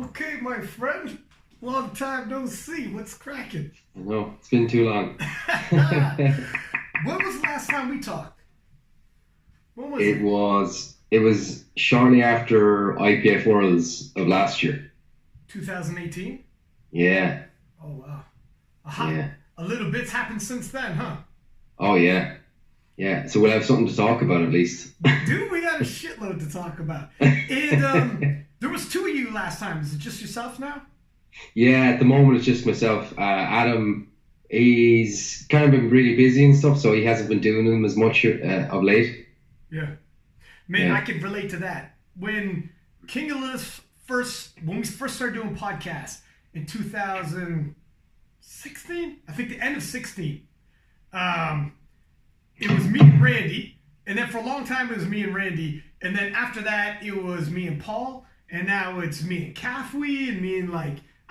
Okay, my friend. Long time no see. What's cracking? I know, it's been too long. When was the last time we talked? When was It it? was it was shortly after IPF Worlds of last year. 2018? Yeah, Oh, wow. Aha. yeah. A little bit's happened since then, huh? Oh yeah. Yeah. So we'll have something to talk about at least. Dude, we got a shitload to talk about. And there was two of you last time. Is it just yourself now? Yeah, at the moment it's just myself. Adam, he's kind of been really busy and stuff, so he hasn't been doing them as much of late. Yeah. Man, I Yeah. can relate to that. When King of Lift when we first started doing podcasts in 2016, I think the end of 16, um, it was me and Randy. And then for a long time, it was me and Randy. And then after that, it was me and Paul. And now it's me and Kafwi and me and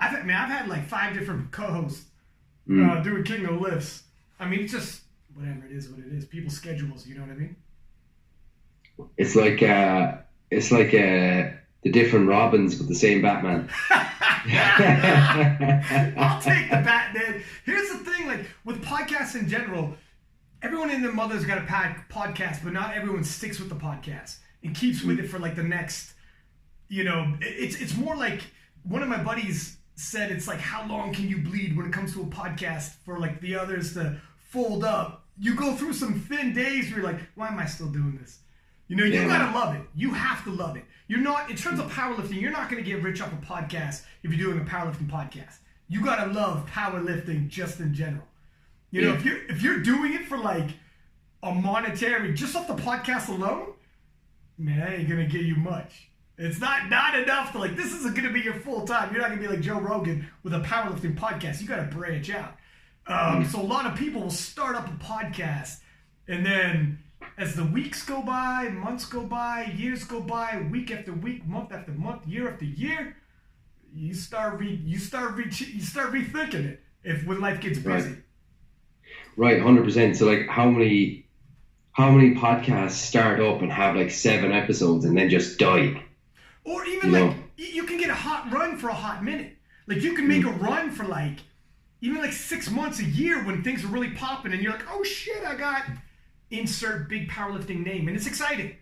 I've had like five different co-hosts Mm. doing King of Lifts. I mean, it's just whatever it is, what it is. People's schedules, you know what I mean? It's like the different Robins but the same Batman. I'll take the Batman. Here's the thing, like with podcasts in general, everyone and their mother's got a podcast, but not everyone sticks with the podcast and keeps with it for like the next. It's more like one of my buddies said it's like how long can you bleed when it comes to a podcast for like the others to fold up. You go through some thin days where you're like, why am I still doing this? You Yeah, gotta man. love it. You have to love it. You're not, in terms of powerlifting, you're not gonna get rich off a podcast if you're doing a powerlifting podcast. You gotta love powerlifting just in general. Yeah. If you're doing it for like a monetary, just off the podcast alone, man, that ain't gonna get you much. It's not enough to like, this isn't gonna be your full time. You're not gonna be like Joe Rogan with a powerlifting podcast. You gotta branch out. So a lot of people will start up a podcast, and then as the weeks go by, months go by, years go by, week after week, month after month, year after year, you start rethinking it. If when life gets Right. busy, Right, 100%. So like how many podcasts start up and have like 7 episodes and then just die? or even You like know? you can get a hot run for a hot minute. Like you can make a run for like even like 6 months, a year when things are really popping, and you're like, oh shit, I got insert big powerlifting name, and it's exciting.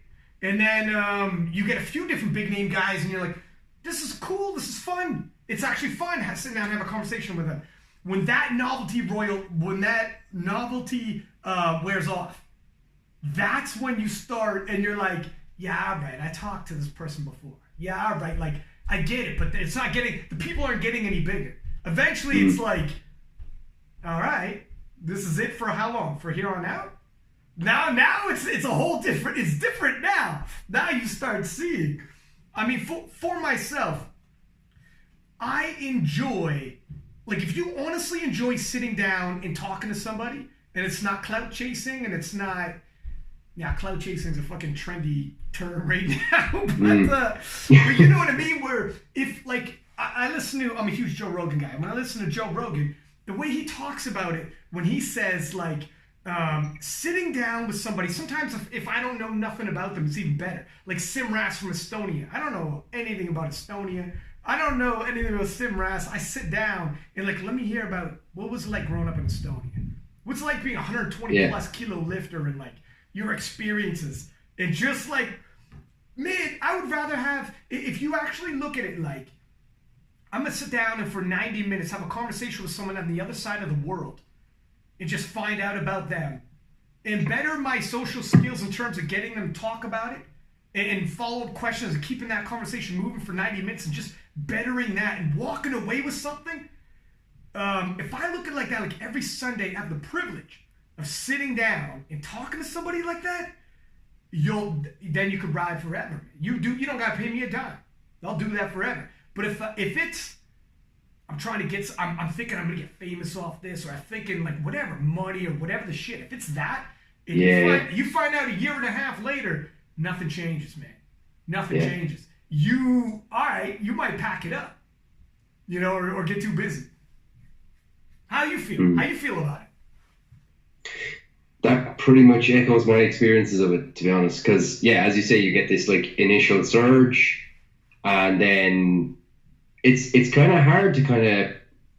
And then you get a few different big name guys, and you're like, this is cool, this is fun. It's actually fun sitting down and have a conversation with them. When that novelty wears off, that's when you start, and you're like, yeah, all right, I talked to this person before. Yeah, all right, like I get it, but the people aren't getting any bigger. Eventually, it's like, all right, this is it for how long? For here on out? Now it's a whole different. It's different now. Now you start seeing. I mean, for myself, I enjoy, like, if you honestly enjoy sitting down and talking to somebody, and it's not clout chasing, and it's not. Yeah, clout chasing is a fucking trendy term right now, but you know what I mean. Where if like I listen to, I'm a huge Joe Rogan guy. When I listen to Joe Rogan, the way he talks about it, when he says like sitting down with somebody, sometimes if I don't know nothing about them, it's even better. Like Simras from Estonia. I don't know anything about Estonia. I don't know anything about Simras. I sit down and like, let me hear about what was it like growing up in Estonia. What's it like being a 120 Yeah. plus kilo lifter and like your experiences. And just like, man, I would rather have, if you actually look at it like, I'm going to sit down and for 90 minutes have a conversation with someone on the other side of the world and just find out about them and better my social skills in terms of getting them to talk about it and follow-up questions and keeping that conversation moving for 90 minutes and just bettering that and walking away with something. If I look at it like that, like every Sunday, I have the privilege of sitting down and talking to somebody like that, then you could ride forever. You don't gotta pay me a dime. I'll do that forever. But if it's I'm trying to get, I'm thinking I'm gonna get famous off this, or I'm thinking like whatever money or whatever the shit. If it's that, and Yeah. you find out a year and a half later, nothing changes, man. Nothing Yeah. changes. All right, you might pack it up, or get too busy. How you feel? Mm. How you feel about it? That pretty much echoes my experiences of it, to be honest. Because yeah, as you say, you get this like initial surge, and then it's kind of hard to kind of,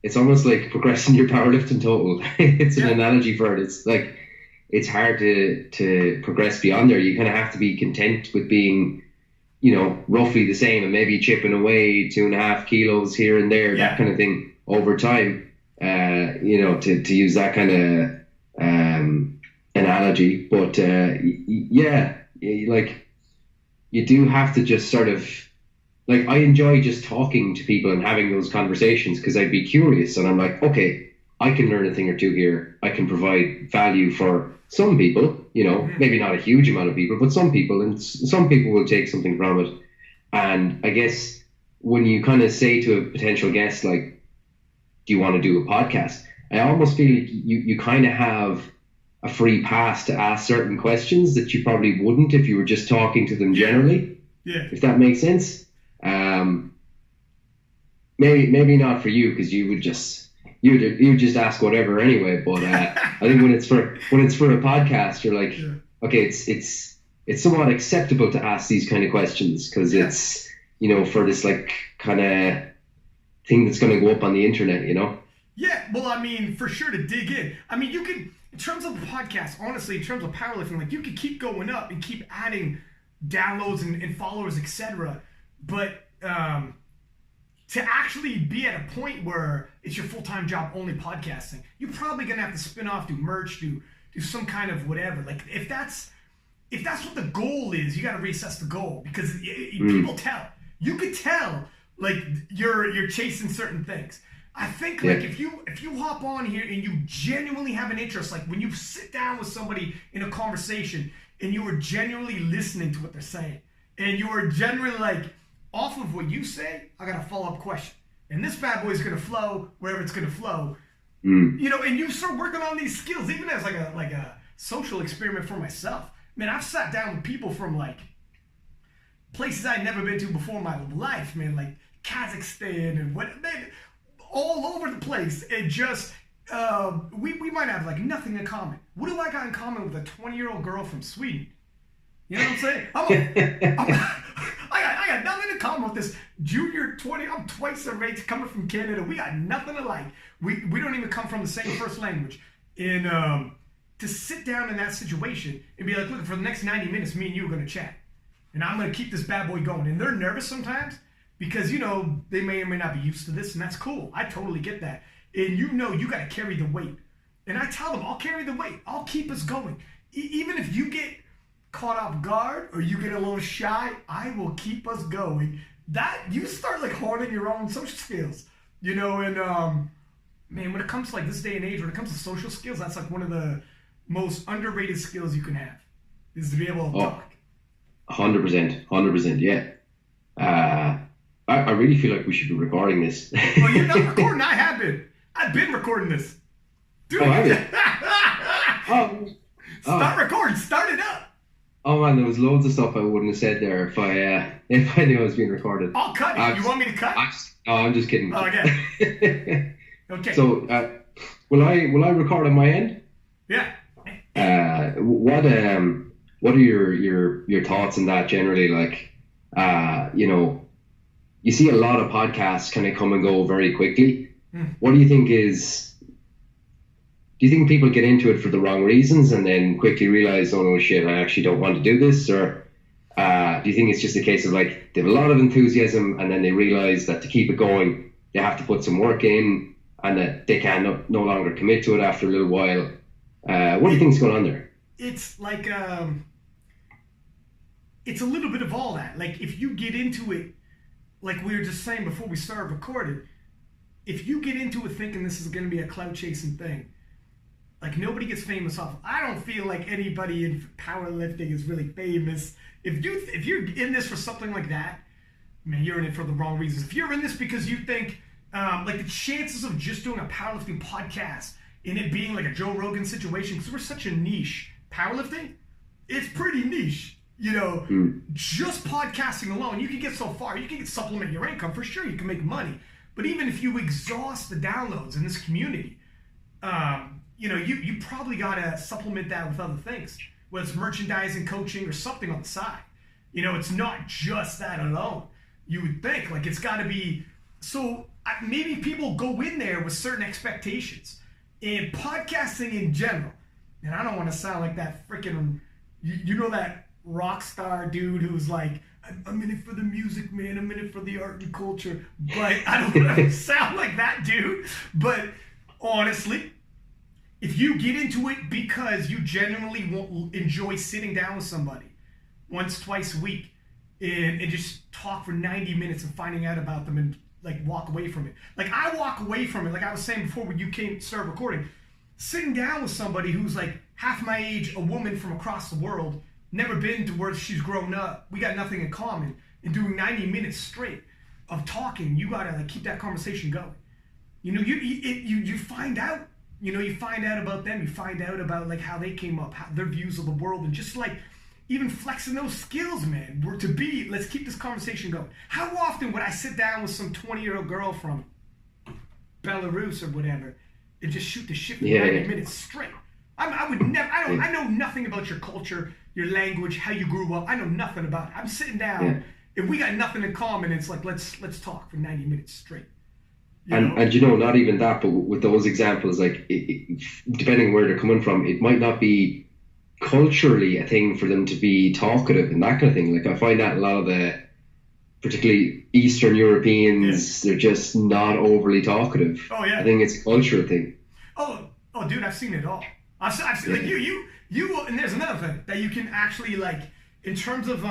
it's almost like progressing your powerlifting total. It's an analogy for it. It's like, it's hard to progress beyond there. You kind of have to be content with being, roughly the same, and maybe chipping away 2.5 kilos here and there, that kind of thing over time. To use that kind of analogy. But like, you do have to just sort of, like, I enjoy just talking to people and having those conversations because I'd be curious, and I'm like, okay, I can learn a thing or two here. I can provide value for some people, maybe not a huge amount of people, but some people, and some people will take something from it. And I guess when you kind of say to a potential guest, like, do you want to do a podcast? I almost feel like you kind of have a free pass to ask certain questions that you probably wouldn't if you were just talking to them generally. Yeah. If that makes sense. Maybe not for you, because you would just ask whatever anyway. But I think when it's for a podcast, you're like, okay, it's somewhat acceptable to ask these kind of questions because it's for this like kind of thing that's going to go up on the internet, Yeah, well, I mean, for sure to dig in. I mean, you can, in terms of the podcast, honestly, in terms of powerlifting, like, you can keep going up and keep adding downloads and followers, etc. But to actually be at a point where it's your full-time job only podcasting, you're probably gonna have to spin off, do merch, do some kind of whatever. Like, if that's what the goal is, you got to reassess the goal, because people tell. You could tell, like, you're chasing certain things. I think, like, if you hop on here and you genuinely have an interest, like when you sit down with somebody in a conversation and you are genuinely listening to what they're saying, and you are genuinely like, off of what you say, I got a follow-up question, and this bad boy is gonna flow wherever it's gonna flow. And you start working on these skills, even as like a social experiment for myself. Man, I've sat down with people from like places I'd never been to before in my life, man, like Kazakhstan and all over the place. And just we might have like nothing in common. What do I got in common with a 20-year-old girl from Sweden? You know what I'm saying? I got nothing in common with this junior 20. I'm twice their age, coming from Canada. We got nothing alike. We don't even come from the same first language. And to sit down in that situation and be like, look, for the next 90 minutes, me and you are going to chat. And I'm going to keep this bad boy going. And they're nervous sometimes because, they may or may not be used to this, and that's cool. I totally get that. And you got to carry the weight. And I tell them, I'll carry the weight. I'll keep us going. Even if you get caught off guard or you get a little shy, I will keep us going. That you start like honing your own social skills, and man, when it comes to like this day and age, when it comes to social skills, that's like one of the most underrated skills you can have, is to be able to talk. 100%, yeah. I really feel like we should be recording this. Oh, you're not recording? I have been. I've been recording this. Dude. Oh, have you? Start recording. Start it up. Oh man, there was loads of stuff I wouldn't have said there if I knew I was being recorded. I'll cut it. You want me to cut? I'm just kidding. Oh, okay. Okay. So, will I record on my end? Yeah. What are your thoughts on that generally? Like, you see a lot of podcasts kind of come and go very quickly. What do you think do you think people get into it for the wrong reasons and then quickly realize, oh no shit, I actually don't want to do this? Or do you think it's just a case of like, they have a lot of enthusiasm and then they realize that to keep it going, they have to put some work in and that they can no longer commit to it after a little while? What do you think's going on there? It's like, it's a little bit of all that. Like, if you get into it, like we were just saying before we started recording, if you get into it thinking this is going to be a clout chasing thing, like, nobody gets famous off. I don't feel like anybody in powerlifting is really famous. If you're in this for something like that, man, you're in it for the wrong reasons. If you're in this because you think, like, the chances of just doing a powerlifting podcast and it being like a Joe Rogan situation, because we're such a niche, powerlifting, it's pretty niche. Just podcasting alone, you can get so far. You can supplement your income for sure. You can make money, but even if you exhaust the downloads in this community, you probably gotta supplement that with other things, whether it's merchandising, coaching, or something on the side. It's not just that alone. You would think like it's got to be So maybe people go in there with certain expectations. And podcasting in general, and I don't want to sound like that freaking, you know, that rock star dude who's like, I'm in it for the music, man. I'm in it for the art and culture. But I don't want to sound like that dude. But honestly, if you get into it because you genuinely enjoy sitting down with somebody once, twice a week and just talk for 90 minutes and finding out about them and like walk away from it. Like I walk away from it, like I was saying before when you started recording, sitting down with somebody who's like half my age, a woman from across the world, never been to where she's grown up, we got nothing in common, and doing 90 minutes straight of talking, you gotta like keep that conversation going. You know, you find out, you know, you find out about them, you find out about like how they came up, how their views of the world, and just like even flexing those skills, man. Let's keep this conversation going. How often would I sit down with some 20-year-old girl from Belarus or whatever and just shoot the shit for 90 minutes straight? I would never, I know nothing about your culture, your language, how you grew up. I know nothing about it. I'm sitting down and we got nothing in common. It's like, let's talk for 90 minutes straight. And you know, not even that, but with those examples, like depending where they're coming from, it might not be culturally a thing for them to be talkative and that kind of thing. Like I find that a lot of the particularly Eastern Europeans, they're just not overly talkative. Oh yeah. I think it's a cultural thing. Oh dude, I've seen it all. I've seen like you and there's another thing that you can actually like in terms of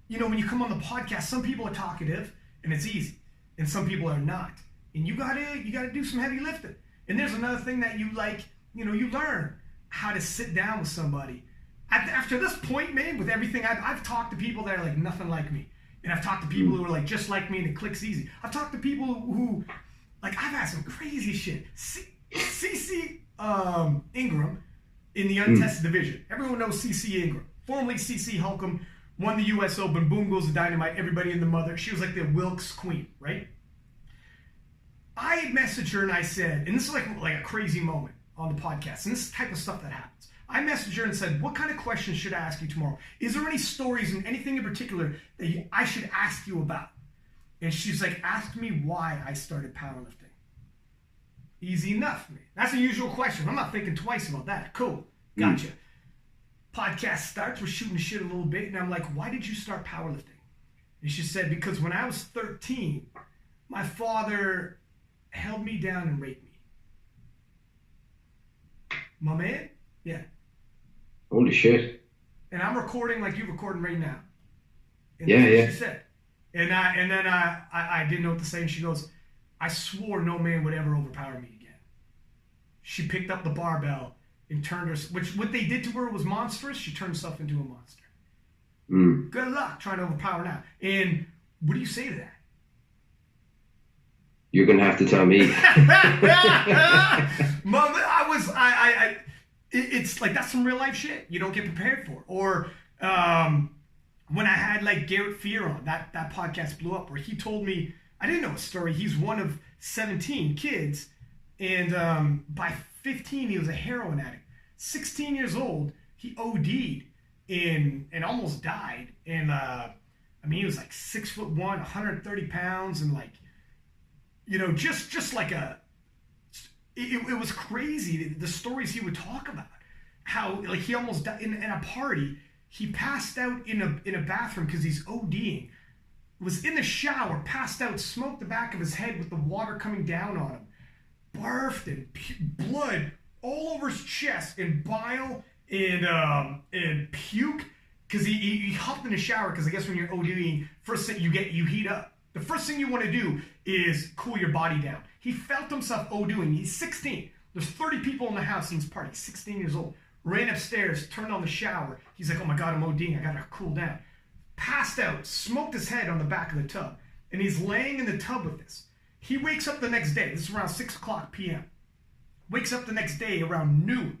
you know, when you come on the podcast, some people are talkative and it's easy, and some people are not. And you gotta do some heavy lifting. And there's another thing that you like, you know, you learn how to sit down with somebody. After this point, man, with everything, I've talked to people that are like nothing like me. And I've talked to people who are like just like me and it clicks easy. I've talked to people who like, I've had some crazy shit. CC Ingram in the untested division. Everyone knows CC Ingram. Formerly CC Holcomb, won the US Open. Boom goes the dynamite. Everybody in the mother. She was like the Wilkes queen, right? I messaged her and I said, and this is like a crazy moment on the podcast, and this is the type of stuff that happens. I messaged her and said, what kind of questions should I ask you tomorrow? Is there any stories and anything in particular that I should ask you about? And she's like, ask me why I started powerlifting. Easy enough, man. That's a usual question. I'm not thinking twice about that. Cool. Gotcha. Podcast starts. We're shooting shit a little bit. And I'm like, why did you start powerlifting? And she said, because when I was 13, my father held me down and raped me. My man? Yeah. Holy shit. And I'm recording like you're recording right now. And yeah, that's what she said. And then I didn't know what to say. And she goes, I swore no man would ever overpower me again. She picked up the barbell and turned her, what they did to her was monstrous. She turned herself into a monster. Good luck trying to overpower now. And what do you say to that? You're going to have to tell me. Mom, it's like, that's some real life shit you don't get prepared for. Or when I had like Garrett Fear on, that podcast blew up where he told me, I didn't know his story. He's one of 17 kids. And by 15, he was a heroin addict. 16 years old, he OD'd and almost died. And I mean, he was like 6'1", 130 pounds, and like, you know, just like it was crazy, the stories he would talk about. How like he almost died in a party. He passed out in a bathroom because he's ODing. Was in the shower, passed out, smoked the back of his head with the water coming down on him. Barfed and blood all over his chest, and bile and puke because he hopped in the shower. Because I guess when you're ODing, first thing you heat up. The first thing you want to do is cool your body down. He felt himself ODing. He's 16. There's 30 people in the house in this party. 16 years old. Ran upstairs, turned on the shower. He's like, oh my God, I'm ODing. I gotta cool down. Passed out, smoked his head on the back of the tub. And he's laying in the tub with this. He wakes up the next day. This is around 6 o'clock p.m. Wakes up the next day around noon.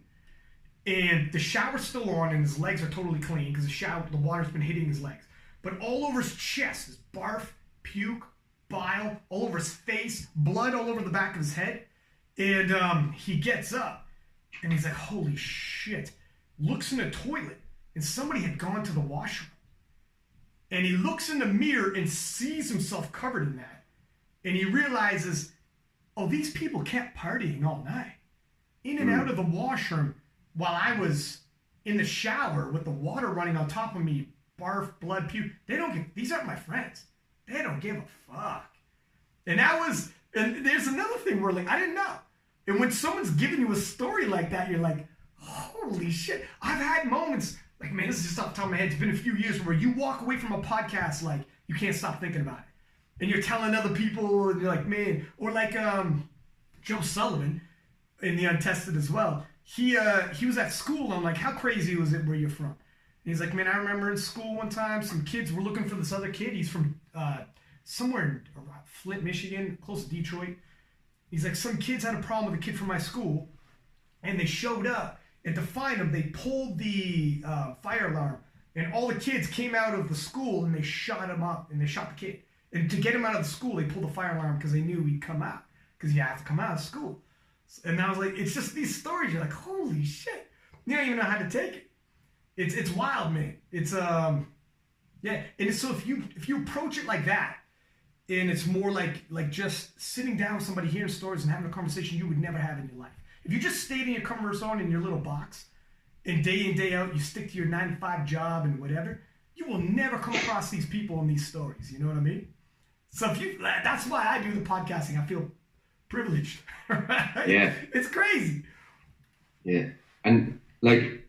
And the shower's still on and his legs are totally clean because the water's been hitting his legs. But all over his chest is barf, puke, bile, all over his face, blood all over the back of his head. And he gets up and he's like, holy shit. Looks in the toilet and somebody had gone to the washroom. And he looks in the mirror and sees himself covered in that. and he realizes, oh, these people kept partying all night, in and out of the washroom, while I was in the shower with the water running on top of me, barf, blood, puke. These aren't my friends. They don't give a fuck. And there's another thing where, like, I didn't know. And when someone's giving you a story like that, you're like, holy shit. I've had moments, like, man, this is just off the top of my head. It's been a few years where you walk away from a podcast, like, you can't stop thinking about it. And you're telling other people, and you're like, man, or like Joe Sullivan in The Untested as well. He was at school. I'm like, how crazy was it where you're from? And he's like, man, I remember in school one time, some kids were looking for this other kid. He's from somewhere in Flint, Michigan, close to Detroit. He's like, some kids had a problem with a kid from my school, and they showed up. And to find him, they pulled the fire alarm, and all the kids came out of the school, and they shot him up, and they shot the kid. And to get him out of the school, they pulled the fire alarm because they knew he'd come out, because you have to come out of school. And I was like, it's just these stories. You're like, holy shit. You don't even know how to take it. It's wild, man. It's yeah. And so if you approach it like that, and it's more like just sitting down with somebody, hearing stories and having a conversation you would never have in your life. If you just stayed in your comfort zone in your little box, and day in, day out, you stick to your 9-to-5 job and whatever, you will never come across these people in these stories. You know what I mean? So that's why I do the podcasting. I feel privileged. Right? Yeah. It's crazy. Yeah. And like,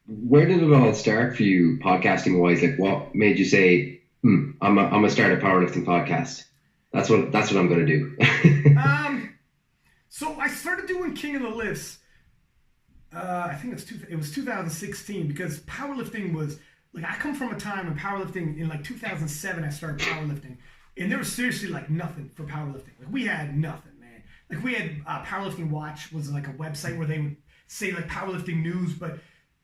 where did it all start for you, podcasting wise? Like, what made you say, I'm gonna start a powerlifting podcast? That's what I'm gonna do. So I started doing King of the Lifts. I think it was 2016, because powerlifting was like, I come from a time when powerlifting, in like 2007 I started powerlifting, and there was seriously like nothing for powerlifting. Like, we had nothing, man. Like, we had Powerlifting Watch was like a website where they would say like powerlifting news, but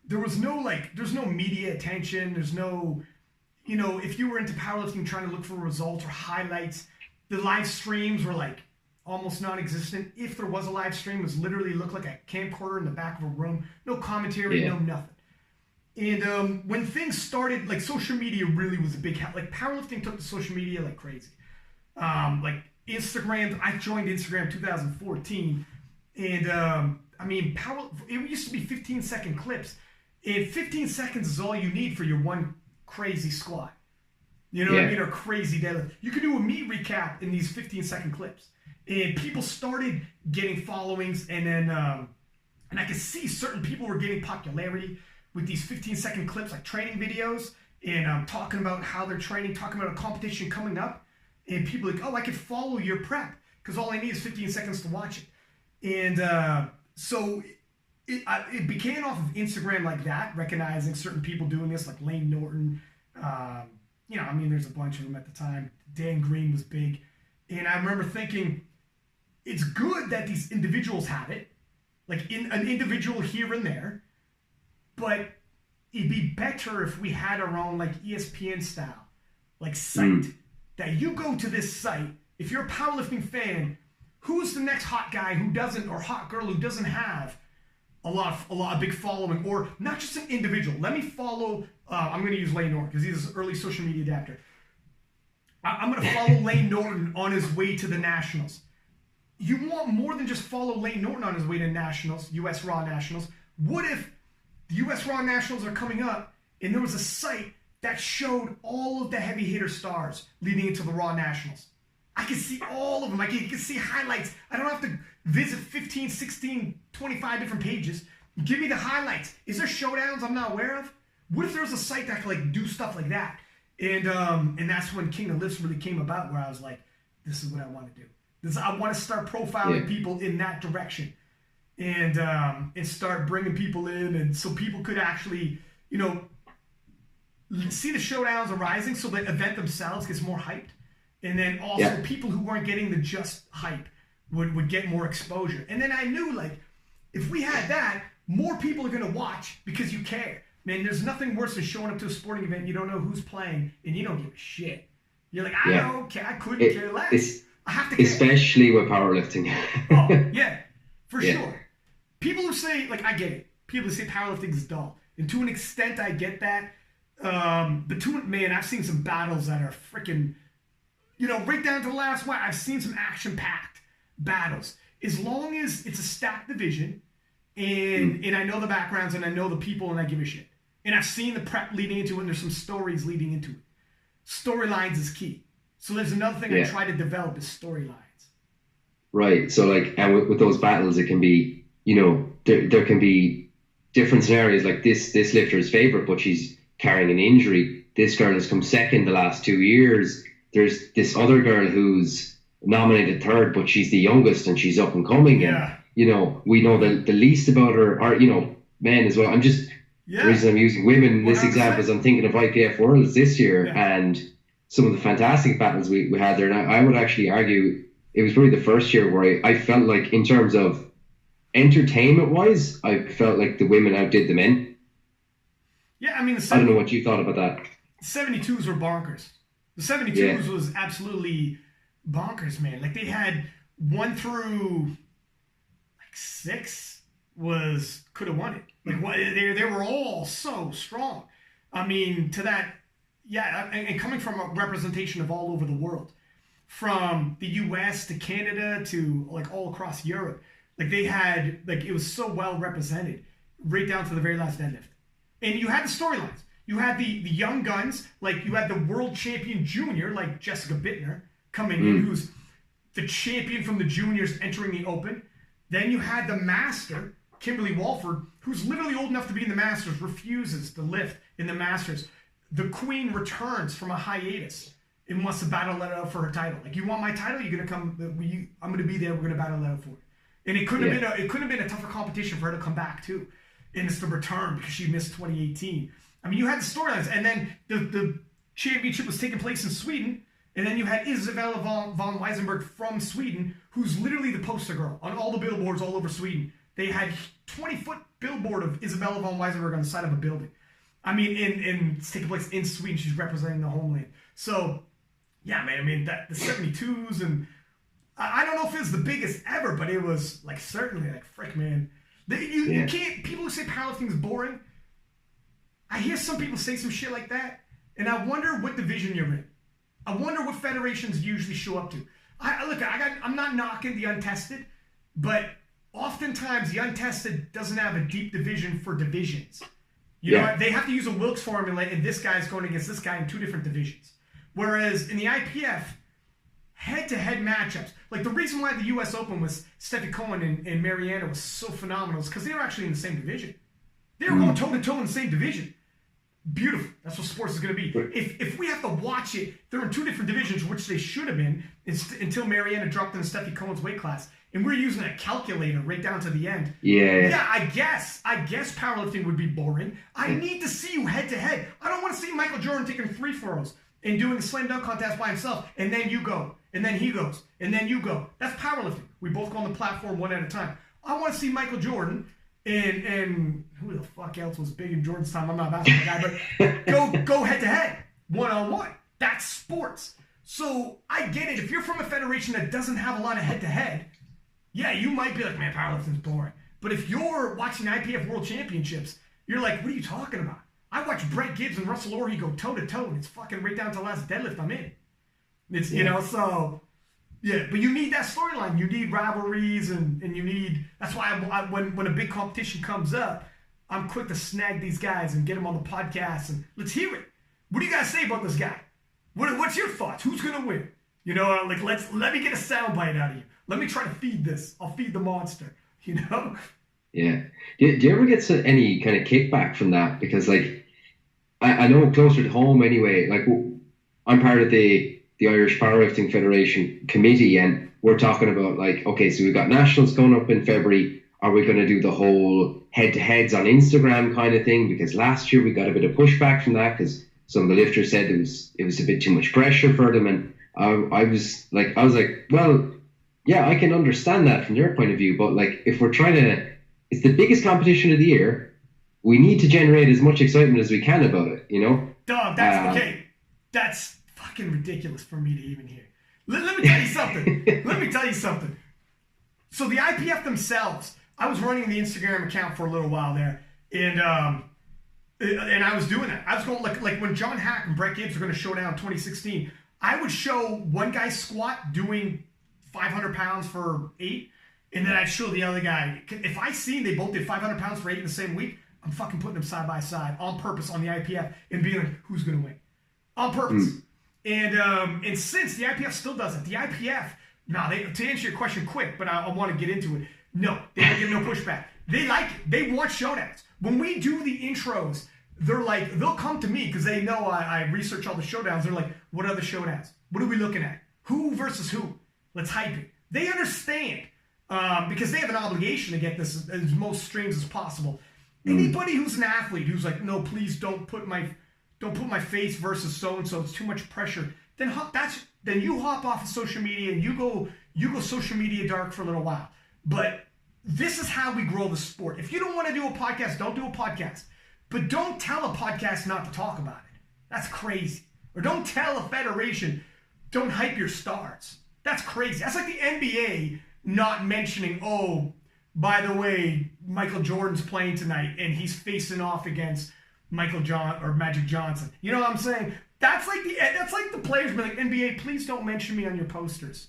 there was no there's no media attention. There's no, if you were into powerlifting trying to look for results or highlights, the live streams were like almost non-existent. If there was a live stream, it was literally looked like a camcorder in the back of a room. No commentary, no nothing. And when things started, like, social media really was a big help. Like, powerlifting took to social media like crazy. Like Instagram, I joined Instagram 2014, and I mean, it used to be 15-second clips, and 15 seconds is all you need for your one crazy squat. You know what I mean? Or crazy deadlift. You can do a meet recap in these 15-second clips. And people started getting followings, and then and I could see certain people were getting popularity with these 15-second clips, like training videos, and talking about how they're training, talking about a competition coming up, and people are like, oh, I could follow your prep because all I need is 15 seconds to watch it. And so it began off of Instagram like that, recognizing certain people doing this, like Lane Norton. I mean, there's a bunch of them at the time. Dan Green was big. And I remember thinking, it's good that these individuals have it, like in an individual here and there, but it'd be better if we had our own, like, ESPN style, like, site. That you go to this site, if you're a powerlifting fan, who's the next hot guy who doesn't, or hot girl who doesn't have a big following, or not just an individual. Let me follow, I'm going to use Lane Norton because he's an early social media adapter. I'm going to follow Lane Norton on his way to the Nationals. You want more than just follow Lane Norton on his way to Nationals, US Raw Nationals. What if the US Raw Nationals are coming up and there was a site that showed all of the heavy hitter stars leading into the Raw Nationals? I can see all of them. I can see highlights. I don't have to visit 15, 16, 25 different pages. Give me the highlights. Is there showdowns I'm not aware of? What if there was a site that could, like, do stuff like that? And that's when King of Lifts really came about, where I was like, this is what I want to do. I want to start profiling people in that direction, and start bringing people in, and so people could actually, see the showdowns arising, so the event themselves gets more hyped, and then also people who weren't getting the just hype would get more exposure. And then I knew, like, if we had that, more people are going to watch because you care. Man, there's nothing worse than showing up to a sporting event, you don't know who's playing, and you don't give a shit. You're like, I couldn't care less. I have to care. Especially with powerlifting. Oh, yeah, for sure. People who say, like, I get it. People who say powerlifting is dull. And to an extent, I get that. But man, I've seen some battles that are freaking, right down to the last one. I've seen some action-packed battles. As long as it's a stacked division, and I know the backgrounds and I know the people and I give a shit. And I've seen the prep leading into it and there's some stories leading into it. Storylines is key. So there's another thing I try to develop is storylines. Right. So like, and with those battles, it can be, there can be different scenarios. Like this lifter's favorite, but she's carrying an injury. This girl has come second the last 2 years. There's this other girl who's nominated third, but she's the youngest and she's up and coming. Yeah. And, we know the least about her, or, men as well. The reason I'm using women in this 100%. Example is I'm thinking of IPF Worlds this year and some of the fantastic battles we had there. And I would actually argue it was probably the first year where I felt like, in terms of entertainment-wise, I felt like the women outdid the men. Yeah, I mean, I don't know what you thought about that. 72s were bonkers. The 72s was absolutely bonkers, man. Like, they had 1 through 6 could have won it. Like, they were all so strong. I mean, to that, and coming from a representation of all over the world, from the U.S. to Canada to like all across Europe, like they had, like it was so well represented, right down to the very last deadlift. And you had the storylines. You had the young guns, like you had the world champion junior, like Jessica Bittner, coming in, who's the champion from the juniors entering the open. Then you had the master, Kimberly Walford, who's literally old enough to be in the Masters, refuses to lift in the Masters. The queen returns from a hiatus and wants to battle it out for her title. Like, you want my title? You're gonna come. I'm gonna be there. We're gonna battle it out for it. And it couldn't have been a tougher competition for her to come back too. And it's the return because she missed 2018. I mean, you had the storylines, and then the championship was taking place in Sweden. And then you had Isabella von Weisenberg from Sweden, who's literally the poster girl on all the billboards all over Sweden. They had 20-foot billboard of Isabella von Weisenberg on the side of a building. I mean, and it's taking place in Sweden. She's representing the homeland. So, yeah, man, I mean, the 72s, and I don't know if it was the biggest ever, but it was, like, certainly, like, frick, man. You can't, people who say powerlifting is boring, I hear some people say some shit like that, and I wonder what division you're in. I wonder what federations usually show up to. I'm not knocking the untested, but oftentimes the untested doesn't have a deep division for divisions. You know, they have to use a Wilks formula, and this guy's going against this guy in 2 different divisions. Whereas in the IPF, head-to-head matchups, like the reason why the U.S. Open was Steffi Cohen and Mariana was so phenomenal is because they were actually in the same division. They were going toe-to-toe in the same division. Beautiful. That's what sports is going to be. If we have to watch it, they're in 2 different divisions, which they should have been until Mariana dropped in Steffi Cohen's weight class. And we're using a calculator right down to the end. Yeah, I guess powerlifting would be boring. I need to see you head to head. I don't want to see Michael Jordan taking free throws and doing the slam dunk contest by himself, and then you go, and then he goes, and then you go. That's powerlifting. We both go on the platform one at a time. I want to see Michael Jordan and who the fuck else was big in Jordan's time? I'm not a basketball guy, but go head to head, 1-on-1. That's sports. So I get it. If you're from a federation that doesn't have a lot of head to head, yeah, you might be like, man, powerlifting's boring. But if you're watching IPF World Championships, you're like, what are you talking about? I watched Brett Gibbs and Russell Orhe go toe-to-toe, and it's fucking right down to the last deadlift I'm in. It's, so, yeah. But you need that storyline. You need rivalries, and you need... That's why when a big competition comes up, I'm quick to snag these guys and get them on the podcast, and let's hear it. What do you guys say about this guy? What's your thoughts? Who's going to win? Like, let me get a soundbite out of you. Let me try to feed this. I'll feed the monster, Yeah. Do you ever get any kind of kickback from that? Because, like, I know closer to home anyway, like, I'm part of the Irish Powerlifting Federation committee, and we're talking about, like, okay, so we've got nationals going up in February. Are we going to do the whole head-to-heads on Instagram kind of thing? Because last year we got a bit of pushback from that because some of the lifters said it was a bit too much pressure for them. And I was like, well, yeah, I can understand that from their point of view, but like if we're trying to, it's the biggest competition of the year, we need to generate as much excitement as we can about it, Dog, that's okay. That's fucking ridiculous for me to even hear. Let me tell you something. So the IPF themselves, I was running the Instagram account for a little while there, and I was doing that. I was going like when John Hack and Brett Gibbs were going to show down in 2016. I would show one guy squat doing 500 pounds for 8, and then I'd show the other guy. If I seen they both did 500 pounds for 8 in the same week, I'm fucking putting them side by side on purpose on the IPF and being like, who's going to win? On purpose. And since the IPF still does it, the IPF, to answer your question quick, but I want to get into it. No, they don't give no pushback. They like it. They want showdowns. When we do the intros, they're like, they'll come to me because they know I research all the showdowns. They're like, what are the showdowns? What are we looking at? Who versus who? Let's hype it. They understand because they have an obligation to get this as most streams as possible. Anybody who's an athlete who's like, no, please don't put my face versus so and so. It's too much pressure. Then you hop off of social media and you go social media dark for a little while. But this is how we grow the sport. If you don't want to do a podcast, don't do a podcast. But don't tell a podcast not to talk about it. That's crazy. Or don't tell a federation, don't hype your stars. That's crazy. That's like the NBA not mentioning, oh, by the way, Michael Jordan's playing tonight and he's facing off against Magic Johnson. You know what I'm saying? That's like the players be like, NBA, please don't mention me on your posters.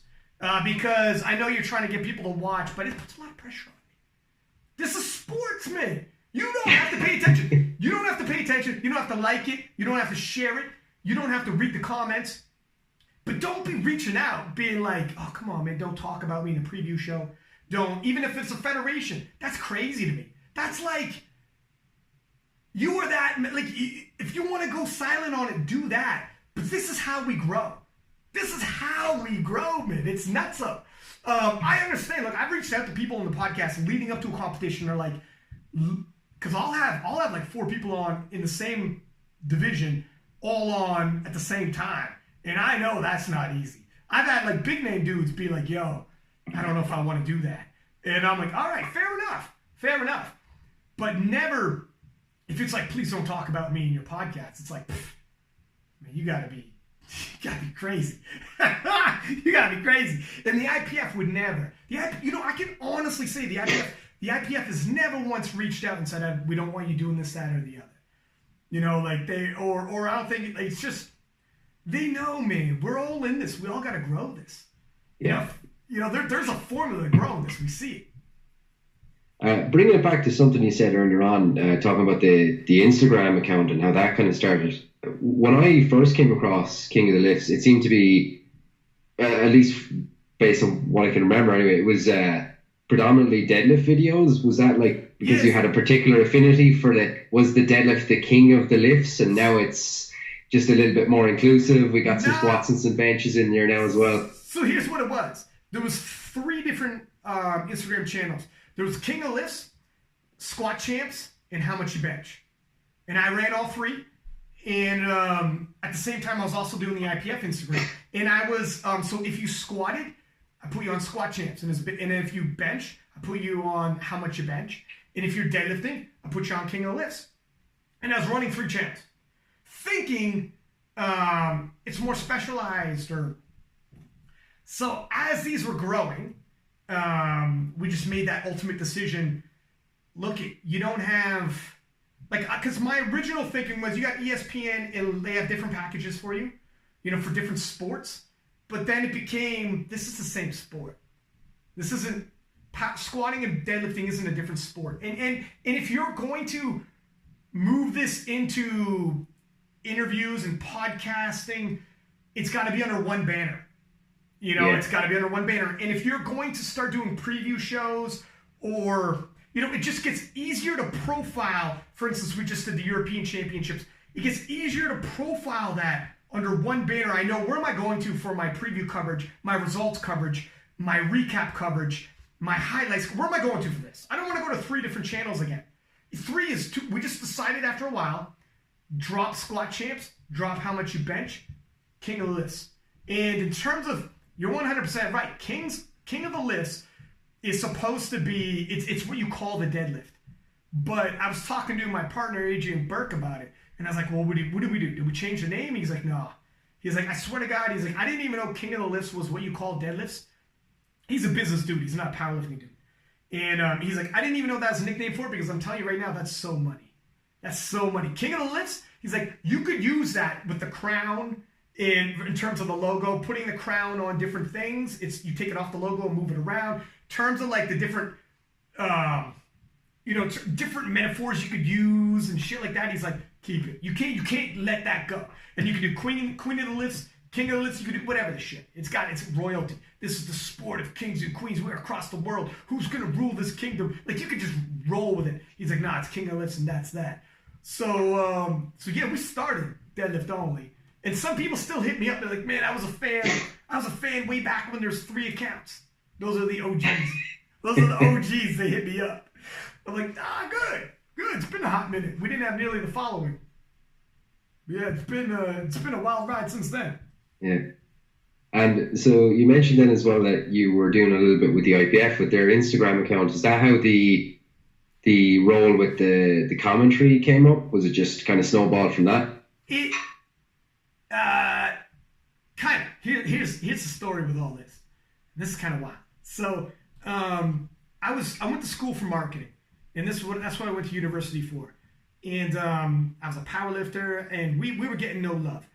Because I know you're trying to get people to watch, but it puts a lot of pressure on me. This is sports, man. You don't have to pay attention. You don't have to pay attention. You don't have to like it. You don't have to share it. You don't have to read the comments. But don't be reaching out, being like, oh, come on, man, don't talk about me in a preview show. Don't, even if it's a federation. That's crazy to me. That's like, you are that, like, if you want to go silent on it, do that. But this is how we grow. This is how we grow, man. It's nuts up. I understand. Look, I've reached out to people in the podcast leading up to a competition. They're like, because I'll have like 4 people on in the same division, all on at the same time. And I know that's not easy. I've had like big name dudes be like, yo, I don't know if I want to do that. And I'm like, all right, fair enough. But never, if it's like, please don't talk about me in your podcast, it's like, man, you gotta be crazy. You gotta be crazy. And the IPF would never. I can honestly say the IPF has never once reached out and said, we don't want you doing this, that, or the other. You know, like or I don't think, it's just, they know, man, we're all in this. We all gotta grow this. Yeah. You know, there's a formula to grow this. We see it. Bringing it back to something you said earlier on, talking about the Instagram account and how that kind of started. When I first came across King of the Lifts, it seemed to be, at least based on what I can remember anyway, it was predominantly deadlift videos. Was that like, because you had a particular affinity for was the deadlift the king of the lifts, and now it's just a little bit more inclusive? We got some squats and some benches in there now as well. So here's what it was. There was 3 different Instagram channels. There was King of Lifts, Squat Champs, and How Much You Bench. And I ran all 3. And at the same time, I was also doing the IPF Instagram. And I was, so if you squatted, I put you on Squat Champs. And then if you bench, I put you on How Much You Bench. And if you're deadlifting, I put you on King of Lifts. And I was running 3 channels, thinking it's more specialized. So as these were growing, we just made that ultimate decision. Look, you don't have, like, because my original thinking was you got ESPN and they have different packages for you, you know, for different sports. But then it became, this is the same sport. This isn't, squatting and deadlifting isn't a different sport. And if you're going to move this into interviews and podcasting, it's got to be under one banner. You know, It's got to be under one banner. And if you're going to start doing preview shows, or, you know, it just gets easier to profile. For instance, we just did the European Championships. It gets easier to profile that under one banner. I know, where am I going to for my preview coverage, my results coverage, my recap coverage, my highlights? Where am I going to for this? I don't want to go to 3 different channels again. 3 is too. We just decided after a while, drop Squat Champs, drop How Much You Bench, King of the Lifts. And in terms of, you're 100% right. King of the Lifts is supposed to be, it's what you call the deadlift. But I was talking to my partner, Adrian Burke, about it. And I was like, well, what did we do? Did we change the name? He's like, no. He's like, I swear to God, he's like, I didn't even know King of the Lifts was what you call deadlifts. He's a business dude. He's not a powerlifting dude. And he's like, I didn't even know that was a nickname for it, because I'm telling you right now, that's so money. That's so money. King of the Lifts, he's like, you could use that with the crown in terms of the logo, putting the crown on different things. It's you take it off the logo and move it around. In terms of like the different, different metaphors you could use and shit like that. He's like, keep it. You can't let that go. And you can do Queen of the Lifts, King of the Lifts. You can do whatever the shit. It's royalty. This is the sport of kings and queens. We're across the world. Who's gonna rule this kingdom? Like you could just roll with it. He's like, nah, it's King of the Lifts and that's that. So yeah, we started Deadlift Only. And some people still hit me up. They're like, man, I was a fan way back when there's 3 accounts. Those are the OGs. Those are the OGs. They hit me up. I'm like, good. It's been a hot minute. We didn't have nearly the following. Yeah, it's been a wild ride since then. Yeah. And so you mentioned then as well that you were doing a little bit with the IPF with their Instagram account. Is that how the role with the commentary came up? Was it just kind of snowballed from that? It kind of. Here's the story with all this. This is kind of wild. So I went to school for marketing, and that's what I went to university for. And I was a powerlifter, and we were getting no love.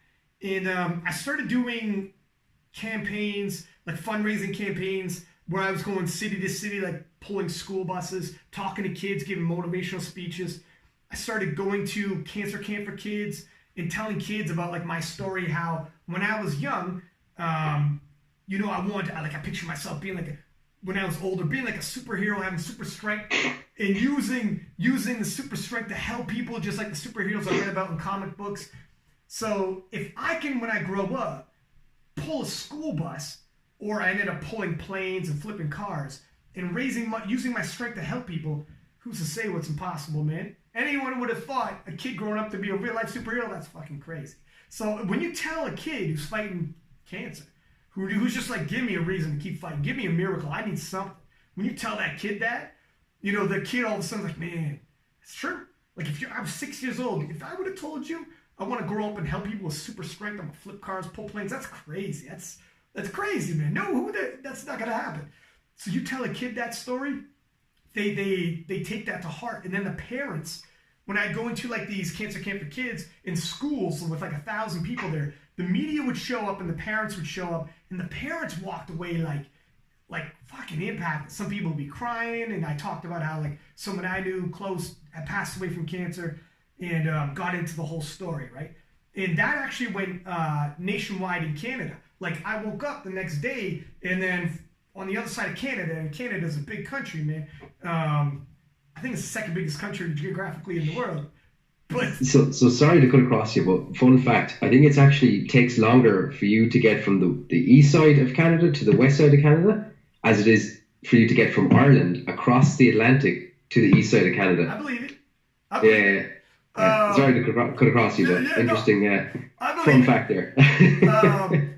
And I started doing campaigns, like fundraising campaigns, where I was going city to city, like pulling school buses, talking to kids, giving motivational speeches. I started going to cancer camp for kids and telling kids about like my story, how when I was young, I picture myself being like, when I was older, being like a superhero, having super strength and using the super strength to help people, just like the superheroes I read about in comic books. So if I can, when I grow up, pull a school bus, or I ended up pulling planes and flipping cars and using my strength to help people, who's to say what's impossible, man? Anyone would have thought a kid growing up to be a real life superhero, that's fucking crazy. So when you tell a kid who's fighting cancer, who's just like, give me a reason to keep fighting, give me a miracle, I need something. When you tell that kid that, the kid all of a sudden is like, man, it's true. Like I was 6 years old. If I would have told you I want to grow up and help people with super strength, I'm gonna flip cars, pull planes, that's crazy. That's crazy, man. No, that's not gonna happen. So you tell a kid that story, they take that to heart. And then the parents, when I go into like these cancer camp for kids in schools with like 1,000 people there, the media would show up and the parents would show up, and the parents walked away like fucking impacted. Some people would be crying, and I talked about how like someone I knew close had passed away from cancer, and got into the whole story, right? And that actually went nationwide in Canada. Like I woke up the next day, and then on the other side of Canada, and Canada's a big country, man. I think it's the second biggest country geographically in the world. But so sorry to cut across you, but fun fact, I think it's actually takes longer for you to get from the east side of Canada to the west side of Canada as it is for you to get from Ireland across the Atlantic to the east side of Canada. I believe it. Yeah. Sorry to cut across you, but interesting fun fact there.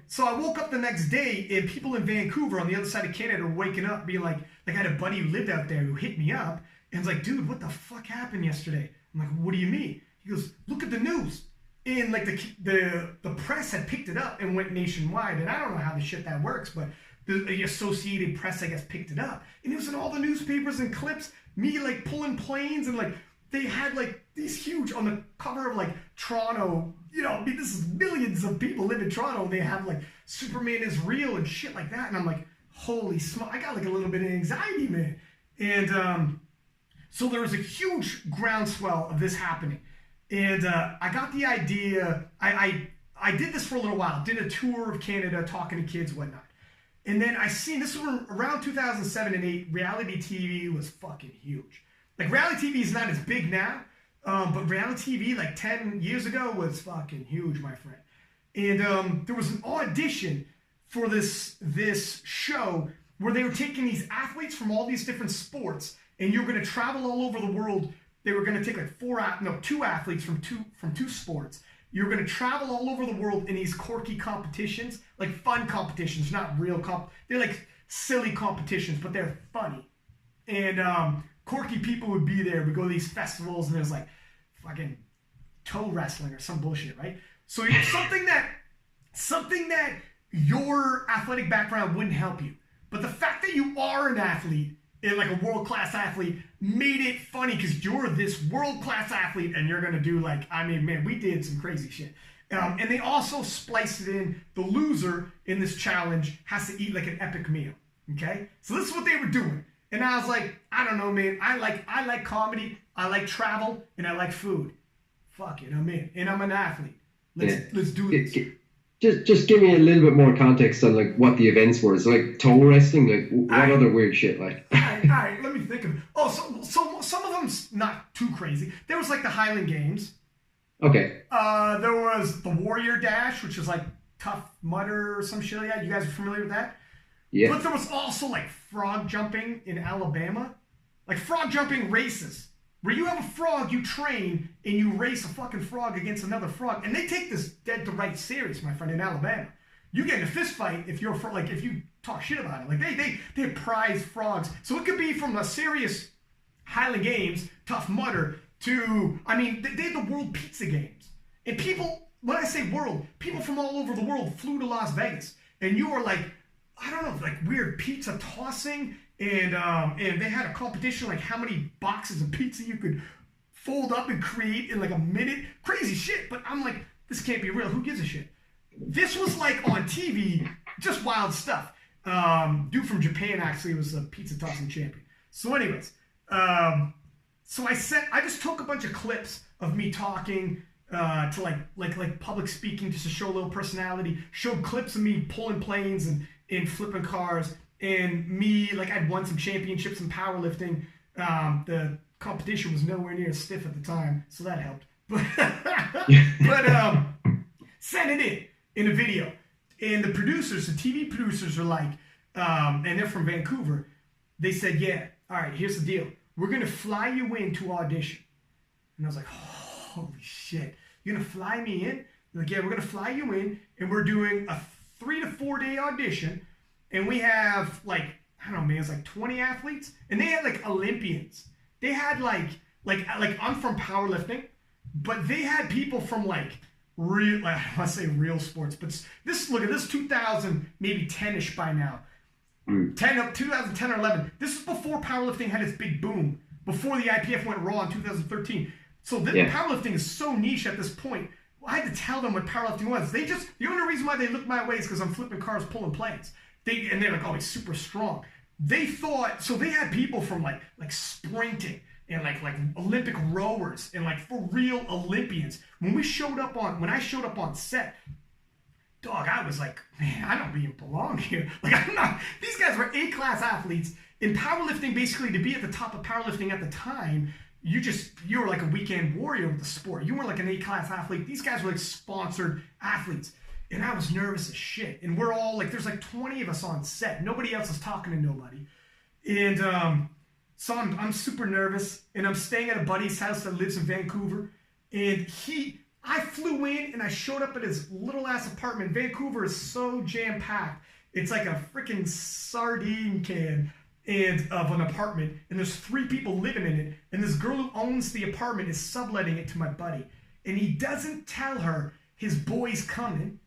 So I woke up the next day, and people in Vancouver on the other side of Canada were waking up being like I had a buddy who lived out there who hit me up and was like, dude, what the fuck happened yesterday? I'm like, what do you mean? He goes, look at the news. And like the press had picked it up and went nationwide. And I don't know how the shit that works, but the Associated Press, I guess, picked it up. And it was in all the newspapers and clips, me like pulling planes, and like they had like these huge on the cover of like Toronto, this is millions of people live in Toronto, and they have like Superman is real and shit like that. And I'm like, holy smoke, I got like a little bit of anxiety, man. And so there was a huge groundswell of this happening. And I got the idea, I did this for a little while, did a tour of Canada, talking to kids, whatnot. And then this was around 2007 and 8, reality TV was fucking huge. Like reality TV is not as big now, but reality TV like 10 years ago was fucking huge, my friend. And there was an audition for this show where they were taking these athletes from all these different sports, and you're going to travel all over the world. They were going to take like two athletes from two sports. You're going to travel all over the world in these quirky competitions, like fun competitions, not real they're like silly competitions, but they're funny. And quirky people would be there. We go to these festivals, and there's like fucking toe wrestling or some bullshit, right? So something that your athletic background wouldn't help you, but the fact that you are an athlete, and like a world-class athlete, made it funny because you're this world-class athlete, and you're gonna do like, man, we did some crazy shit. And they also spliced it in. The loser in this challenge has to eat like an epic meal. Okay, so this is what they were doing. And I was like, I don't know, man. I like comedy. I like travel, and I like food. Fuck it, I'm in, and I'm an athlete. Let's do this. Just give me a little bit more context on like what the events were. It's like toe wrestling, like what other weird shit like. all right, let me think of it. Oh, so some of them's not too crazy. There was like the Highland Games. Okay. There was the Warrior Dash, which is like Tough Mudder or some shit like that. You guys are familiar with that? Yeah. But there was also like frog jumping in Alabama, like frog jumping races. Where you have a frog, you train, and you race a fucking frog against another frog. And they take this dead to right serious, my friend, in Alabama. You get in a fist fight if you're like if you talk shit about it. Like they prize frogs. So it could be from the serious Highland Games, Tough Mudder, to I mean, they had the World Pizza Games. And people, when I say world, people from all over the world flew to Las Vegas. And you were like, I don't know, like weird pizza tossing. And they had a competition like how many boxes of pizza you could fold up and create in like a minute. Crazy shit. But I'm like, this can't be real. Who gives a shit? This was like on TV, just wild stuff. Dude from Japan actually was a pizza tossing champion. So anyways, so I just took a bunch of clips of me talking to like public speaking just to show a little personality. Showed clips of me pulling planes and flipping cars. And me, like I'd won some championships in powerlifting. The competition was nowhere near as stiff at the time, so that helped. But sent it in a video. And the producers, the TV producers are like, and they're from Vancouver, they said, yeah, all right, here's the deal. We're going to fly you in to audition. And I was like, holy shit. You're going to fly me in? They're like, yeah, we're going to fly you in, and we're doing a 3 to 4 day audition. And we have like, I don't know, man, it's like 20 athletes. And they had like Olympians. They had like I'm from powerlifting, but they had people from like real, I want to say real sports, but look at this 2000, maybe 10-ish by now. 2010 or 11. This is before powerlifting had its big boom, before the IPF went raw in 2013. So powerlifting is so niche at this point. I had to tell them what powerlifting was. The only reason why they looked my way is because I'm flipping cars, pulling planes. And they're like, oh, he's super strong. They thought, so they had people from like sprinting and like Olympic rowers and like for real Olympians. When I showed up on set, dog, I was like, man, I don't even belong here. Like I'm not, these guys were A-class athletes. In powerlifting, basically to be at the top of powerlifting at the time, you were like a weekend warrior with the sport. You weren't like an A-class athlete. These guys were like sponsored athletes. And I was nervous as shit. And we're all like, there's like 20 of us on set. Nobody else is talking to nobody. And so I'm super nervous. And I'm staying at a buddy's house that lives in Vancouver. And I flew in and I showed up at his little ass apartment. Vancouver is so jam-packed. It's like a freaking sardine can of an apartment. And there's 3 people living in it. And this girl who owns the apartment is subletting it to my buddy. And he doesn't tell her his boy's coming.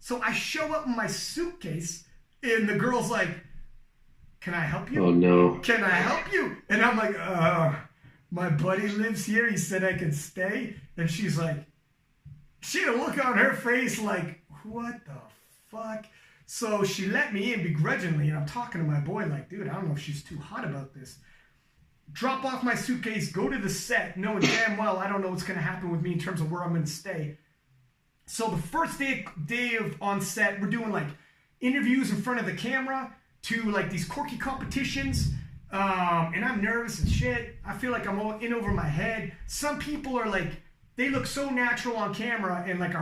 So I show up in my suitcase, and the girl's like, can I help you? Oh, no. Can I help you? And I'm like, my buddy lives here. He said I could stay. And she's like, she had a look on her face like, what the fuck? So she let me in begrudgingly, and I'm talking to my boy like, dude, I don't know if she's too hot about this. Drop off my suitcase, go to the set, knowing damn well I don't know what's going to happen with me in terms of where I'm going to stay. So the first day of on set, we're doing like interviews in front of the camera to like these quirky competitions. And I'm nervous as shit. I feel like I'm all in over my head. Some people are like, they look so natural on camera and like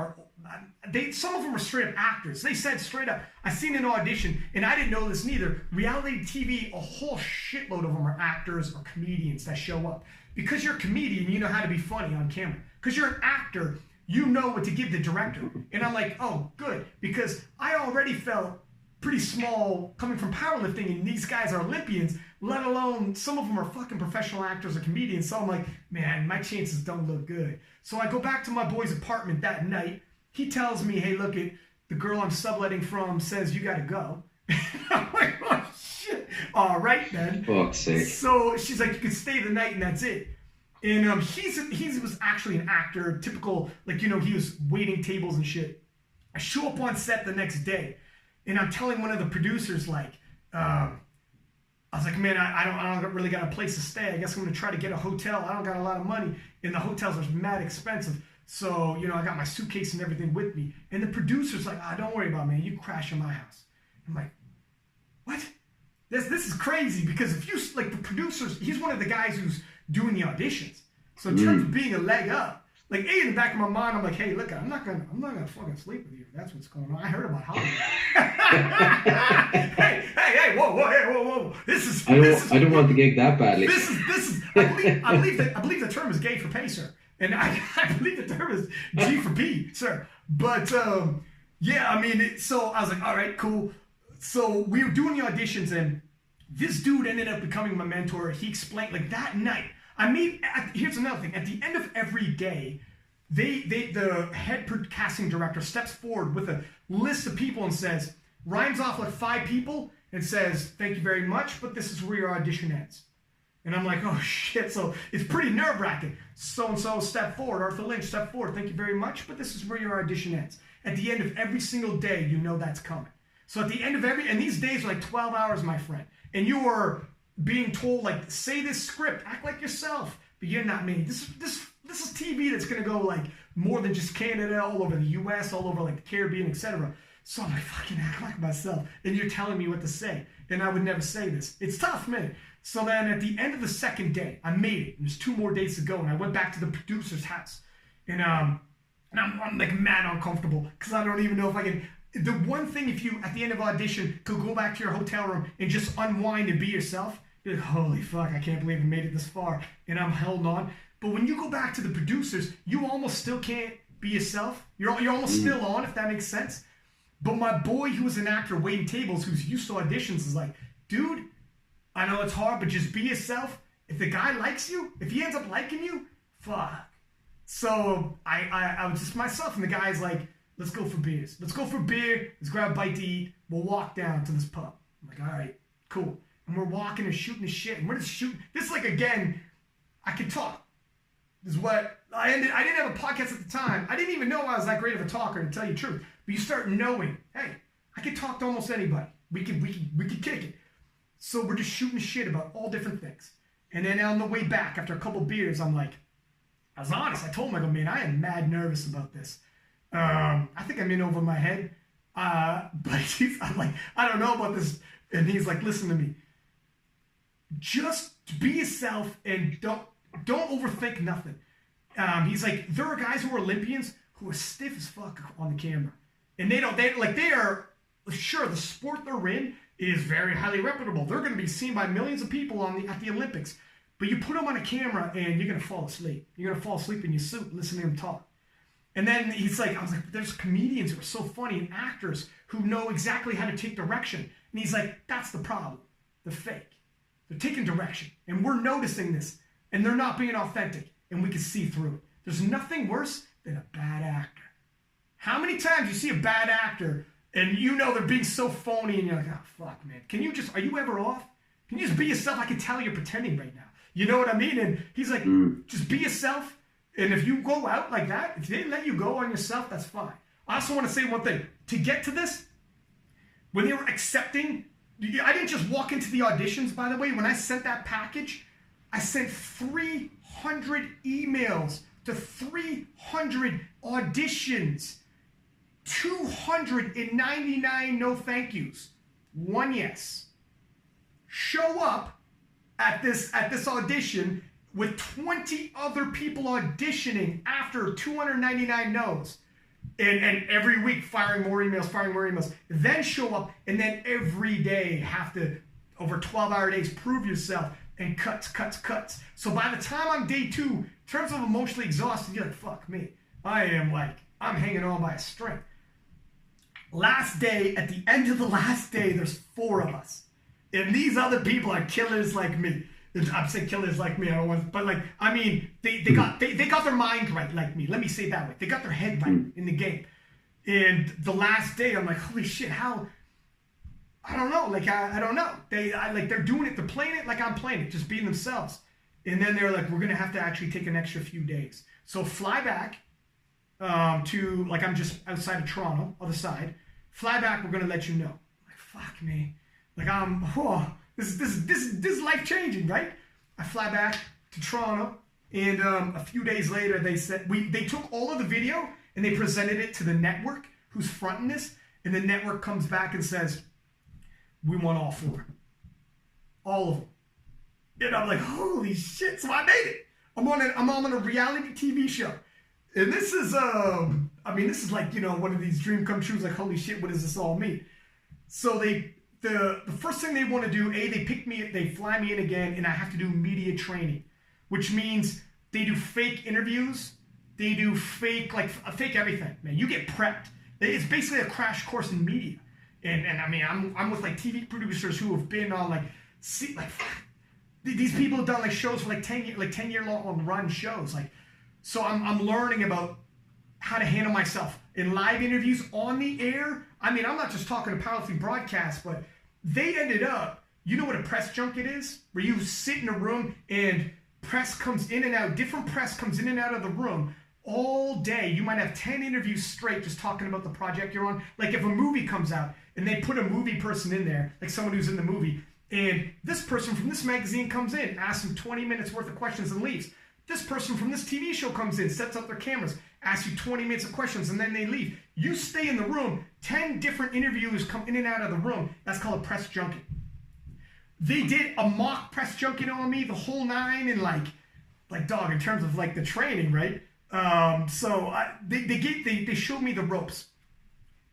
some of them are straight up actors. They said straight up, I seen an audition and I didn't know this neither. Reality TV, a whole shitload of them are actors or comedians that show up. Because you're a comedian, you know how to be funny on camera. Because you're an actor, you know what to give the director. And I'm like, oh, good. Because I already felt pretty small coming from powerlifting, and these guys are Olympians, let alone some of them are fucking professional actors or comedians. So I'm like, man, my chances don't look good. So I go back to my boy's apartment that night. He tells me, hey, look, the girl I'm subletting from says you got to go. I'm like, oh, shit. All right, then. Fuck's sake. So she's like, you can stay the night, and that's it. And he was actually an actor, typical, like, you know, he was waiting tables and shit. I show up on set the next day, and I'm telling one of the producers, like, I was like, man, I don't really got a place to stay. I guess I'm gonna try to get a hotel. I don't got a lot of money, and the hotels are mad expensive. So, you know, I got my suitcase and everything with me. And the producer's like, don't worry about it, man. You crash in my house. I'm like, what? This is crazy, because if you, like, the producers, he's one of the guys who's doing the auditions. So in terms of being a leg up, like, in the back of my mind, I'm like, hey, look, I'm not gonna fucking sleep with you. That's what's going on. I heard about Hollywood. hey, whoa. I don't want the gig that badly. This is. I believe the term is gay for pay, sir, and I believe the term is G for P, sir. But yeah, I mean, so I was like, all right, cool. So we were doing the auditions, and this dude ended up becoming my mentor. He explained, like, that night. Here's another thing. At the end of every day, the head casting director steps forward with a list of people and says, rhymes off like 5 people and says, thank you very much, but this is where your audition ends. And I'm like, oh shit. So it's pretty nerve-wracking. So-and-so step forward. Arthur Lynch, step forward. Thank you very much, but this is where your audition ends. At the end of every single day, you know that's coming. So at the end of and these days are like 12 hours, my friend. And you are being told, like, say this script, act like yourself, but you're not me. This is TV that's gonna go, like, more than just Canada, all over the US, all over, like, the Caribbean, etc. So I'm like, fucking act like myself, and you're telling me what to say, and I would never say this. It's tough, man. So then at the end of the second day, I made it. There's 2 more days to go, and I went back to the producer's house, and I'm like mad uncomfortable, because I don't even know if I can. The one thing, if you at the end of audition could go back to your hotel room and just unwind and be yourself, you're like, holy fuck, I can't believe I made it this far, and I'm held on. But when you go back to the producers, you almost still can't be yourself. You're almost still on, if that makes sense. But my boy, who was an actor waiting tables, who's used to auditions, is like, dude, I know it's hard, but just be yourself. If the guy likes you, if he ends up liking you, fuck. So I was just myself, and the guy's like, let's go for beers. Let's go for beer. Let's grab a bite to eat. We'll walk down to this pub. I'm like, all right, cool. And we're walking and shooting the shit. And we're just shooting. This is like, again, I could talk. This is what I didn't have a podcast at the time. I didn't even know I was that great of a talker, to tell you the truth. But you start knowing, hey, I could talk to almost anybody. We could kick it. So we're just shooting shit about all different things. And then on the way back, after a couple beers, I'm like, I was honest. I told him, I go, man, I am mad nervous about this. I think I'm in over my head. But I'm like, I don't know about this. And he's like, listen to me. Just be yourself and don't overthink nothing. He's like, there are guys who are Olympians who are stiff as fuck on the camera. And they are, sure, the sport they're in is very highly reputable. They're going to be seen by millions of people at the Olympics. But you put them on a camera and you're going to fall asleep. You're going to fall asleep in your suit listening to them talk. And then he's like, I was like, there's comedians who are so funny and actors who know exactly how to take direction. And he's like, that's the problem. They're fake. They're taking direction. And we're noticing this. And they're not being authentic. And we can see through it. There's nothing worse than a bad actor. How many times you see a bad actor and you know they're being so phony and you're like, oh, fuck, man. Are you ever off? Can you just be yourself? I can tell you're pretending right now. You know what I mean? And he's like, just be yourself. And if you go out like that, if they let you go on yourself, that's fine. I also want to say one thing. To get to this, when they were accepting, I didn't just walk into the auditions, by the way. When I sent that package, I sent 300 emails to 300 auditions. 299 no thank yous. 1 yes. Show up at this audition with 20 other people auditioning after 299 no's. And every week firing more emails. Then show up and then every day have to, over 12-hour days, prove yourself and cuts. So by the time I'm day 2, in terms of emotionally exhausted, you're like, fuck me. I'm hanging on by a string. Last day, at the end of the last day, there's 4 of us. And these other people are killers like me. I'm saying killers like me, I don't want, but like, I mean, they got their mind right like me. Let me say it that way. They got their head right in the game. And the last day, I'm like, holy shit, how? I don't know. Like, I don't know. They're doing it. They're playing it like I'm playing it, just being themselves. And then they're like, we're going to have to actually take an extra few days. So fly back to, like, I'm just outside of Toronto, other side. Fly back, we're going to let you know. I'm like, fuck me. Like, this is life-changing, right? I fly back to Toronto, and a few days later, they said, they took all of the video, and they presented it to the network who's fronting this, and the network comes back and says, we want all 4. All of them. And I'm like, holy shit, so I made it. I'm on a reality TV show. And this is, this is like, one of these dream come trues, like, holy shit, what does this all mean? So the first thing they want to do, they pick me, they fly me in again, and I have to do media training, which means they do fake interviews, they do fake everything, man. You get prepped. It's basically a crash course in media. And I mean, I'm with like TV producers who have been on these people have done like shows for like 10-year long run shows. Like, so I'm learning about how to handle myself in live interviews on the air. I mean, I'm not just talking to powerlifting broadcasts, but they ended up, you know what a press junket is? Where you sit in a room and press comes in and out, different press comes in and out of the room all day. You might have 10 interviews straight just talking about the project you're on. Like if a movie comes out and they put a movie person in there, like someone who's in the movie, and this person from this magazine comes in, asks them 20 minutes worth of questions and leaves. This person from this TV show comes in, sets up their cameras, asks you 20 minutes of questions, and then they leave. You stay in the room, 10 different interviewers come in and out of the room. That's called a press junket. They did a mock press junket on me, the whole 9, and like dog, in terms of like the training, right? They showed me the ropes.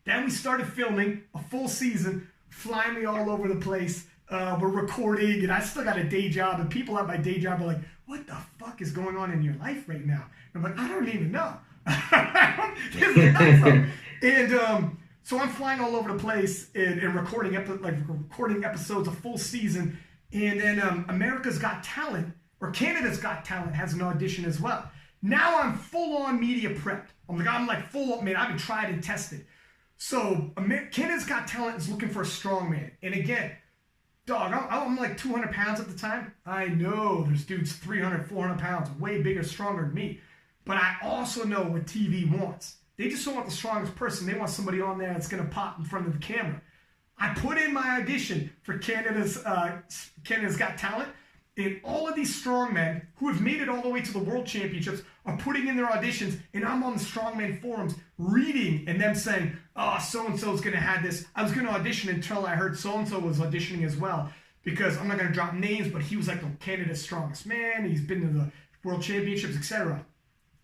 Then we started filming a full season, flying me all over the place. We're recording, and I still got a day job, and people at my day job are like, what the fuck is going on in your life right now? And I'm like, I don't even know. And so I'm flying all over the place and recording episodes, a full season. And then America's Got Talent, or Canada's Got Talent, has an audition as well. Now I'm full on media prepped. I'm like full on, man, I've been tried and tested. So Canada's Got Talent is looking for a strongman. And again, dog, I'm like 200 pounds at the time. I know there's dudes 300, 400 pounds, way bigger, stronger than me. But I also know what TV wants. They just don't want the strongest person. They want somebody on there that's going to pop in front of the camera. I put in my audition for Canada's Got Talent, and all of these strongmen who have made it all the way to the World Championships are putting in their auditions, and I'm on the strongman forums reading and them saying, oh, so-and-so is going to have this. I was going to audition until I heard so-and-so was auditioning as well, because I'm not going to drop names, but he was like Canada's strongest man. He's been to the World Championships, etc.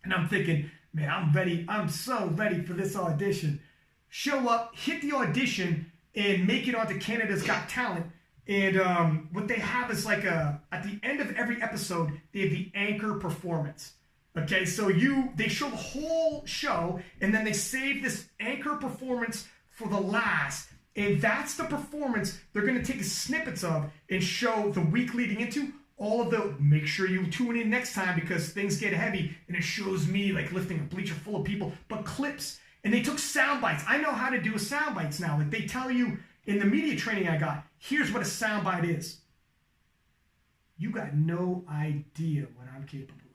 And I'm thinking, man, I'm ready. I'm so ready for this audition. Show up, hit the audition, and make it onto Canada's Got Talent. And what they have is like at the end of every episode, they have the anchor performance. Okay, so they show the whole show, and then they save this anchor performance for the last. And that's the performance they're going to take snippets of and show the week leading into. All of the, make sure you tune in next time because things get heavy, and it shows me like lifting a bleacher full of people, but clips. And they took sound bites. I know how to do a sound bites now. Like they tell you in the media training I got, here's what a sound bite is. You got no idea what I'm capable of.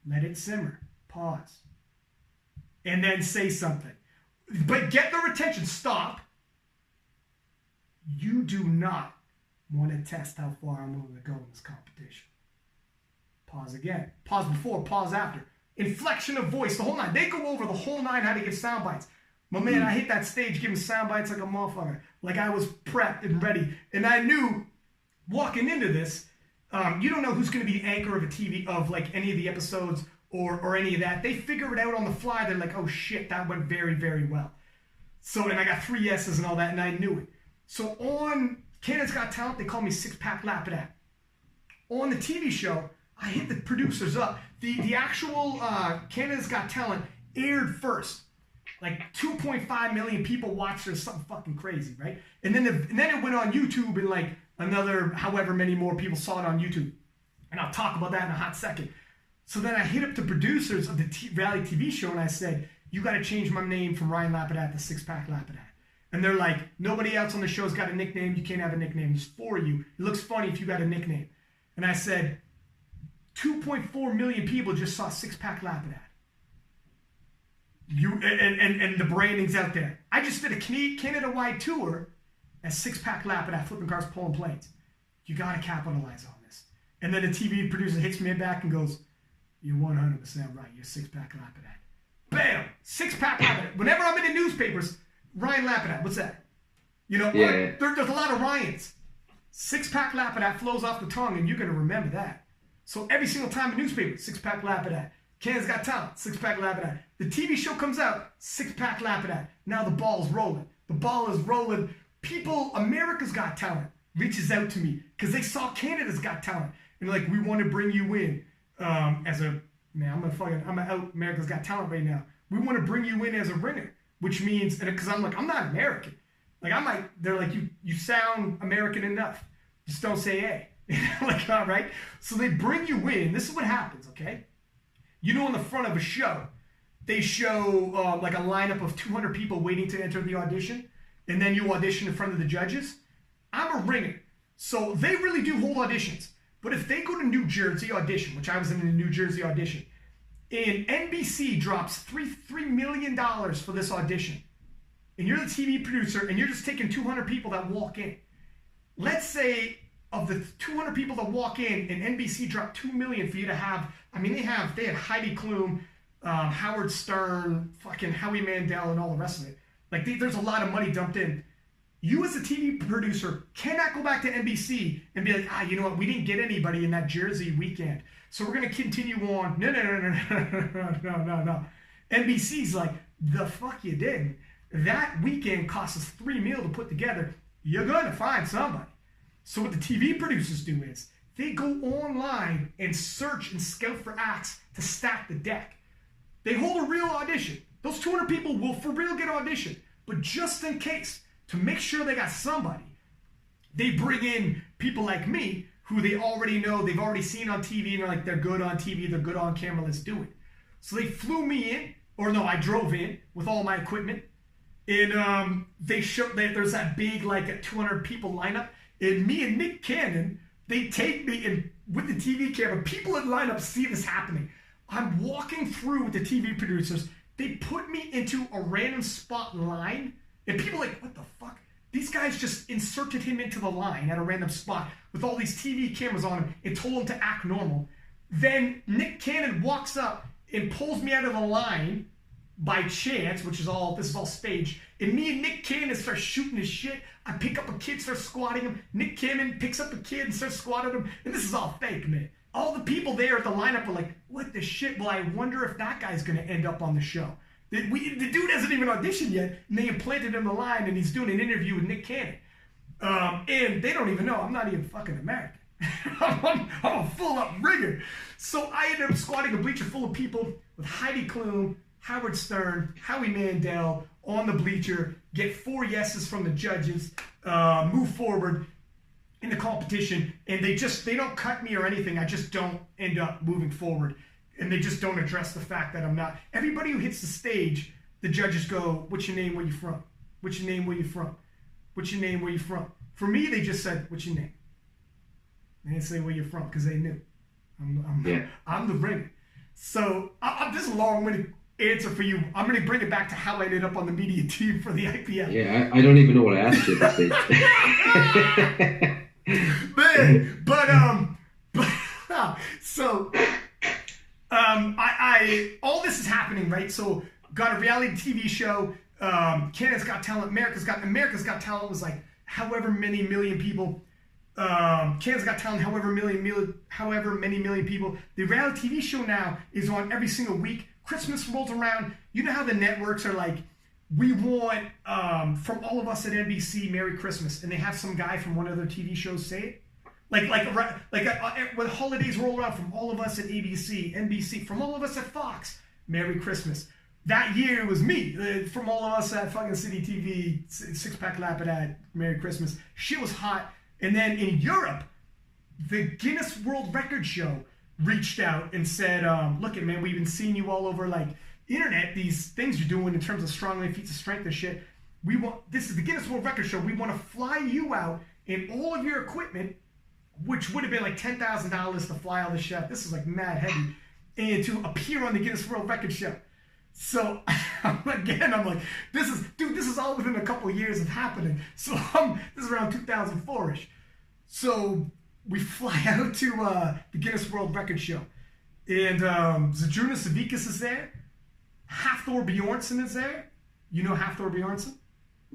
Let it simmer. Pause. And then say something. But get their attention. Stop. You do not want to test how far I'm willing to go in this competition. Pause again. Pause before, pause after. Inflection of voice, the whole 9. They go over the whole 9 how to give sound bites. My man, I hit that stage giving sound bites like a motherfucker. Like I was prepped and ready. And I knew walking into this, you don't know who's going to be the anchor of a TV, of like any of the episodes or any of that. They figure it out on the fly. They're like, oh shit, that went very, very well. So, and I got 3 yeses and all that, and I knew it. So on Canada's Got Talent, they call me Six Pack Lapidat. On the TV show, I hit the producers up. The actual Canada's Got Talent aired first. Like 2.5 million people watched it, or something fucking crazy, right? And then it went on YouTube, and like another however many more people saw it on YouTube. And I'll talk about that in a hot second. So then I hit up the producers of the reality TV show, and I said, you got to change my name from Ryan Lapidat to Six Pack Lapidat. And they're like, nobody else on the show's got a nickname. You can't have a nickname. It's for you. It looks funny if you got a nickname. And I said, 2.4 million people just saw Six Pack Lapid ad. And the branding's out there. I just did a Canada-wide tour as Six Pack Lapid ad, flipping cars, pulling planes. You got to capitalize on this. And then the TV producer hits me back and goes, you're 100% right. You're Six Pack Lapid ad. Bam! Six Pack Lapid ad. Whenever I'm in the newspapers, Ryan Lapid ad. What's that? You know, yeah. There's a lot of Ryans. Six Pack Lapid ad flows off the tongue, and you're going to remember that. So every single time in newspaper, Six Pack Lapid ad. Canada's Got Talent, Six Pack Lapid ad. The TV show comes out, Six Pack Lapid ad. Now the ball's rolling. The ball is rolling. People, America's Got Talent reaches out to me because they saw Canada's Got Talent. And they're like, we want to bring you in as a, man, I'm out America's Got Talent right now. We want to bring you in as a ringer, which means, and because I'm like, I'm not American. Like, I'm like, they're like, you sound American enough. Just don't say A. Like, all right. So they bring you in. This is what happens, okay? You know, in the front of a show, they show like a lineup of 200 people waiting to enter the audition, and then you audition in front of the judges. I'm a ringer, so they really do hold auditions. But if they go to New Jersey audition, which I was in the New Jersey audition, and NBC drops $3 million for this audition, and you're the TV producer, and you're just taking 200 people that walk in. Let's say of the 200 people that walk in, and NBC dropped $2 million for you to have. I mean, they had Heidi Klum, Howard Stern, fucking Howie Mandel, and all the rest of it. Like, there's a lot of money dumped in. You as a TV producer cannot go back to NBC and be like, you know what? We didn't get anybody in that Jersey weekend, so we're going to continue on. No. NBC's like, the fuck you didn't. That weekend cost us $3 million to put together. You're going to find somebody. So what the TV producers do is they go online and search and scout for acts to stack the deck. They hold a real audition. Those 200 people will for real get auditioned. But just in case, to make sure they got somebody, they bring in people like me who they already know, they've already seen on TV, and they're like, they're good on TV, they're good on camera, let's do it. So they flew me in, or no, I drove in with all my equipment. And there's that big, like, 200 people lineup. And me and Nick Cannon, they take me in with the TV camera. People in lineup see this happening. I'm walking through with the TV producers. They put me into a random spot in line. And people are like, what the fuck? These guys just inserted him into the line at a random spot with all these TV cameras on him and told him to act normal. Then Nick Cannon walks up and pulls me out of the line by chance, this is all staged. And me and Nick Cannon start shooting his shit. I pick up a kid, start squatting him. Nick Cannon picks up a kid and starts squatting him. And this is all fake, man. All the people there at the lineup are like, what the shit? Well, I wonder if that guy's going to end up on the show. The dude hasn't even auditioned yet, and they implanted him in the line, and he's doing an interview with Nick Cannon. And they don't even know I'm not even fucking American. I'm a full-up ringer. So I ended up squatting a bleacher full of people with Heidi Klum, Howard Stern, Howie Mandel on the bleacher, get 4 yeses from the judges, move forward in the competition, and they don't cut me or anything. I just don't end up moving forward. And they just don't address the fact that I'm not. Everybody who hits the stage, the judges go, what's your name, where you from? What's your name, where you from? What's your name, where you from? For me, they just said, what's your name? They didn't say where you're from because they knew. I'm the ringer. So this is a long-winded answer for you. I'm going to bring it back to how I ended up on the media team for the IPL. Yeah, I don't even know what I asked you at this stage. Man, so all this is happening, right? So got a reality TV show. Canada's Got Talent. America's Got Talent was like however many million people. Canada's Got Talent, however many million people. The reality TV show now is on every single week. Christmas rolls around. You know how the networks are like, we want from all of us at NBC, Merry Christmas, and they have some guy from one of their TV shows say it. Like when holidays roll around, from all of us at ABC, NBC, from all of us at Fox, Merry Christmas. That year it was me, from all of us at fucking City TV, Six Pack Lapid ad, Merry Christmas. Shit was hot. And then in Europe, the Guinness World Record show reached out and said, look it, man, we've been seeing you all over like internet, these things you're doing in terms of strongman feats of strength and shit. This is the Guinness World Record show. We want to fly you out in all of your equipment which would have been like $10,000 to fly on the show. This is like mad heavy, and to appear on the Guinness World Record show. So again, I'm like, this is all within a couple of years of happening. So this is around 2004-ish. So we fly out to the Guinness World Record show, and Zydrunas Savickas is there. Hafthor Bjornsson is there. You know Hafthor Bjornsson?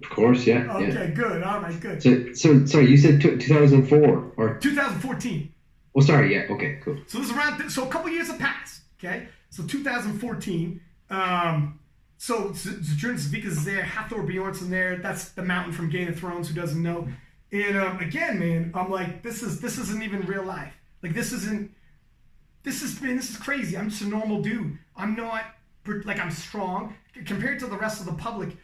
Of course, yeah. Okay, yeah. Good. All right, good. So sorry, you said 2004 or 2014. Oh, sorry. Yeah. Okay. Cool. So this is around. So a couple years have passed. Okay. So 2014. So Zydrunas Savickas is there. Hafthor Bjornsson there. That's the mountain from Game of Thrones. Who doesn't know? And again, man, I'm like, this isn't even real life. Like this is crazy. I'm just a normal dude. I'm not like I'm strong compared to the rest of the public.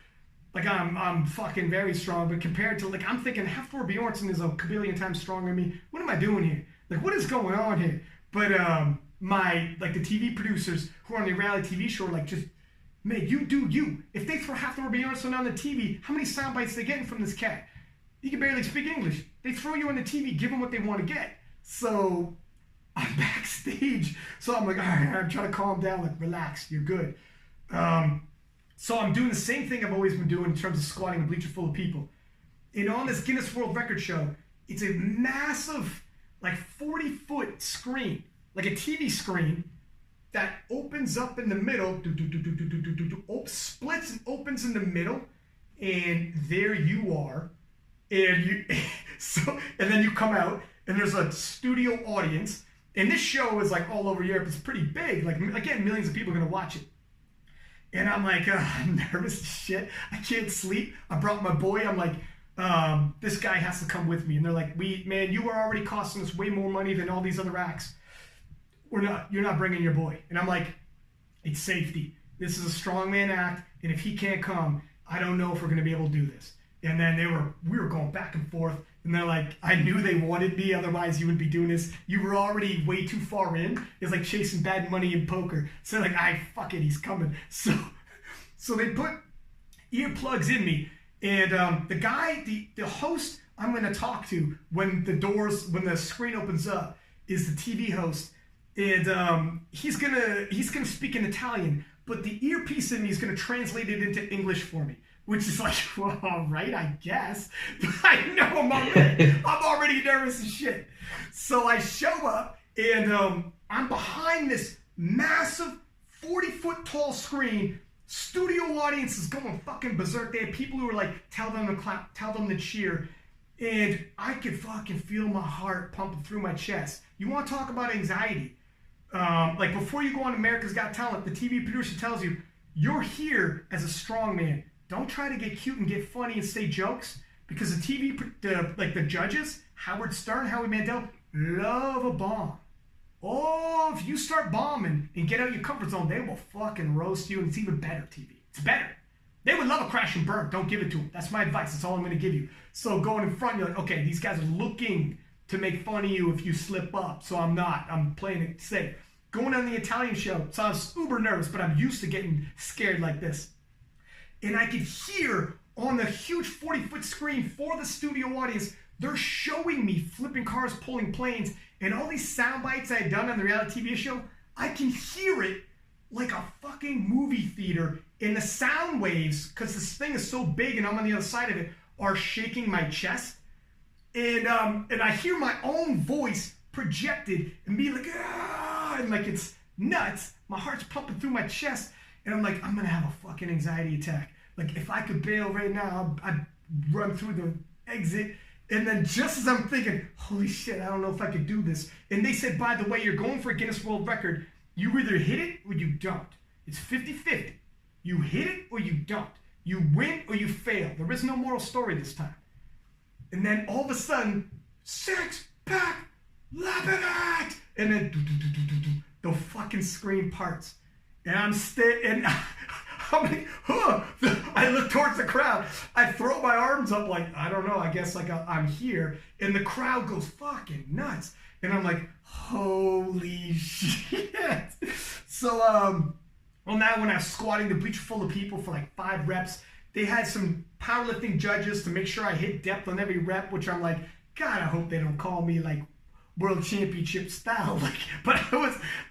Like I'm fucking very strong, but compared to like I'm thinking Hafthor Bjornsson is a kabillion times stronger than me. What am I doing here? Like what is going on here? But my like the TV producers who are on the reality TV show are like, just man, you do you. If they throw Hafthor Bjornsson on the TV, how many sound bites they getting from this cat? He can barely speak English. They throw you on the TV, give them what they want to get. So I'm backstage. So I'm like, all right, I'm trying to calm down, like relax, you're good. So I'm doing the same thing I've always been doing in terms of squatting a bleacher full of people. And on this Guinness World Record show, it's a massive, like 40-foot screen, like a TV screen that opens up in the middle, splits and opens in the middle, and there you are. And then you come out, and there's a studio audience. And this show is like all over Europe. It's pretty big. Like again, millions of people are gonna watch it. And I'm like, I'm nervous as shit. I can't sleep. I brought my boy. I'm like, this guy has to come with me. And they're like, man, you are already costing us way more money than all these other acts. You're not bringing your boy. And I'm like, it's safety. This is a strongman act, and if he can't come, I don't know if we're gonna be able to do this. And then we were going back and forth, and they're like, I knew they wanted me, otherwise you would be doing this. You were already way too far in. It's like chasing bad money in poker. So like, fuck it, he's coming. So they put earplugs in me, and the host I'm gonna talk to when the screen opens up is the TV host, and he's gonna speak in Italian, but the earpiece in me is gonna translate it into English for me. Which is like, well, all right, I guess. But I know I'm already nervous as shit. So I show up, and I'm behind this massive 40-foot tall screen. Studio audience is going fucking berserk. They have people who are like, tell them to clap, tell them to cheer. And I could fucking feel my heart pumping through my chest. You want to talk about anxiety? Like before you go on America's Got Talent, the TV producer tells you, you're here as a strong man. Don't try to get cute and get funny and say jokes, because the judges, Howard Stern, Howie Mandel, love a bomb. Oh, if you start bombing and get out of your comfort zone, they will fucking roast you, and it's even better TV. It's better. They would love a crash and burn. Don't give it to them. That's my advice. That's all I'm going to give you. So going in front, you're like, okay, these guys are looking to make fun of you if you slip up, so I'm not. I'm playing it safe. Going on the Italian show, so I was uber nervous, but I'm used to getting scared like this. And I could hear on the huge 40-foot screen for the studio audience, they're showing me flipping cars, pulling planes, and all these sound bites I had done on the reality TV show. I can hear it like a fucking movie theater, and the sound waves, because this thing is so big and I'm on the other side of it, are shaking my chest. And I hear my own voice projected and be like, ah, and like it's nuts. My heart's pumping through my chest. And I'm like, I'm going to have a fucking anxiety attack. Like, if I could bail right now, I'd run through the exit. And then just as I'm thinking, holy shit, I don't know if I could do this. And they said, by the way, you're going for a Guinness World Record. You either hit it or you don't. It's 50-50. You hit it or you don't. You win or you fail. There is no moral story this time. And then all of a sudden, 6-pack, Lebanon! And then the fucking screen parts. And I'm like, huh. I look towards the crowd. I throw my arms up like, I don't know, I guess like I'm here. And the crowd goes fucking nuts. And I'm like, holy shit. So, well, now when I was squatting the bleacher full of people for like 5 reps, they had some powerlifting judges to make sure I hit depth on every rep, which I'm like, God, I hope they don't call me like world championship style. Like, but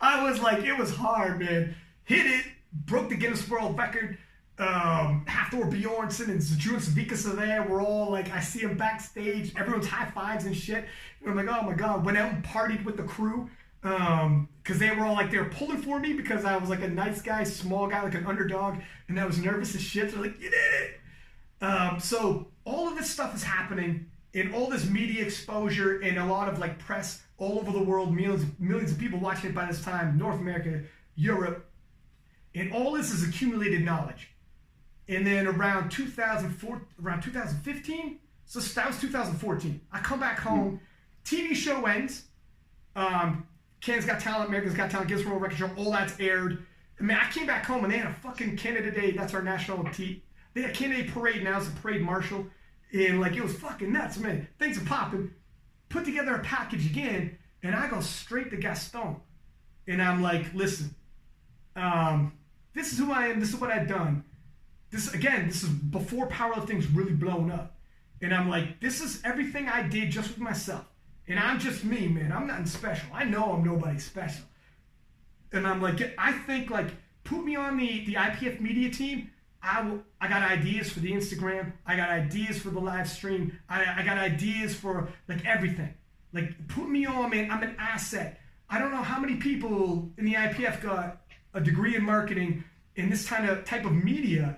I was like, it was hard, man. Hit it, broke the Guinness World Record. Hafthor Bjornsson and Zydrunas Savickas are there. We're all like, I see them backstage. Everyone's high fives and shit. And I'm like, oh my god. Went out and partied with the crew. Because they were all like, they were pulling for me because I was like a nice guy, small guy, like an underdog, and I was nervous as shit. So they're like, you did it. So all of this stuff is happening, and all this media exposure and a lot of like press all over the world, millions of people watching it by this time, North America, Europe, and all this is accumulated knowledge. And then around 2015, so that was 2014. I come back home, TV show ends. Canada's Got Talent, America's Got Talent, Guinness World Record Show, all that's aired. I mean, I came back home and they had a fucking Canada Day. That's our national They had a Canada Day parade now. It's a parade marshal. And like, it was fucking nuts, man. Things are popping. Put together a package again, and I go straight to Gaston. And I'm like, listen, this is who I am. This is what I've done. This is before powerlifting's really blown up. And I'm like, this is everything I did just with myself. And I'm just me, man. I'm nothing special. I know I'm nobody special. And I'm like, I think, like, put me on the IPF media team. I got ideas for the Instagram. I got ideas for the live stream. I got ideas for, like, everything. Like, put me on, man. I'm an asset. I don't know how many people in the IPF got a degree in marketing in this type of media,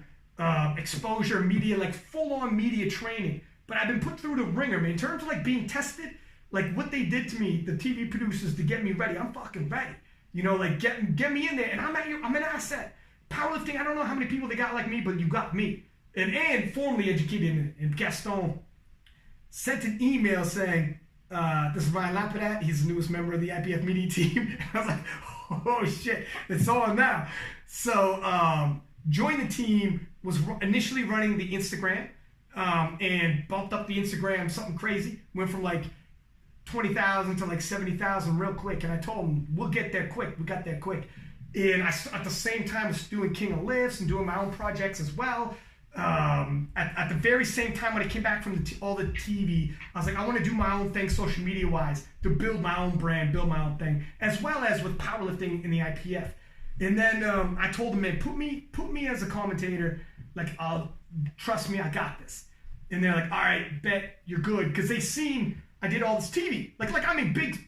exposure, media, like, full-on media training. But I've been put through the ringer, man. In terms of, like, being tested, like, what they did to me, the TV producers, to get me ready, I'm fucking ready. You know, like, get me in there, and I'm an asset. Powerlifting, I don't know how many people they got like me, but you got me. And formally educated in it. And Gaston sent an email saying, this is Ryan Lapadat, he's the newest member of the IPF media team. And I was like, oh shit, it's on now. So, joined the team, was initially running the Instagram, and bumped up the Instagram something crazy. Went from like 20,000 to like 70,000 real quick. And I told him, we'll get there quick. We got there quick. And I, at the same time, was doing King of Lifts and doing my own projects as well. At the very same time, when I came back from all the TV, I was like, I want to do my own thing social media-wise to build my own brand, build my own thing, as well as with powerlifting in the IPF. And then I told them, man, put me as a commentator. Like, trust me, I got this. And they're like, all right, bet, you're good. Because they seen I did all this TV. Like I mean, big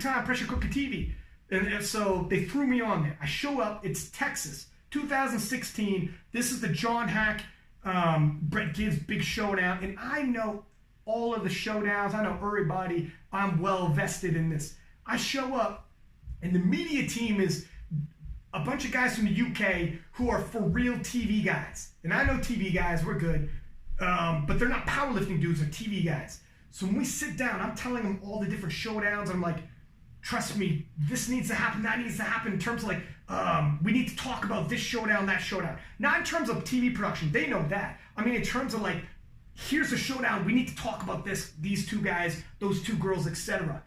time pressure cooker TV. And so they threw me on there. I show up, it's Texas, 2016. This is the John Hack, Brett Gibbs big showdown. And I know all of the showdowns. I know everybody. I'm well vested in this. I show up, and the media team is a bunch of guys from the UK who are for real TV guys. And I know TV guys, we're good. But they're not powerlifting dudes, they're TV guys. So when we sit down, I'm telling them all the different showdowns. And I'm like, trust me, this needs to happen, that needs to happen, in terms of like, we need to talk about this showdown, that showdown. Not in terms of TV production, they know that. I mean, in terms of like, here's a showdown, we need to talk about this, these two guys, those two girls, etc.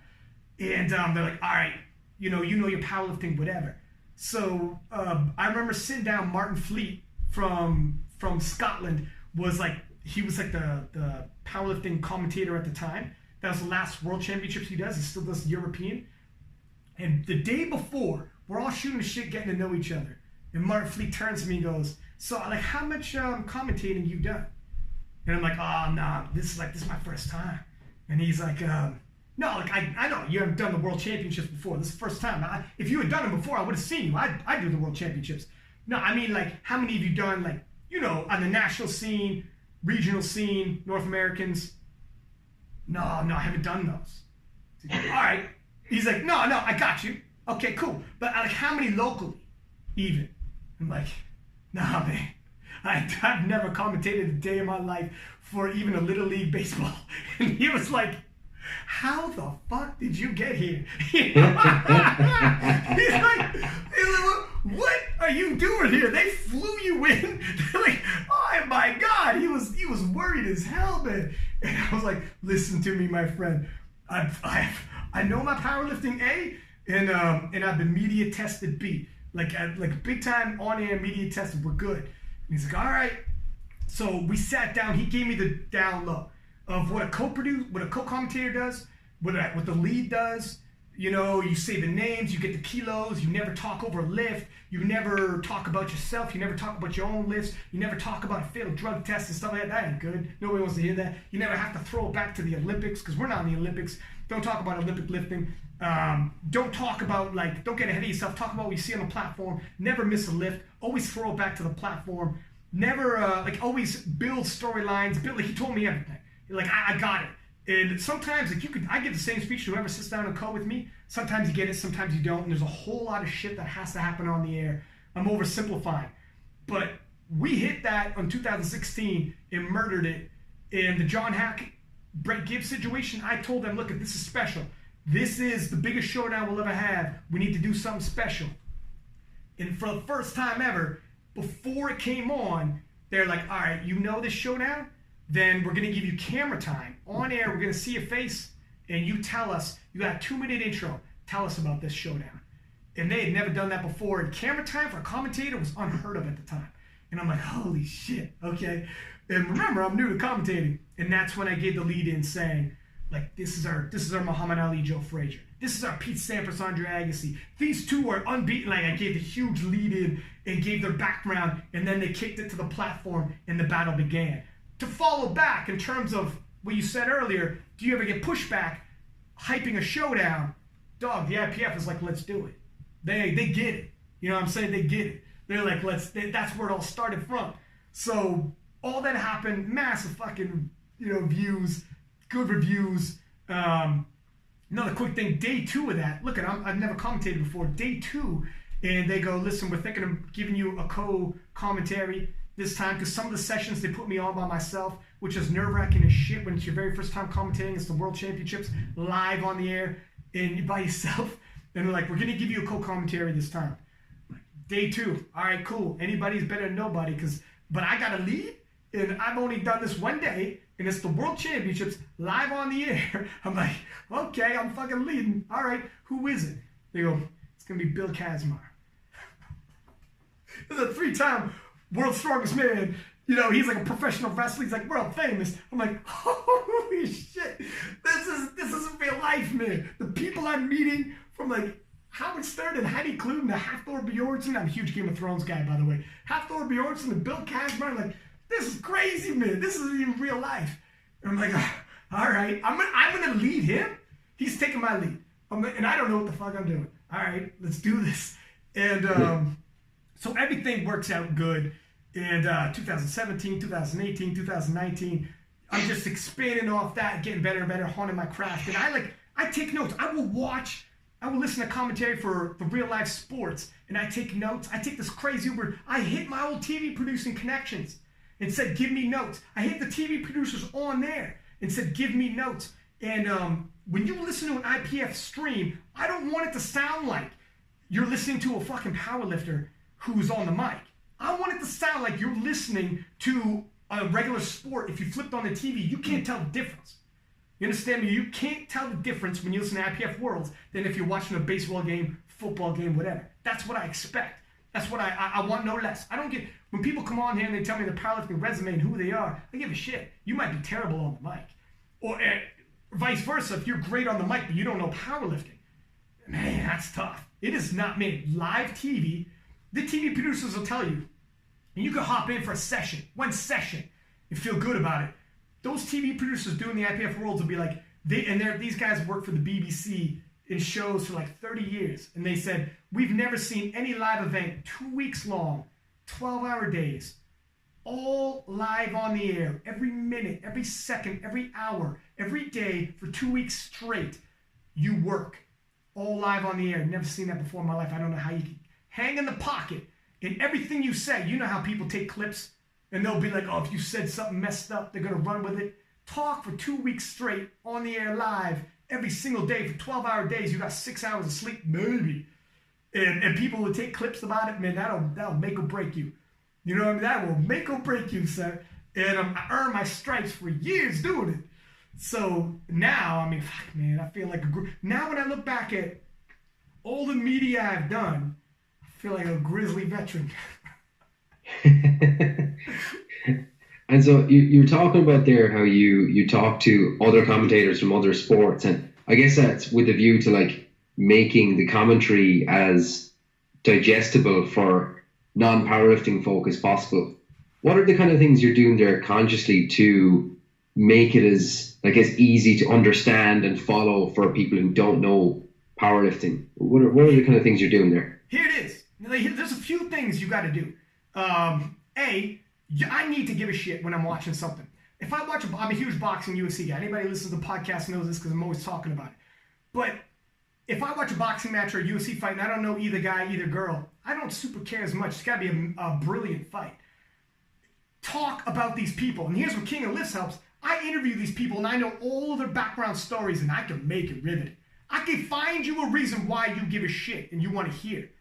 And they're like, all right, you know your powerlifting, whatever. So I remember sitting down, Martin Fleet from Scotland was like, he was like the powerlifting commentator at the time. That was the last World Championships he does. He still does European. And the day before, we're all shooting the shit, getting to know each other. And Martin Fleet turns to me and goes, so, like, how much commentating you done? And I'm like, oh, nah, this is my first time. And he's like, no, like, I know you haven't done the World Championships before. This is the first time. If you had done them before, I would have seen you. I do the World Championships. No, I mean, like, how many have you done, like, you know, on the national scene, regional scene, North Americans? No, I haven't done those. Like, all right. He's like, no, I got you. Okay, cool. But like, how many locally, even? I'm like, nah, man. I've never commentated a day in my life for even a Little League baseball. And he was like, how the fuck did you get here? He's like, what are you doing here? They flew you in. They're like, oh my God. He was worried as hell, man. And I was like, listen to me, my friend. I know my powerlifting A, and I've been media tested B. Like big time on air media tested. We're good. And he's like, all right. So we sat down. He gave me the down low of what a co-commentator does, what the lead does. You say the names, you get the kilos, you never talk over a lift, you never talk about yourself, you never talk about your own lifts, you never talk about a failed drug test and stuff like that. That ain't good. Nobody wants to hear that. You never have to throw it back to the Olympics, because we're not in the Olympics. Don't talk about Olympic lifting. Don't talk about, don't get ahead of yourself. Talk about what you see on the platform. Never miss a lift. Always throw it back to the platform. Never, always build storylines. He told me everything. I got it. And sometimes, I give the same speech to whoever sits down and co with me. Sometimes you get it, sometimes you don't. And there's a whole lot of shit that has to happen on the air. I'm oversimplifying. But we hit that on 2016 and murdered it. And the John Hack, Brett Gibbs situation, I told them, look, this is special. This is the biggest showdown we'll ever have. We need to do something special. And for the first time ever, before it came on, they're like, all right, this showdown? Then we're going to give you camera time. On air, we're going to see your face, and you tell us, you got a 2-minute intro. Tell us about this showdown. And they had never done that before. And camera time for a commentator was unheard of at the time. And I'm like, holy shit, okay. And remember, I'm new to commentating. And that's when I gave the lead in saying, this is our Muhammad Ali, Joe Frazier. This is our Pete Sampras, Andre Agassi. These two are unbeaten. I gave the huge lead in and gave their background, and then they kicked it to the platform, and the battle began. To follow back in terms of what you said earlier, do you ever get pushback hyping a showdown? Dog, the IPF is like, let's do it. They get it. You know what I'm saying? They get it. They're like, that's where it all started from. So all that happened, massive fucking, views, good reviews. Another quick thing, day 2 of that, look, I've never commentated before. Day 2, and they go, listen, we're thinking of giving you a co-commentary this time, because some of the sessions they put me on by myself, which is nerve-wracking as shit when it's your very first time commentating. It's the World Championships live on the air and by yourself. And they're like, we're going to give you a co-commentary this time. Day 2, all right, cool. Anybody's better than nobody, but I got a lead, and I've only done this one day, and it's the World Championships live on the air. I'm like, okay, I'm fucking leading. All right, who is it? They go, it's going to be Bill Kazmaier. This is a 3-time world's strongest man. He's like a professional wrestler. He's like world famous. I'm like, holy shit. This is real life, man. The people I'm meeting, from Howard Stern and Heidi Klum to Hafthor Bjornsson. I'm a huge Game of Thrones guy, by the way. Hafthor Bjornsson and Bill Kazmaier. This is crazy, man. This isn't even real life. And I'm like, all right, I'm gonna lead him. He's taking my lead. And I don't know what the fuck I'm doing. All right, let's do this. And so everything works out good. And 2017, 2018, 2019, I'm just expanding off that, getting better and better, honing my craft. And I take notes. I will listen to commentary for the real life sports, and I take notes. I take this crazy Uber. I hit my old TV producing connections and said, give me notes. I hit the TV producers on there and said, give me notes. And when you listen to an IPF stream, I don't want it to sound like you're listening to a fucking powerlifter who's on the mic. I want it to sound like you're listening to a regular sport. If you flipped on the TV, you can't tell the difference. You understand me? You can't tell the difference when you listen to IPF Worlds than if you're watching a baseball game, football game, whatever. That's what I expect. That's what I want, no less. I don't get, when people come on here and they tell me their powerlifting resume and who they are, I give a shit. You might be terrible on the mic. Or vice versa, if you're great on the mic but you don't know powerlifting. Man, that's tough. It is not made. Live TV, the TV producers will tell you, and you can hop in for a session, one session, and feel good about it. Those TV producers doing the IPF Worlds will be like, these guys work for the BBC in shows for 30 years. And they said, we've never seen any live event 2 weeks long, 12-hour days, all live on the air, every minute, every second, every hour, every day for 2 weeks straight. You work all live on the air. Never seen that before in my life. I don't know how you can hang in the pocket. In everything you say, you know how people take clips and they'll be like, oh, if you said something messed up, they're going to run with it. Talk for 2 weeks straight on the air live every single day for 12-hour days. You got 6 hours of sleep, maybe. And people will take clips about it, man, that'll make or break you. You know what I mean? That will make or break you, sir. And I earned my stripes for years doing it. So now, fuck, man, I feel like now when I look back at all the media I've done, I feel like a grizzly veteran. And so you're talking about there how you talk to other commentators from other sports, and I guess that's with a view to like making the commentary as digestible for non-powerlifting folk as possible. What are the kind of things you're doing there consciously to make it as easy to understand and follow for people who don't know powerlifting? What are the kind of things you're doing there? Here it is. There's a few things you got to do. I need to give a shit when I'm watching something. If I watch, I'm a huge boxing UFC guy. Anybody who listens to the podcast knows this because I'm always talking about it. But if I watch a boxing match or a UFC fight and I don't know either guy, either girl, I don't super care as much. It's got to be a brilliant fight. Talk about these people. And here's where King of Lifts helps. I interview these people and I know all of their background stories and I can make it riveting. I can find you a reason why you give a shit and you want to hear.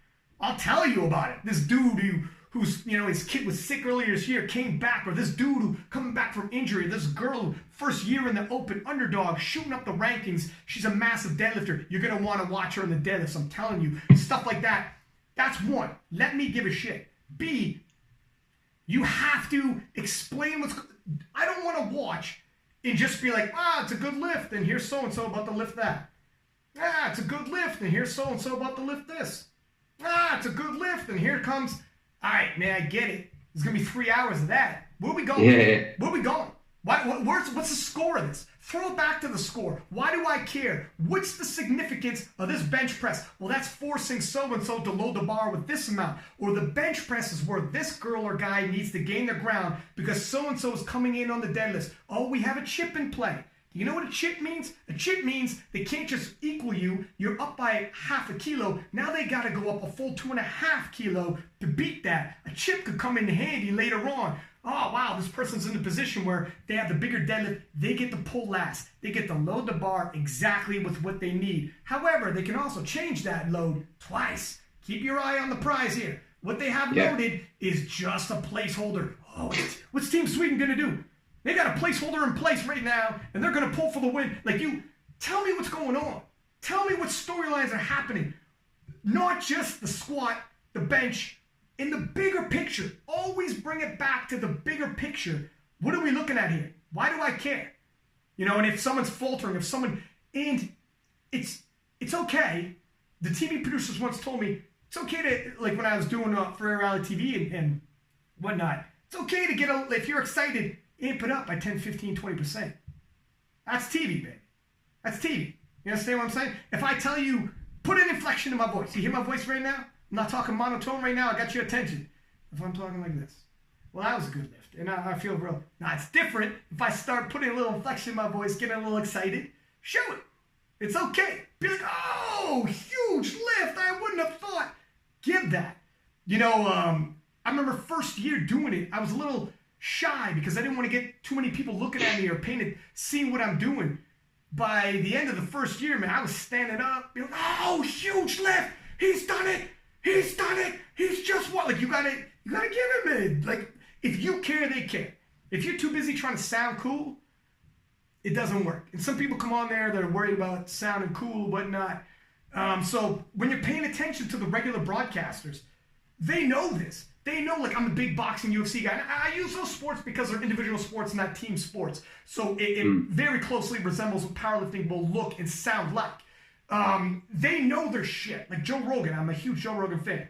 I'll tell you about it. This dude who's, his kid was sick earlier this year, came back, or this dude who coming back from injury, this girl, first year in the open, underdog, shooting up the rankings. She's a massive deadlifter. You're going to want to watch her in the deadlifts, I'm telling you. Stuff like that. That's one. Let me give a shit. B, you have to explain I don't want to watch and just be like, it's a good lift, and here's so-and-so about to lift that. It's a good lift, and here's so-and-so about to lift this. It's a good lift, and here comes... All right, man, I get it. There's going to be 3 hours of that. Where are we going? Yeah. Where are we going? What's the score of this? Throw it back to the score. Why do I care? What's the significance of this bench press? Well, that's forcing so-and-so to load the bar with this amount. Or the bench press is where this girl or guy needs to gain their ground because so-and-so is coming in on the deadlifts. Oh, we have a chip in play. Do you know what a chip means? A chip means they can't just equal you. You're up by half a kilo. Now they got to go up a full 2.5 kilo to beat that. A chip could come in handy later on. Oh, wow, this person's in a position where they have the bigger deadlift. They get to pull last. They get to load the bar exactly with what they need. However, they can also change that load twice. Keep your eye on the prize here. What they have loaded is just a placeholder. Oh, what's Team Sweden going to do? They got a placeholder in place right now, and they're going to pull for the win. Tell me what's going on. Tell me what storylines are happening. Not just the squat, the bench, in the bigger picture. Always bring it back to the bigger picture. What are we looking at here? Why do I care? And if someone's faltering, and it's okay. The TV producers once told me, it's okay to, when I was doing for reality TV and whatnot, it's okay to get if you're excited, amp it up by 10, 15, 20%. That's TV, baby. That's TV. You understand what I'm saying? If I tell you, put an inflection in my voice. You hear my voice right now? I'm not talking monotone right now. I got your attention. If I'm talking like this. Well, that was a good lift. And I feel real. Now, it's different if I start putting a little inflection in my voice, getting a little excited. Show it. It's okay. Be like, oh, huge lift. I wouldn't have thought. Give that. I remember first year doing it, I was a little shy because I didn't want to get too many people looking at me or seeing what I'm doing. By the end of the first year, man, I was standing up, being like, oh, huge lift. He's done it. He's done it. He's just what? You gotta give him it. If you care, they care. If you're too busy trying to sound cool, it doesn't work. And some people come on there that are worried about sounding cool, whatnot. So when you're paying attention to the regular broadcasters, they know this. They know, I'm a big boxing UFC guy. And I use those sports because they're individual sports, not team sports. So it very closely resembles what powerlifting will look and sound like. They know their shit. Like Joe Rogan, I'm a huge Joe Rogan fan.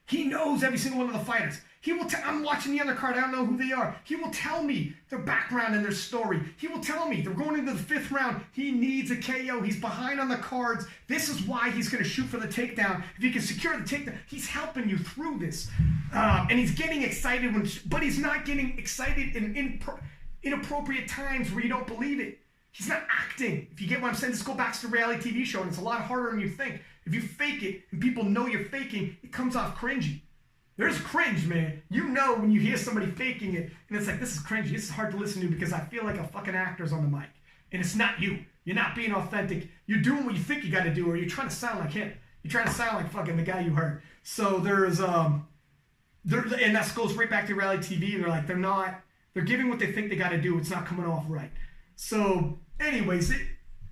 He knows every single one of the fighters. He will I'm watching the undercard, I don't know who they are. He will tell me their background and their story. He will tell me they're going into the 5th round. He needs a KO. He's behind on the cards. This is why he's going to shoot for the takedown. If he can secure the takedown, he's helping you through this. And he's getting excited, but he's not getting excited in inappropriate times where you don't believe it. He's not acting. If you get what I'm saying, just go back to the reality TV show, and it's a lot harder than you think. If you fake it and people know you're faking, it comes off cringy. There's cringe, man. You know when you hear somebody faking it, and it's like, this is cringy. This is hard to listen to because I feel like a fucking actor's on the mic. And it's not you. You're not being authentic. You're doing what you think you got to do, or you're trying to sound like him. You're trying to sound like fucking the guy you heard. So and that goes right back to reality TV. And they're giving what they think they got to do. It's not coming off right. So anyways,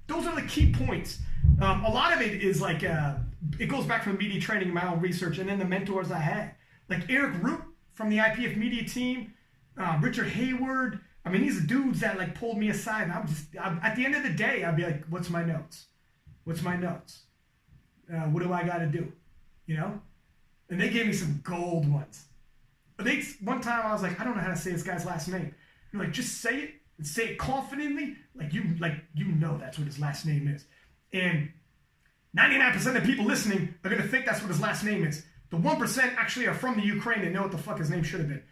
those are the key points. A lot of it is it goes back from media training, my own research, and then the mentors I had. Like Eric Root from the IPF media team, Richard Hayward, I mean, these are dudes that like pulled me aside, and at the end of the day, I'd be like, what's my notes? What's my notes? What do I got to do? You know? And they gave me some gold ones. But one time I was like, I don't know how to say this guy's last name. You're like, just say it and say it confidently, like you know that's what his last name is. And 99% of people listening are gonna think that's what his last name is. The 1% actually are from the Ukraine and know what the fuck his name should have been.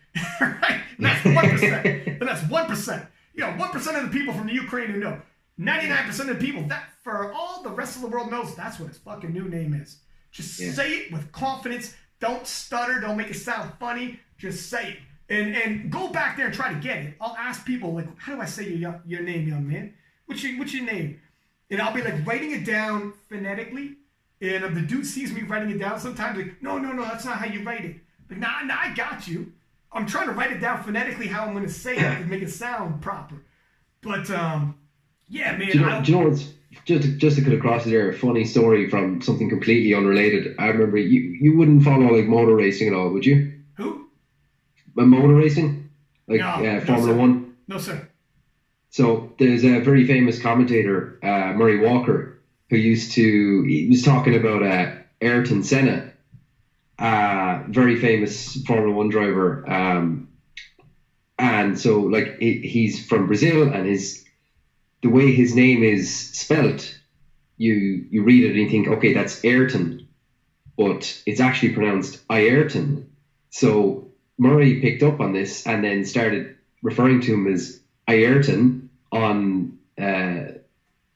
Right? And that's 1%. And that's 1%. You know, 1% of the people from the Ukraine who know. 99% of the people, that for all the rest of the world knows that's what his fucking new name is. Just say it with confidence. Don't stutter. Don't make it sound funny. Just say it. And go back there and try to get it. I'll ask people, like, how do I say your name, young man? What's your name? And I'll be like writing it down phonetically. And if the dude sees me writing it down, sometimes like, no, that's not how you write it. Like, nah, I got you. I'm trying to write it down phonetically how I'm going to say it and make it sound proper. But, yeah, man. Do you know what's, just to cut across there, a funny story from something completely unrelated. I remember you wouldn't follow like motor racing at all, would you? Who? Motor racing? Like Formula One? No, sir. So there's a very famous commentator, Murray Walker, he was talking about Ayrton Senna, very famous Formula One driver. And so like he's from Brazil, and the way his name is spelt, you read it and you think, okay, that's Ayrton, but it's actually pronounced Ayrton. So Murray picked up on this and then started referring to him as Ayrton on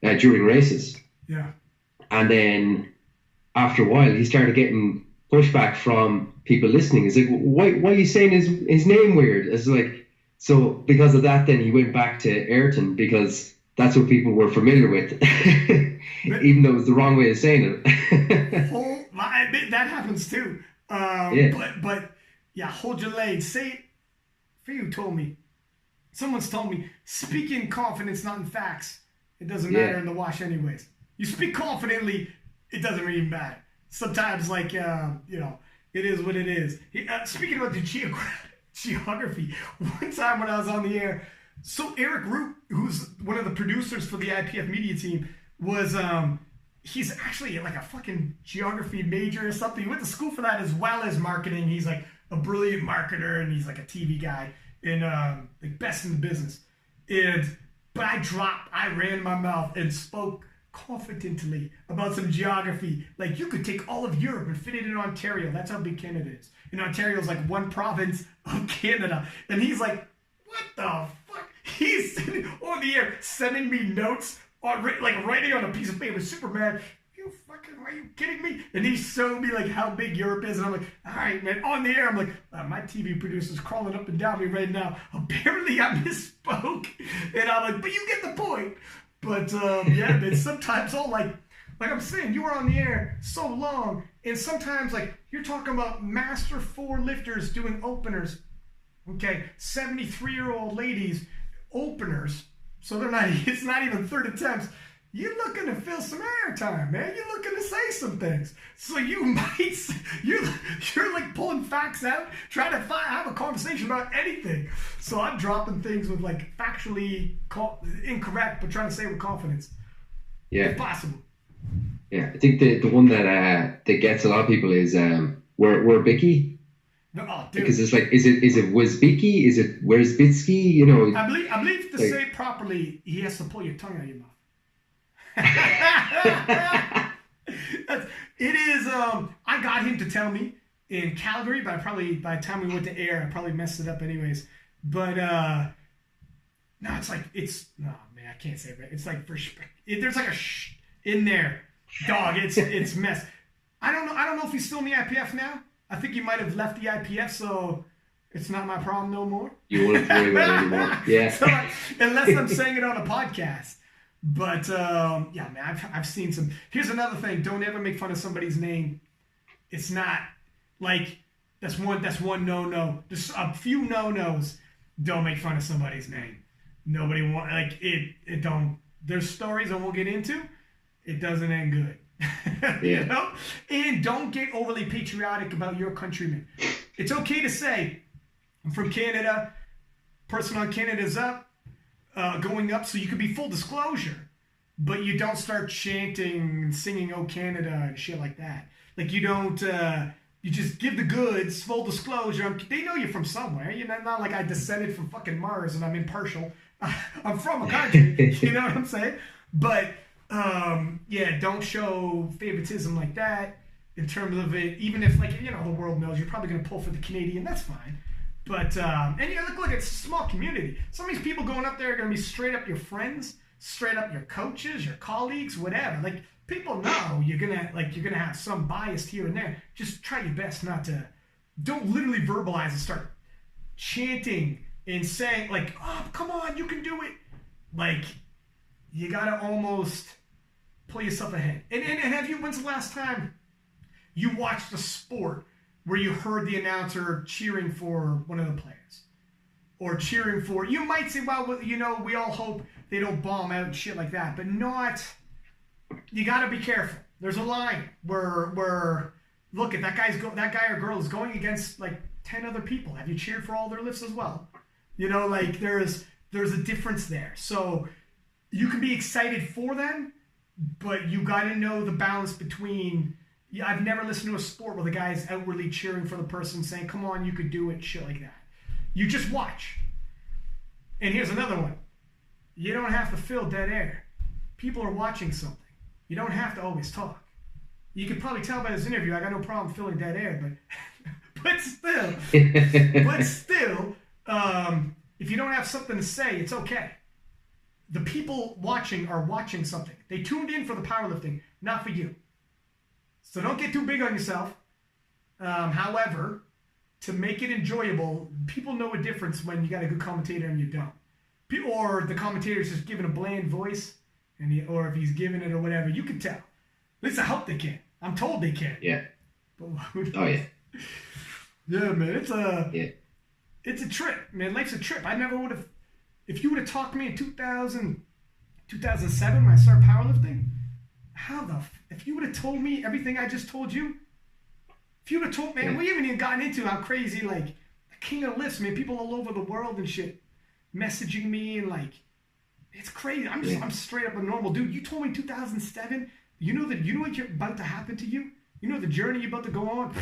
during races. Yeah. And then after a while, he started getting pushback from people listening. He's like, why are you saying his name weird? It's like, so because of that, then he went back to Ayrton, because that's what people were familiar with, even though it was the wrong way of saying it. That happens too. But yeah, hold your legs. Say it. For you told me. Someone's told me, speak in confidence, not in facts. It doesn't matter in the wash anyways. You speak confidently, it doesn't really matter. Sometimes, like, you know, it is what it is. Speaking about the geography, one time when I was on the air, so Eric Root, who's one of the producers for the IPF media team, was, he's actually like a fucking geography major or something. He went to school for that as well as marketing. He's like a brilliant marketer, and he's like a TV guy, and like best in the business. But I ran my mouth and spoke confidently about some geography. Like, you could take all of Europe and fit it in Ontario. That's how big Canada is. And Ontario is like one province of Canada. And he's like, what the fuck? He's sitting on the air sending me notes, like writing on a piece of paper. Superman, are you kidding me? And he showed me like how big Europe is, and I'm like, all right, man. On the air, I'm like, my TV producer's crawling up and down me right now. Apparently, I misspoke, and I'm like, but you get the point. But yeah, man. Sometimes like I'm saying, you were on the air so long, and sometimes like you're talking about master 4 lifters doing openers. Okay, 73-year-old ladies openers. So it's not even third attempts. You're looking to fill some airtime, man. You're looking to say some things. So you're like pulling facts out, trying to have a conversation about anything. So I'm dropping things with like factually incorrect, but trying to say with confidence. Yeah. If possible. Yeah, I think the one that gets a lot of people is we're Bicky. Oh, dude. Because it's like, is it Wizbicki? Is it where's Bitsky? You know. I believe to say it properly, he has to pull your tongue out of your mouth. It is. I got him to tell me in Calgary, but by the time we went to air, I probably messed it up anyways. But no, man, I can't say it right. It's like there's like a sh in there, dog. It's mess. I don't know if he's still in the IPF now. I think he might have left the IPF, so it's not my problem no more. You won't worry about it anymore. Yeah. So, unless I'm saying it on a podcast. But yeah, man, I've seen some. Here's another thing: don't ever make fun of somebody's name. It's not like that's one no. Just a few no-nos. Don't make fun of somebody's name. Nobody want like it. It don't. There's stories I won't get into. It doesn't end good. Yeah. You know? And don't get overly patriotic about your countrymen. It's okay to say, I'm from Canada. person on Canada's up, going up, so you could be full disclosure, but you don't start chanting and singing "Oh Canada" and shit like that. Like you don't. You just give the goods, full disclosure. They know you're from somewhere. You know, not like I descended from fucking Mars and I'm impartial. I'm from a country. You know what I'm saying? But yeah, don't show favoritism like that in terms of it. Even if, like, you know, the world knows you're probably gonna pull for the Canadian. That's fine. But and you look, it's a small community. Some of these people going up there are gonna be straight up your friends, straight up your coaches, your colleagues, whatever. Like, people know you're gonna have some bias here and there. Just try your best not to. Don't literally verbalize and start chanting and saying like, "Oh, come on, you can do it." Like, you gotta almost pull yourself ahead. And have you? When's the last time you watched a sport where you heard the announcer cheering for one of the players, or cheering for? You might say, "Well, you know, we all hope they don't bomb out and shit like that," but not. You got to be careful. There's a line where look at that guy or girl is going against like 10 other people. Have you cheered for all their lifts as well? You know, like there's a difference there. So you can be excited for them, but you got to know the balance between. I've never listened to a sport where the guy is outwardly cheering for the person, saying, "Come on, you could do it," shit like that. You just watch. And here's another one. You don't have to fill dead air. People are watching something. You don't have to always talk. You can probably tell by this interview, I got no problem filling dead air, but still, if you don't have something to say, it's okay. The people watching are watching something. They tuned in for the powerlifting, not for you. So don't get too big on yourself. However, to make it enjoyable, people know a difference when you got a good commentator and you don't. Or the commentator's just giving a bland voice. Or if he's giving it or whatever, you can tell. At least I hope they can. I'm told they can. Yeah. But oh yeah. Yeah, man. It's a trip, man. Life's a trip. I never would have. If you would have talked to me in 2007 when I started powerlifting, if you would have told me everything I just told you, if you would have told, man, we haven't even gotten into how crazy, like, the king of lifts, man, people all over the world and shit messaging me and like. It's crazy. I'm straight up a normal dude. You told me in 2007. You know what you're about to happen to you. You know the journey you're about to go on.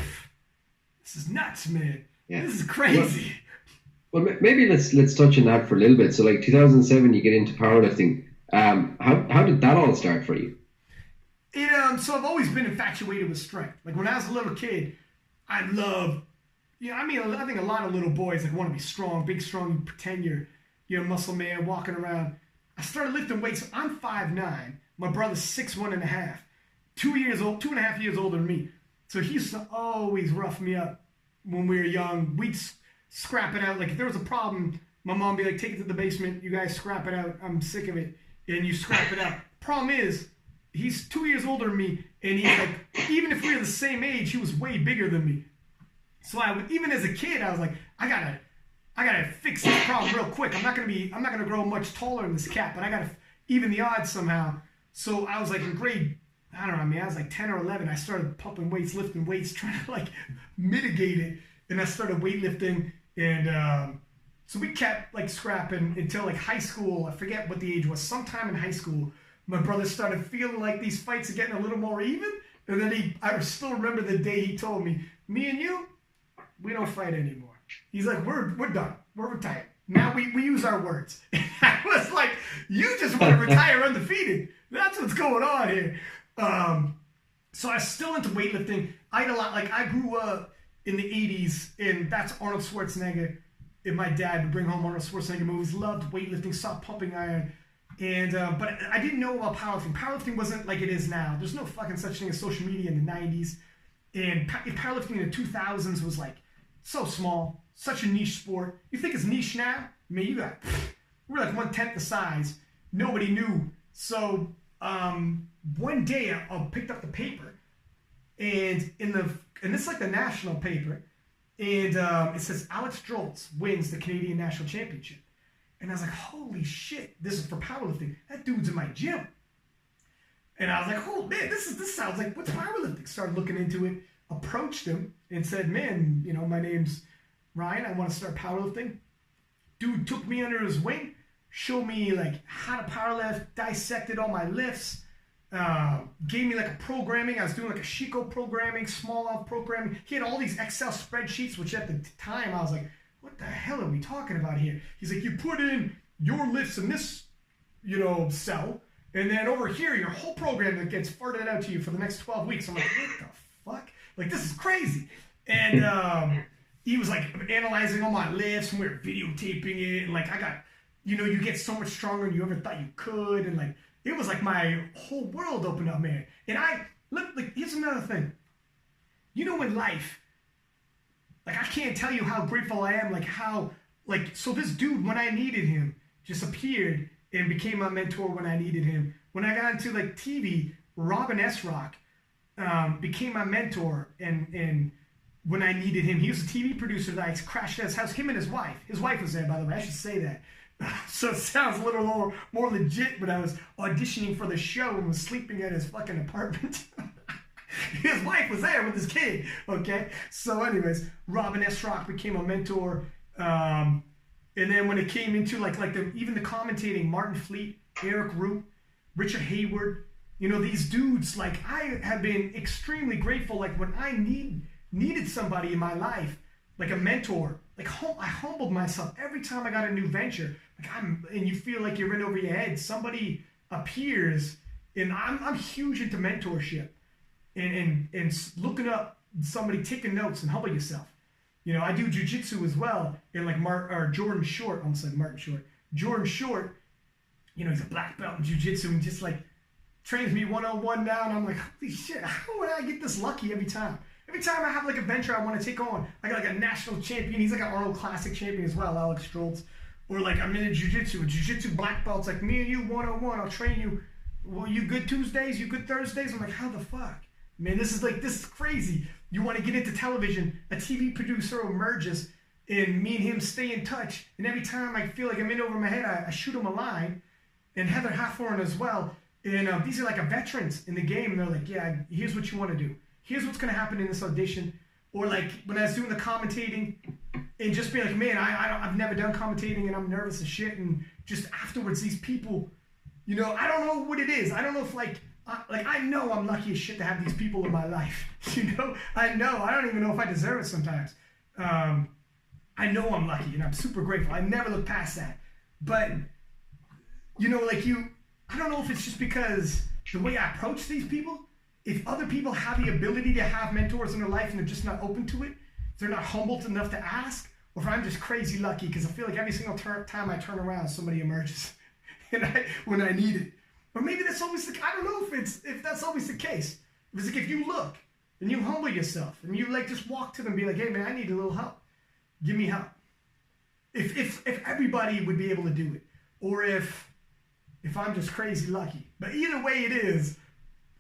This is nuts, man. Yeah. This is crazy. Well, maybe let's touch on that for a little bit. So, like 2007, you get into powerlifting. How did that all start for you? So I've always been infatuated with strength. Like when I was a little kid, I loved. I think a lot of little boys like want to be strong, big, strong. You pretend you're a muscle man walking around. I started lifting weights. I'm 5'9". My brother's 6'1.5". 2.5 years older than me. So he used to always rough me up when we were young. We'd scrap it out. Like if there was a problem, my mom would be like, "Take it to the basement. You guys scrap it out. I'm sick of it." And you scrap it out. Problem is, he's 2 years older than me, and he's like, even if we were the same age, he was way bigger than me. So even as a kid, I was like, I gotta fix this problem real quick. I'm not gonna grow much taller than this cat, but I gotta even the odds somehow. So I was like in grade, I don't know, I was like 10 or 11. I started pumping weights, lifting weights, trying to like mitigate it. And I started weightlifting, and so we kept like scrapping until like high school. I forget what the age was. Sometime in high school, my brother started feeling like these fights are getting a little more even. And then I still remember the day he told me, "Me and you, we don't fight anymore." He's like, we're done. We're retired. Now we use our words. And I was like, you just want to retire undefeated. That's what's going on here. So I was still into weightlifting. I had a lot, like I grew up in the 80s, and that's Arnold Schwarzenegger. And my dad would bring home Arnold Schwarzenegger movies, loved weightlifting, stopped pumping iron. And but I didn't know about powerlifting. Powerlifting wasn't like it is now. There's no fucking such thing as social media in the 90s. And powerlifting in the 2000s was like, so small, such a niche sport. You think it's niche now? I mean, we're like 1/10 the size. Nobody knew. So one day I picked up the paper, and it's like the national paper, and it says Alex Droltz wins the Canadian National Championship. And I was like, holy shit, this is for powerlifting. That dude's in my gym. And I was like, oh man, this sounds like what's powerlifting? Started looking into it. Approached him and said, "Man, my name's Ryan. I want to start powerlifting." dude took me under his wing, showed me like how to power lift, dissected all my lifts, gave me like a programming. I was doing like a Chico programming, Smolov programming. He had all these Excel spreadsheets, which at the time I was like, what the hell are we talking about here? He's like, you put in your lifts in this, cell, and then over here, your whole program that gets farted out to you for the next 12 weeks. I'm like, what the fuck? Like, this is crazy. And he was like analyzing all my lifts, and we were videotaping it. And like, I got, you get so much stronger than you ever thought you could. And like, it was like my whole world opened up, man. And here's another thing. In life, like, I can't tell you how grateful I am, so this dude, when I needed him, just appeared and became my mentor when I needed him. When I got into like TV, Robin S. Rock became my mentor, and when I needed him, he was a TV producer that I crashed at his house. Him and his wife. His wife was there, by the way. I should say that. So it sounds a little more legit, but I was auditioning for the show and was sleeping at his fucking apartment. His wife was there with his kid. Okay. So, anyways, Robin S. Rock became a mentor. And then when it came into even the commentating, Martin Fleet, Eric Root, Richard Hayward, these dudes, like, I have been extremely grateful. Like, when I needed somebody in my life, like a mentor, like I humbled myself every time I got a new venture. Like, and you feel like you're in over your head. Somebody appears, and I'm huge into mentorship and looking up somebody, taking notes, and humble yourself. I do jujitsu as well, and like Jordan Short, almost like Martin Short. Jordan Short, he's a black belt in jujitsu and just like trains me 101 now, and I'm like, holy shit, how would I get this lucky every time? Every time I have like a venture I want to take on, I got like a national champion. He's like an Arnold Classic champion as well, Alex Stroltz. Or like I'm in a jiu-jitsu black belt's like, me and you 101, I'll train you. Well, you good Tuesdays, you good Thursdays? I'm like, how the fuck? Man, this is crazy. You want to get into television, a TV producer emerges, and me and him stay in touch. And every time I feel like I'm in over my head, I shoot him a line. And Heather Hathorn as well. And these are like veterans in the game. And they're like, yeah, here's what you want to do. Here's what's going to happen in this audition. Or like when I was doing the commentating, and just be like, man, I've never done commentating, and I'm nervous as shit. And just afterwards, these people, I don't know what it is. I don't know if I know I'm lucky as shit to have these people in my life. I know. I don't even know if I deserve it sometimes. I know I'm lucky, and I'm super grateful. I never look past that. But, I don't know if it's just because the way I approach these people, if other people have the ability to have mentors in their life and they're just not open to it, if they're not humbled enough to ask, or if I'm just crazy lucky, because I feel like every single time I turn around, somebody emerges when I need it. Or maybe that's always I don't know if that's always the case. It's like if you look and you humble yourself and you just walk to them and be like, hey man, I need a little help. Give me help. If everybody would be able to do it, or if I'm just crazy lucky. But either way it is,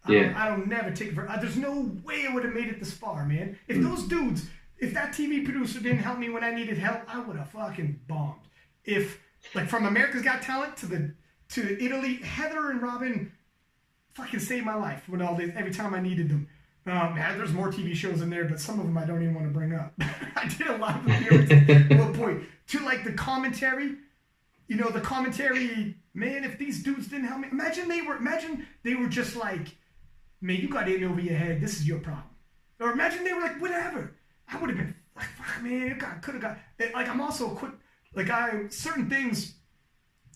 yeah. I don't never take it for. There's no way I would have made it this far, man. If those dudes, if that TV producer didn't help me when I needed help, I would have fucking bombed. If from America's Got Talent to Italy, Heather and Robin fucking saved my life every time I needed them. There's more TV shows in there, but some of them I don't even want to bring up. I did a lot of appearances. Oh boy, to the commentary, the commentary, man, if these dudes didn't help me, imagine they were just like, man, you got in over your head, this is your problem. Or imagine they were like, whatever. I would have been like, fuck, man, could have got, I'm also quick, certain things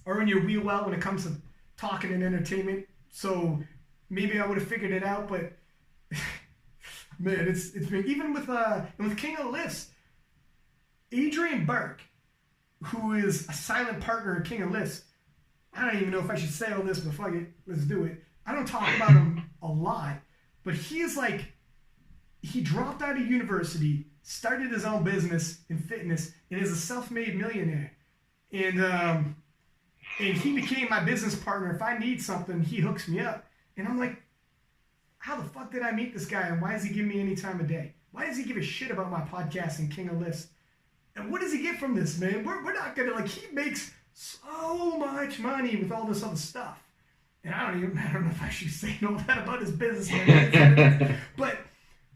are in your wheelhouse when it comes to talking and entertainment. So maybe I would have figured it out, but man, it's been, even with King of the Lifts, Adrian Burke, who is a silent partner in King of the Lifts. I don't even know if I should say all this, but fuck it, let's do it. I don't talk about him a lot, but he dropped out of university, started his own business in fitness, and is a self-made millionaire. And he became my business partner. If I need something, he hooks me up. And I'm like, how the fuck did I meet this guy? And why does he give me any time of day? Why does he give a shit about my podcast and King of Lifts? And what does he get from this, man? We're not going to, he makes so much money with all this other stuff. And I don't know if I should say all that about his business, man. But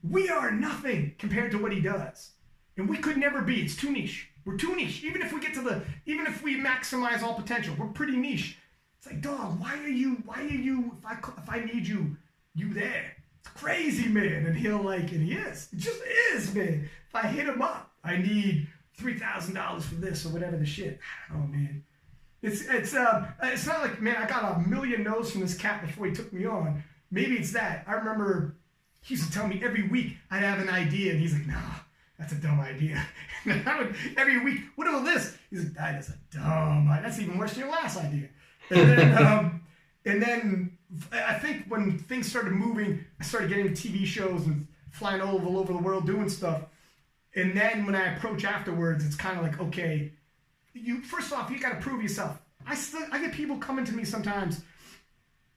we are nothing compared to what he does. And we could never be. It's too niche. We're too niche. Even if we maximize all potential, we're pretty niche. It's like, dog, why are you, if I need you there? It's crazy, man. And he is. It just is, man. If I hit him up, I need $3,000 for this or whatever the shit. I don't know, man. It's not like, man, I got a million no's from this cat before he took me on. Maybe it's that. I remember he used to tell me every week I'd have an idea, and he's like, nah, that's a dumb idea. And I would, every week, what about this? He's like, that is a dumb idea. That's even worse than your last idea. And then I think when things started moving, I started getting TV shows and flying all over the world doing stuff. And then when I approach afterwards, it's kind of like, okay, first off, you got to prove yourself. I get people coming to me sometimes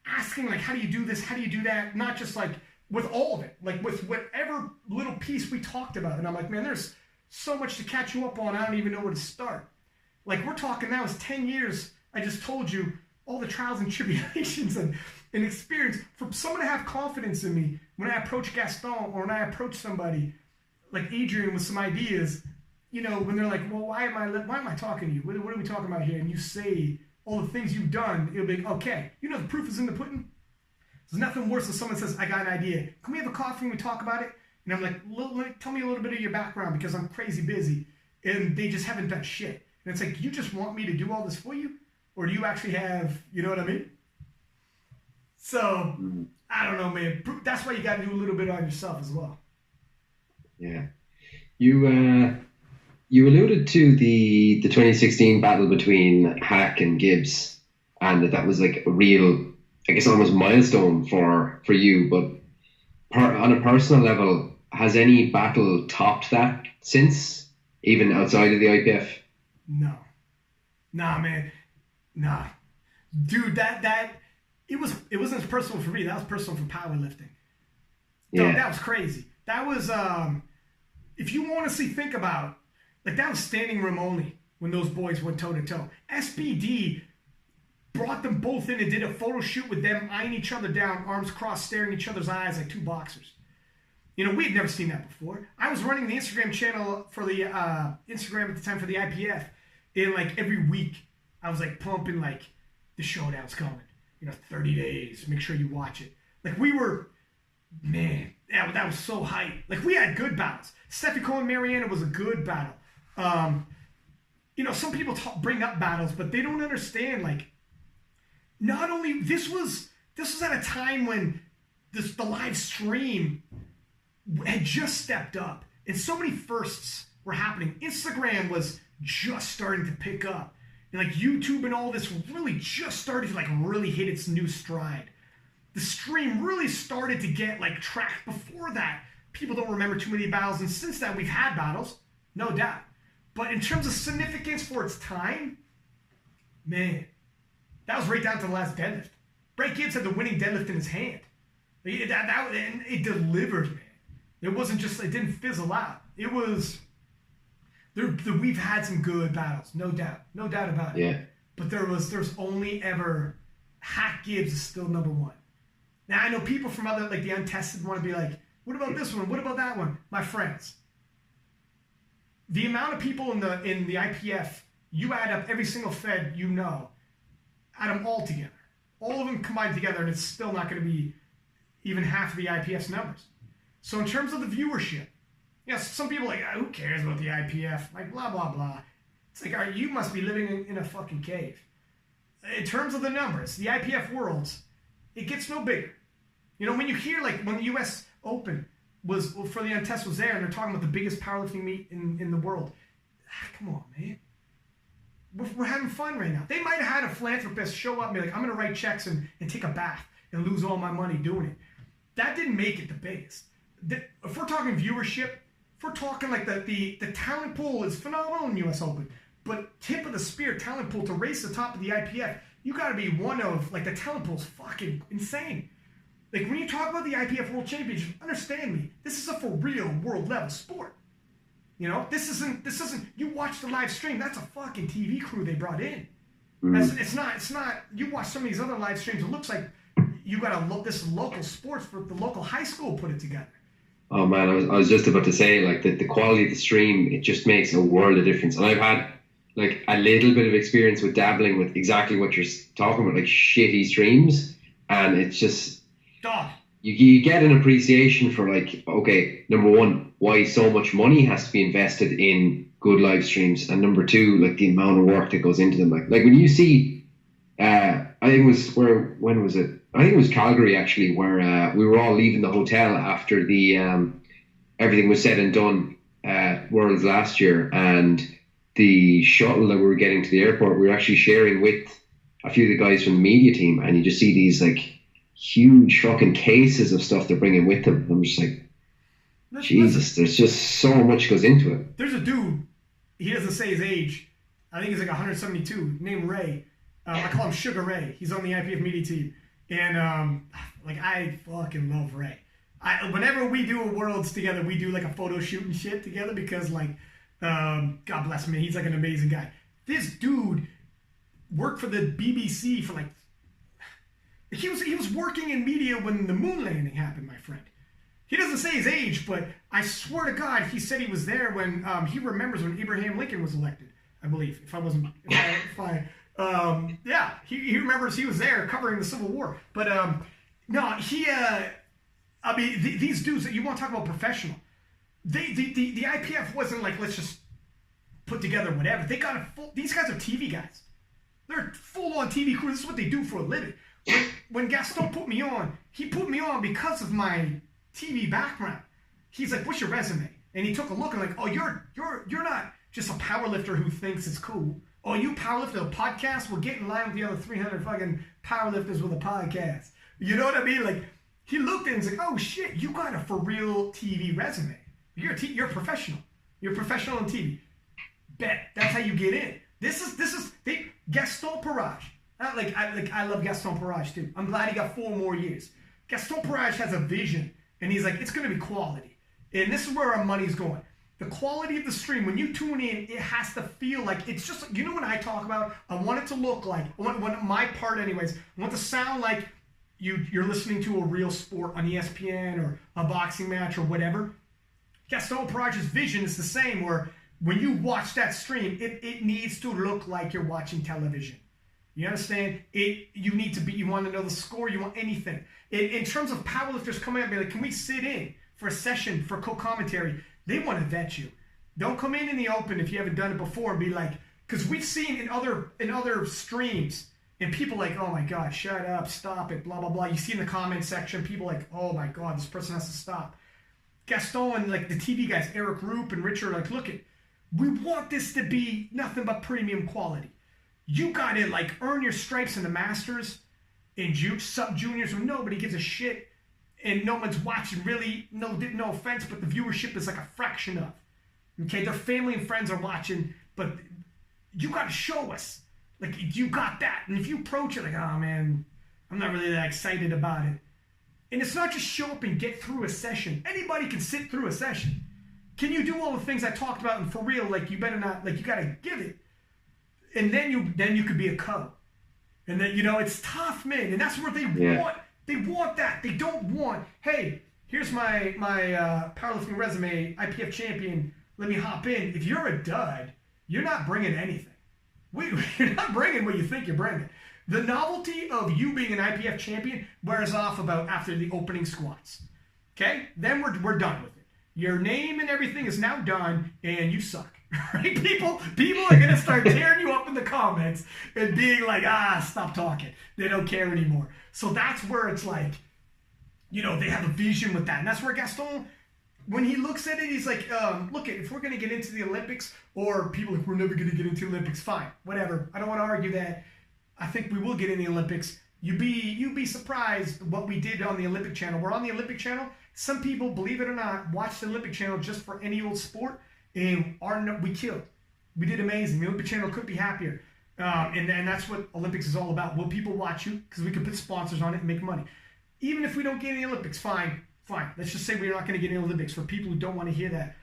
asking, like, how do you do this? How do you do that? Not just like with all of it, like with whatever little piece we talked about. And I'm like, man, there's so much to catch you up on. I don't even know where to start. Like, we're talking now is 10 years. I just told you all the trials and tribulations and experience. For someone to have confidence in me when I approach Gaston or when I approach somebody like Adrian with some ideas, you know, when they're like, well, why am I talking to you? What are we talking about here? And you say all the things you've done, it'll be like, okay, you know, the proof is in the pudding. There's nothing worse than someone says, I got an idea. Can we have a coffee and we talk about it? And I'm like, tell me a little bit of your background because I'm crazy busy. And they just haven't done shit. And it's like, you just want me to do all this for you? Or do you actually have, you know what I mean? So, I don't know, man. That's why you got to do a little bit on yourself as well. Yeah. You alluded to the 2016 battle between Hack and Gibbs, and that was like a real, I guess, almost milestone for you. But on a personal level, has any battle topped that since, even outside of the IPF? No. Nah, man. Nah. Dude, it wasn't personal for me. That was personal for powerlifting. Yeah. That was crazy. That was, if you honestly think about, like, that was standing room only when those boys went toe to toe. SBD brought them both in and did a photo shoot with them eyeing each other down, arms crossed, staring each other's eyes like two boxers. You know, we had never seen that before. I was running the Instagram channel for the Instagram at the time for the IPF, and like every week I was like pumping like the showdown's coming. You know, 30 days. Make sure you watch it. Like, we were, man, that was so hype. Like, we had good battles. Steffi Cole and Mariana was a good battle. You know, some people bring up battles, but they don't understand, like, not only, this was at a time when the live stream had just stepped up, and so many firsts were happening. Instagram was just starting to pick up, and like YouTube and all this really just started to like really hit its new stride. The stream really started to get like tracked. Before that, people don't remember too many battles, and since that we've had battles, no doubt. But in terms of significance for its time, man, that was right down to the last deadlift. Brett Gibbs had the winning deadlift in his hand. And it delivered, man. It wasn't just, it didn't fizzle out. It was, we've had some good battles, no doubt about it. Yeah. But there's only ever, Hack Gibbs is still number one. Now, I know people from other, like the untested want to be like, what about this one? What about that one? My friends, the amount of people in the IPF, you add up every single Fed you know, add them all together. All of them combined together, and it's still not going to be even half of the IPF's numbers. So in terms of the viewership, yes, some people are like, who cares about the IPF? Like, blah, blah, blah. It's like, all right, you must be living in a fucking cave. In terms of the numbers, the IPF Worlds, it gets no bigger. You know, when you hear, like, when the U.S. Open was, for the untested was there, and they're talking about the biggest powerlifting meet in the world. Come on, man. We're having fun right now. They might have had a philanthropist show up and be like, I'm going to write checks and take a bath and lose all my money doing it. That didn't make it the biggest. If we're talking viewership, if we're talking like the talent pool is phenomenal in U.S. Open, but tip of the spear talent pool to race the top of the IPF, you got to be one of, like, the talent pool's fucking insane. Like, when you talk about the IPF World Championship, understand me, this is a for real world level sport. You know, this isn't, you watch the live stream, that's a fucking TV crew they brought in. It's not, you watch some of these other live streams, it looks like you got this local sports for the local high school put it together. Oh man, I was just about to say like the quality of the stream, it just makes a world of difference. And I've had like a little bit of experience with dabbling with exactly what you're talking about, like shitty streams, and it's just Dog. you get an appreciation for like, okay, number one, why so much money has to be invested in good live streams, and number two, like the amount of work that goes into them. Like when you see, I think it was when was it? I think it was Calgary actually, where we were all leaving the hotel after the everything was said and done at Worlds last year, and the shuttle that we were getting to the airport, we were actually sharing with a few of the guys from the media team, and you just see these like huge fucking cases of stuff they're bringing with them. I'm just like, Jesus, there's just so much goes into it. There's a dude, he doesn't say his age. I think he's like 172, named Ray. I call him Sugar Ray. He's on the IPF media team. And like I fucking love Ray. Whenever we do a Worlds together, we do like a photo shoot and shit together because like, God bless him, he's like an amazing guy. This dude worked for the BBC for like, he was working in media when the moon landing happened, my friend. He doesn't say his age, but I swear to God, he said he was there when he remembers when Abraham Lincoln was elected. I believe, yeah, he remembers he was there covering the Civil War. But no, I mean, these dudes that you want to talk about professional, the IPF wasn't like let's just put together whatever. They got a full. These guys are TV guys. They're full on TV crew. This is what they do for a living. When Gaston put me on, he put me on because of my TV background. He's like, "What's your resume?" And he took a look and like, "Oh, you're not just a powerlifter who thinks it's cool. Oh, you powerlifter a podcast? Well, get in line with the other 300 fucking powerlifters with a podcast." You know what I mean? Like, he looked at it and was like, "Oh shit, you got a for real TV resume. You're a professional. You're a professional on TV. Bet that's how you get in." This is Gaston Parage. I love Gaston Parage too. I'm glad he got 4 more years. Gaston Parage has a vision, and he's like, it's going to be quality, and this is where our money's going. The quality of the stream, when you tune in, it has to feel like it's just, you know, when I talk about, I want it to look like, when my part anyways, I want it to sound like you're listening to a real sport on ESPN or a boxing match or whatever. Gaston Parage's vision is the same, where when you watch that stream, it needs to look like you're watching television. You understand? You need to be, you want to know the score, you want anything. In terms of powerlifters coming up and be like, can we sit in for a session for co-commentary? They want to vet you. Don't come in the open if you haven't done it before and be like, because we've seen in other streams, and people like, oh my God, shut up, stop it, blah, blah, blah. You see in the comment section, people like, oh my God, this person has to stop. Gaston and like the TV guys, Eric Roop and Richard, like, look it, we want this to be nothing but premium quality. You got to like earn your stripes in the Masters, in sub-juniors where nobody gives a shit and no one's watching really, no offense, but the viewership is like a fraction of. Okay, their family and friends are watching, but you got to show us. Like, you got that. And if you approach it like, oh man, I'm not really that excited about it. And it's not just show up and get through a session. Anybody can sit through a session. Can you do all the things I talked about? And for real, like, you better not, like, you got to give it. And then you could be a co. And then, you know, it's tough, man. And that's where they want. They want that. They don't want, hey, here's my powerlifting resume, IPF champion. Let me hop in. If you're a dud, you're not bringing anything. You're not bringing what you think you're bringing. The novelty of you being an IPF champion wears off about after the opening squats. Okay? Then we're done with it. Your name and everything is now done, and you suck. Right? People are going to start tearing you up in the comments and being like, stop talking. They don't care anymore. So that's where it's like, you know, they have a vision with that. And that's where Gaston, when he looks at it, he's like, look, if we're going to get into the Olympics, or people like, we're never going to get into the Olympics, fine, whatever. I don't want to argue that. I think we will get in the Olympics. You'd be surprised what we did on the Olympic channel. We're on the Olympic channel. Some people, believe it or not, watch the Olympic channel just for any old sport, and we killed. We did amazing. The Olympic channel couldn't be happier. And that's what Olympics is all about. Will people watch you? Because we can put sponsors on it and make money. Even if we don't get in the Olympics, fine. Let's just say we're not going to get in the Olympics for people who don't want to hear that.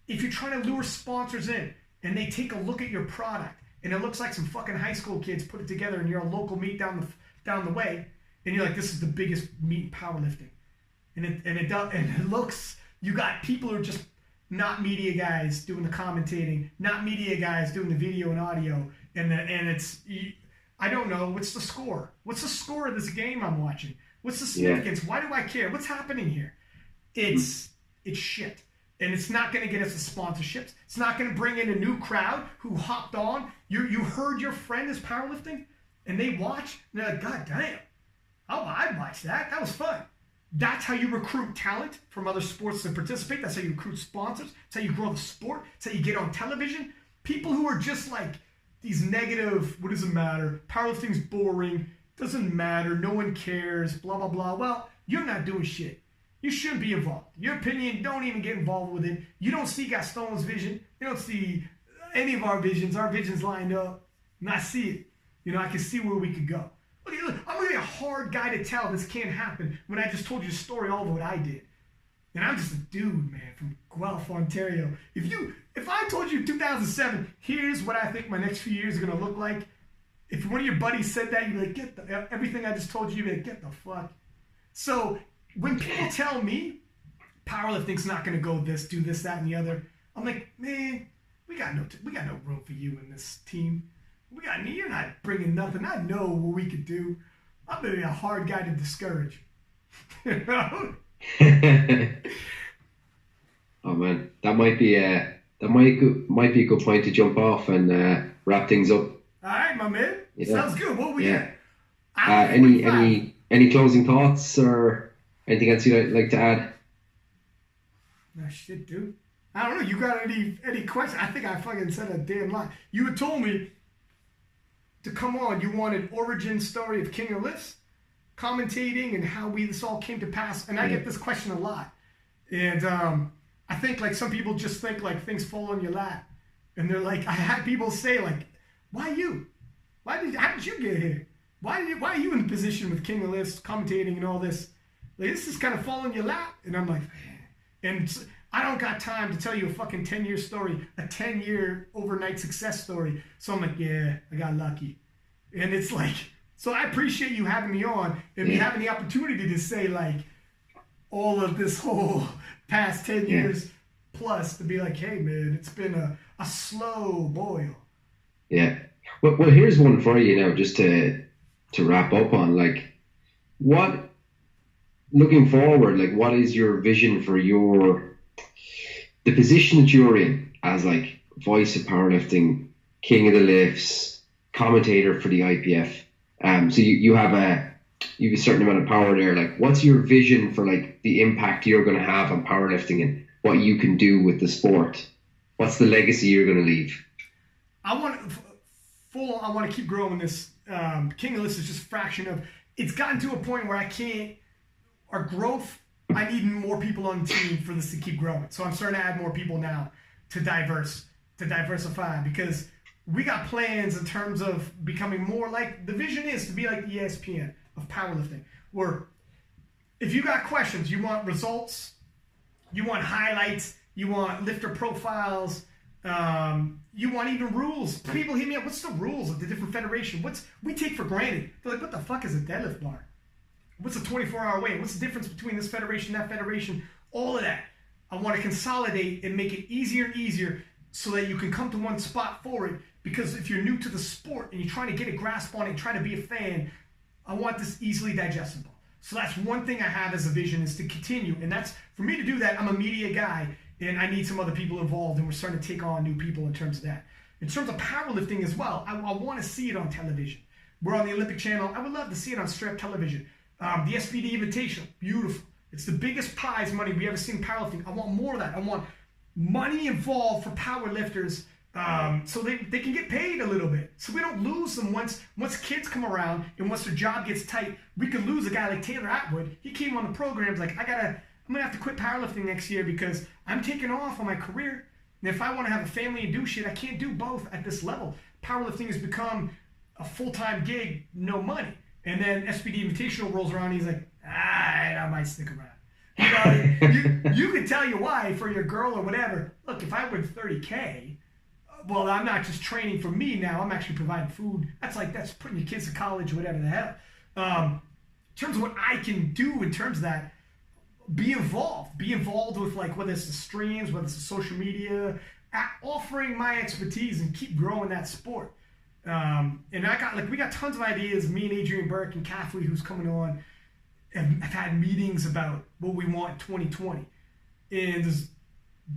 If you're trying to lure sponsors in and they take a look at your product and it looks like some fucking high school kids put it together and you're a local meet down the way and you're like, this is the biggest meet in powerlifting. And it looks You got people who are just not media guys doing the commentating, not media guys doing the video and audio, and it's I don't know what's the score. What's the score of this game I'm watching? What's the significance? Why do I care? What's happening here? It's shit. And it's not going to get us the sponsorships. It's not going to bring in a new crowd who hopped on. You heard your friend is powerlifting, and they watch, and they're like, God damn, I'd watch that. That was fun. That's how you recruit talent from other sports to participate. That's how you recruit sponsors. That's how you grow the sport. That's how you get on television. People who are just like these negative, what does it matter? Powerlifting's boring. Doesn't matter. No one cares. Blah, blah, blah. Well, you're not doing shit. You shouldn't be involved. Your opinion, don't even get involved with it. You don't see Gaston's vision. You don't see any of our visions. Our visions lined up. And I see it. You know, I can see where we could go. Look, I'm going to be a hard guy to tell this can't happen when I just told you the story all of what I did. And I'm just a dude, man, from Guelph, Ontario. If I told you in 2007, here's what I think my next few years are going to look like, if one of your buddies said that, you'd be like, everything I just told you, you'd be like, get the fuck. So when people tell me powerlifting's not going to go this, do this, that, and the other, I'm like, man, we got no room for you in this team. You're not bringing nothing. I know what we could do. I'm going to be a hard guy to discourage. You know? Oh man, that might be a good point to jump off and wrap things up. All right, my man. Yeah. Sounds good. What we got? Any closing thoughts or anything else you'd like to add? No shit, dude. I don't know. You got any questions? I think I fucking said a damn lie. You had told me to come on. You wanted origin story of King of Lifts, commentating, and how this all came to pass. And I get this question a lot. And I think like some people just think like things fall on your lap. And they're like, I had people say like, why you? How did you get here? Why are you in the position with King of Lifts, commentating and all this? Like, this is kind of fall in your lap. And I'm like, man. And I don't got time to tell you a fucking 10-year story, a 10-year overnight success story. So I'm like, yeah, I got lucky. And it's like, so I appreciate you having me on and me having the opportunity to say like all of this whole past 10 years plus to be like, hey man, it's been a slow boil. Yeah. Well, here's one for you now, just to wrap up on, like, looking forward, like, what is your vision for the position that you're in as, like, voice of powerlifting, king of the lifts, commentator for the IPF? So you have a certain amount of power there. Like, what's your vision for, like, the impact you're going to have on powerlifting and what you can do with the sport? What's the legacy you're going to leave? I want to keep growing this. King of Lifts is just a fraction of. It's gotten to a point where our growth. I need more people on the team for this to keep growing. So I'm starting to add more people now to diversify, because we got plans in terms of becoming more like, the vision is to be like the ESPN of powerlifting, where if you got questions, you want results, you want highlights, you want lifter profiles. You want even rules. People hit me up, what's the rules of the different federation? We take for granted. They're like, what the fuck is a deadlift bar? What's a 24-hour weigh? What's the difference between this federation, that federation? All of that. I want to consolidate and make it easier and easier so that you can come to one spot for it. Because if you're new to the sport and you're trying to get a grasp on it and trying to be a fan, I want this easily digestible. So that's one thing I have as a vision, is to continue. And that's, for me to do that, I'm a media guy. And I need some other people involved, and we're starting to take on new people in terms of that. In terms of powerlifting as well, I want to see it on television. We're on the Olympic Channel. I would love to see it on straight television. The SBD Invitational, beautiful. It's the biggest prize money we ever seen in powerlifting. I want more of that. I want money involved for powerlifters, so they can get paid a little bit. So we don't lose them once kids come around, and once their job gets tight. We could lose a guy like Taylor Atwood. He came on the programs like, I'm going to have to quit powerlifting next year because I'm taking off on my career. And if I want to have a family and do shit, I can't do both at this level. Powerlifting has become a full-time gig, no money. And then SBD Invitational rolls around, and he's like, I might stick around. You can tell you why for your girl or whatever. Look, if I win $30K, well, I'm not just training for me now. I'm actually providing food. That's putting your kids to college or whatever the hell. In terms of what I can do in terms of that, be involved. Be involved with like whether it's the streams, whether it's the social media, offering my expertise and keep growing that sport. And we got tons of ideas. Me and Adrian Burke and Caffrey, who's coming on, have had meetings about what we want in 2020. And there's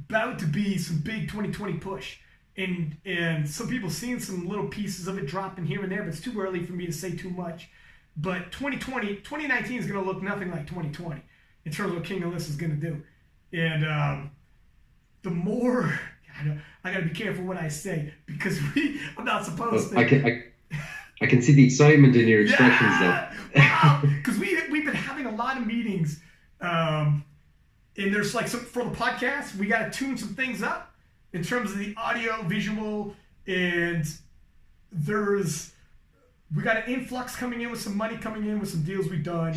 about to be some big 2020 push. And some people seeing some little pieces of it dropping here and there, but it's too early for me to say too much. But 2019 is going to look nothing like 2020 in terms of what King of Lists is going to do. And the more, I got to be careful what I say because I'm not supposed to. I can see the excitement in your expressions though. Wow, because we've been having a lot of meetings, and there's like for the podcast, we got to tune some things up in terms of the audio, visual, and we got an influx coming in with some money coming in with some deals we've done,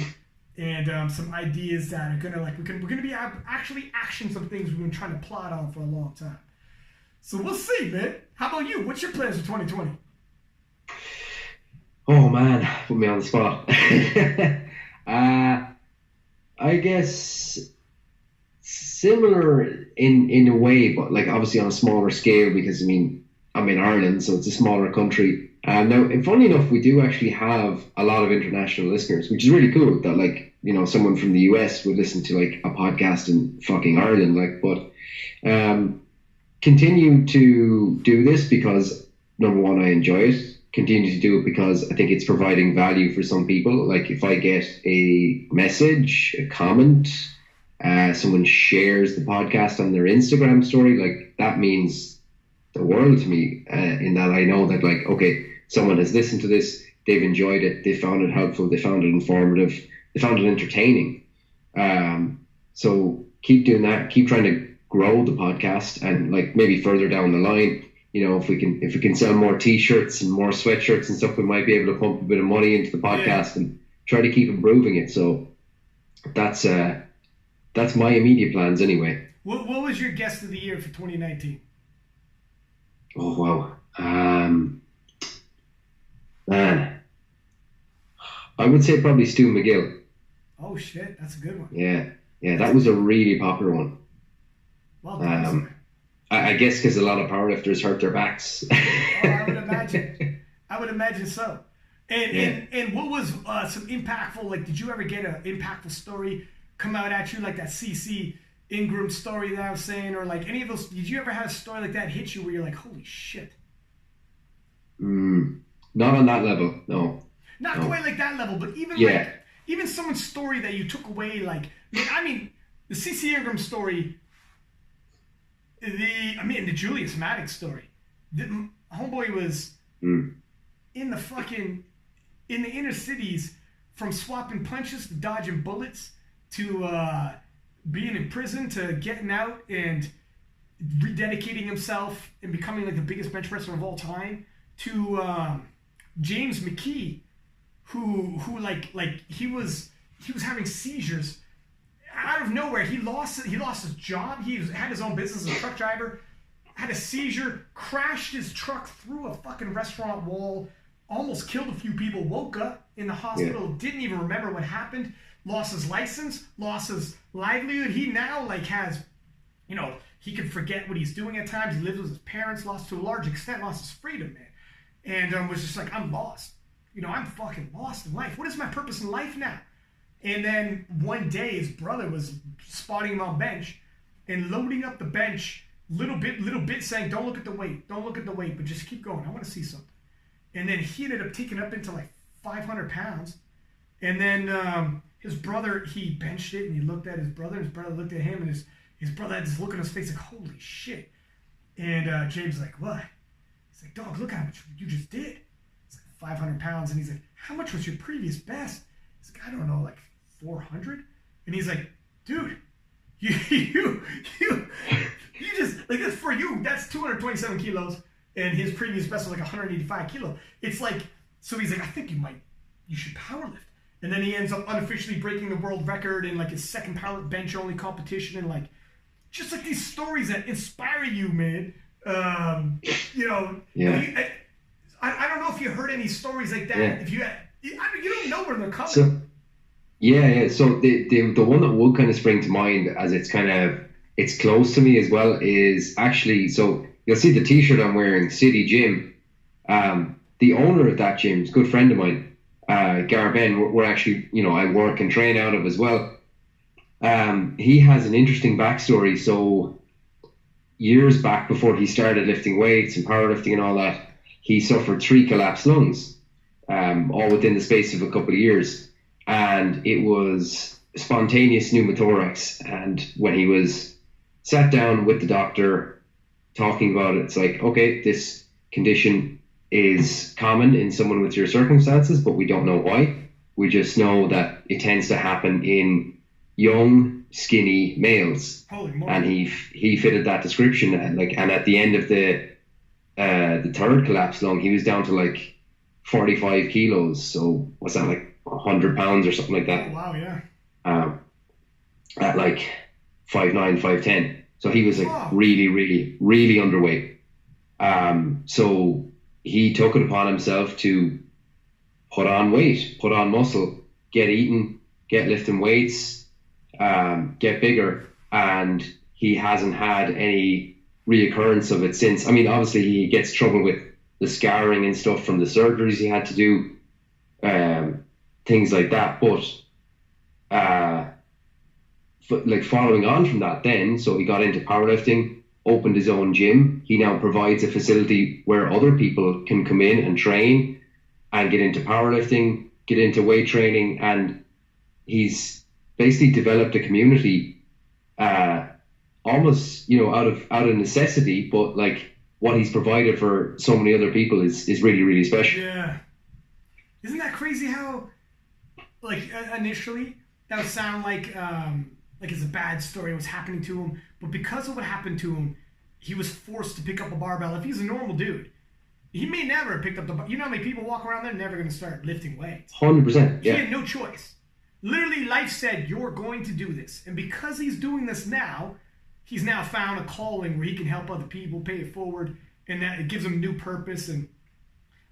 and some ideas that are gonna we're gonna be actually action some things we've been trying to plot on for a long time. So we'll see, man. How about you? What's your plans for 2020? Oh man, put me on the spot. I guess similar in a way, but like obviously on a smaller scale because I mean I'm in Ireland, so it's a smaller country. Now, and funny enough, we do actually have a lot of international listeners, which is really cool. That like someone from the US would listen to like a podcast in fucking Ireland, like. But continue to do this because number one, I enjoy it. Continue to do it because I think it's providing value for some people. Like if I get a message, a comment, someone shares the podcast on their Instagram story, like that means the world to me. In that I know that like, okay, someone has listened to this, they've enjoyed it, they found it helpful, they found it informative, they found it entertaining. So keep doing that, keep trying to grow the podcast, and like maybe further down the line, if we can sell more t-shirts and more sweatshirts and stuff, we might be able to pump a bit of money into the podcast and try to keep improving it. So that's my immediate plans anyway. What was your guest of the year for 2019? Oh wow. Man, I would say probably Stu McGill. Oh shit, that's a good one. Yeah, that was a really popular one. Well done. I guess because a lot of powerlifters hurt their backs. I would imagine so. And what was some impactful? Like, did you ever get an impactful story come out at you like that CC Ingram story that I was saying, or like any of those? Did you ever have a story like that hit you where you're like, holy shit? Not on that level, no. Not quite like that level, but even someone's story that you took away, like I mean, the CC Ingram story. The Julius Maddox story. The homeboy was in the inner cities, from swapping punches to dodging bullets to being in prison to getting out and rededicating himself and becoming like the biggest bench presser of all time, to James McKee, who like he was having seizures. Out of nowhere, he lost his job. He had his own business as a truck driver, had a seizure, crashed his truck through a fucking restaurant wall, almost killed a few people, woke up in the hospital, didn't even remember what happened, lost his license, lost his livelihood. He now like has, he can forget what he's doing at times. He lives with his parents, lost to a large extent, lost his freedom, man. And was just like, I'm lost. I'm fucking lost in life. What is my purpose in life now? And then one day his brother was spotting him on bench and loading up the bench little bit saying, don't look at the weight, but just keep going. I want to see something. And then he ended up taking up into like 500 pounds. And then his brother, he benched it and he looked at his brother, and his brother looked at him, and his brother had this look on his face like, holy shit. And James was like, what? He's like, dog, look how much you just did. It's like 500 pounds. And he's like, how much was your previous best? He's like, I don't know, like 400. And he's like, dude, you just, like, that's for you. That's 227 kilos. And his previous best was like 185 kilo. It's like, so he's like, I think you should powerlift. And then he ends up unofficially breaking the world record in like his second powerlift bench only competition. And like, just like these stories that inspire you, man. I don't know if you heard any stories like that. Yeah. If you don't know where they're coming. Yeah. So the one that would kind of spring to mind as it's close to me as well is actually, so you'll see the T-shirt I'm wearing, City Gym. The owner of that gym is a good friend of mine, Garben. We're actually, I work and train out of as well. He has an interesting backstory. So years back, before he started lifting weights and powerlifting and all that, he suffered three collapsed lungs, all within the space of a couple of years. And it was spontaneous pneumothorax. And when he was sat down with the doctor talking about it, it's like, okay, this condition is common in someone with your circumstances, but we don't know why. We just know that it tends to happen in young, skinny males, Holy and moly. he fitted that description. And at the end of the third collapse lung, he was down to like 45 kilos. So what's that, like 100 pounds or something like Oh that? wow, yeah. Um, at like 5'9", 5'10". So he was like Oh, really, really, really underweight. So he took it upon himself to put on weight, put on muscle, get eating, get lifting weights, get bigger, and he hasn't had any reoccurrence of it since. I mean, obviously he gets trouble with the scarring and stuff from the surgeries he had to do, um, things like that. But uh, like following on from that, then so he got into powerlifting, opened his own gym. He now provides a facility where other people can come in and train and get into powerlifting, get into weight training, and he's basically developed a community, uh, almost out of necessity, but like what he's provided for so many other people is really really special. yeah. Isn't that crazy how like initially that would sound like it's a bad story was happening to him, but because of what happened to him, he was forced to pick up a barbell. If he's a normal dude, he may never have picked up the. You know how many people walk around there never going to start lifting weights. 100%. He Yeah. had no choice. Literally, life said you're going to do this, and because he's doing this now, he's now found a calling where he can help other people pay it forward, and that it gives him new purpose. And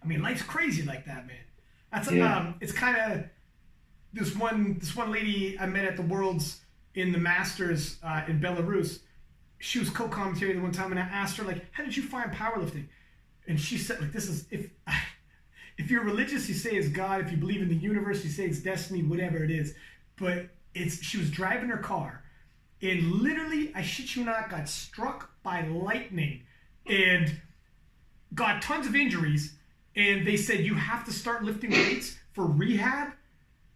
I mean, life's crazy like that, man. That's Yeah. it's kind of this one lady I met at the Worlds in the Masters in Belarus. She was co-commentating one time, and I asked her like, "How did you find powerlifting?" And she said, "Like this is if you're religious, you say it's God. If you believe in the universe, you say it's destiny. Whatever it is." But it's she was driving her car, and literally, I shit you not, got struck by lightning, and got tons of injuries. And they said you have to start lifting weights for rehab,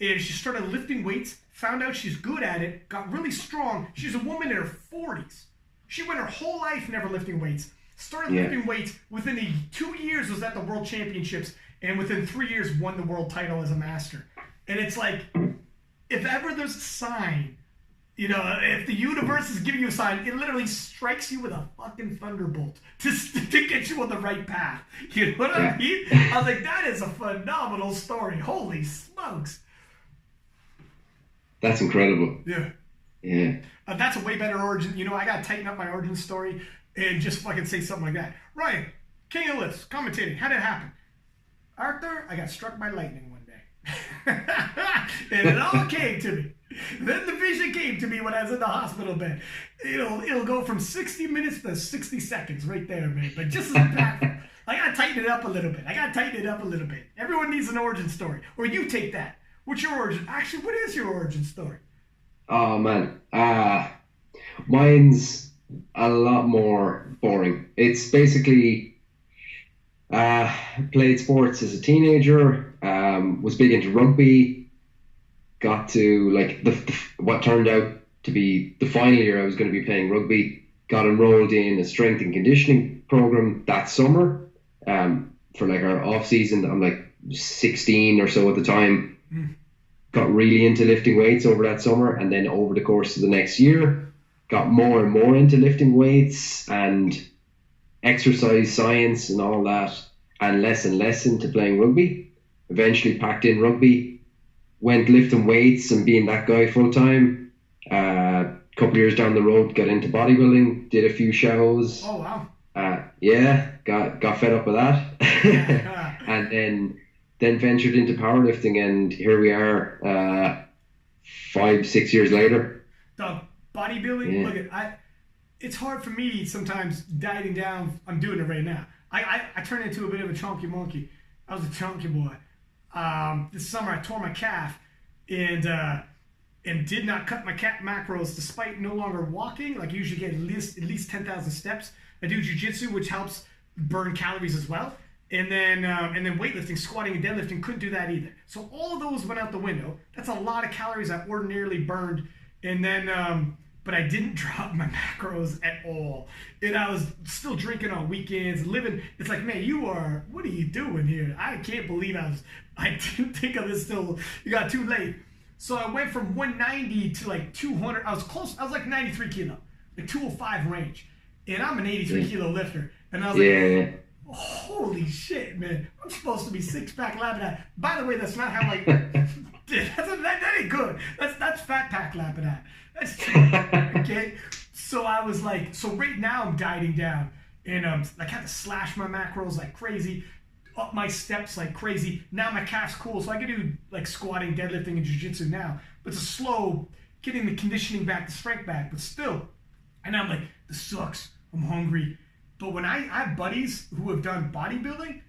and she started lifting weights, found out she's good at it, got really strong. She's a woman in her 40s. She went her whole life never lifting weights. Started Yeah. lifting weights within 2 years was at the World Championships, and within 3 years won the world title as a master. And it's like, if ever there's a sign, if the universe is giving you a sign, it literally strikes you with a fucking thunderbolt to get you on the right path. You know what I Yeah. mean? I was like, that is a phenomenal story. Holy smokes. That's incredible. Yeah. Yeah. That's a way better origin. I got to tighten up my origin story and just fucking say something like that. Ryan, King of Lifts, commentating. How did it happen? Arthur, I got struck by lightning one day. And it all came to me. Then the vision came to me when I was in the hospital bed. It'll go from 60 minutes to 60 seconds right there, man. But just as impactful. I got to tighten it up a little bit. Everyone needs an origin story. Or you take that. What's your origin? Actually, what is your origin story? Oh man. Mine's a lot more boring. It's basically, played sports as a teenager. Was big into rugby. Got to like what turned out to be the final year I was going to be playing rugby. Got enrolled in a strength and conditioning program that summer. For like our off season. I'm like 16 or so at the time. Got really into lifting weights over that summer, and then over the course of the next year, got more and more into lifting weights and exercise science and all that, and less into playing rugby. Eventually packed in rugby, went lifting weights and being that guy full time. A couple of years down the road, got into bodybuilding, did a few shows. Oh, wow. Yeah, got fed up with that, Yeah. and then ventured into powerlifting, and here we are. 5, 6 years later. Dog, bodybuilding. Yeah. Look at it's hard for me sometimes dieting down. I'm doing it right now. I turned into a bit of a chunky monkey. I was a chunky boy. This summer I tore my calf and did not cut my cat macros despite no longer walking. Like I usually get at least 10,000 steps. I do jujitsu, which helps burn calories as well. And then weightlifting, squatting, and deadlifting couldn't do that either. So all of those went out the window. That's a lot of calories I ordinarily burned. And then, but I didn't drop my macros at all. And I was still drinking on weekends, living. It's like, man, what are you doing here? I can't believe I didn't think of this till you got too late. So I went from 190 to like 200. I was close. I was like 93 kilo, like 205 range. And I'm an 83 kilo lifter. And I was like, holy shit, man. I'm supposed to be six-pack Labadat. By the way, that's not how I... that ain't good. That's fat-pack Labadat. That's okay? So I was like... So right now I'm dieting down. And I had to slash my macros like crazy. Up my steps like crazy. Now my calf's cool. So I can do like squatting, deadlifting, and jiu-jitsu now. But it's a slow... Getting the conditioning back, the strength back. But still. And I'm like, this sucks. I'm hungry. But when I have buddies who have done bodybuilding,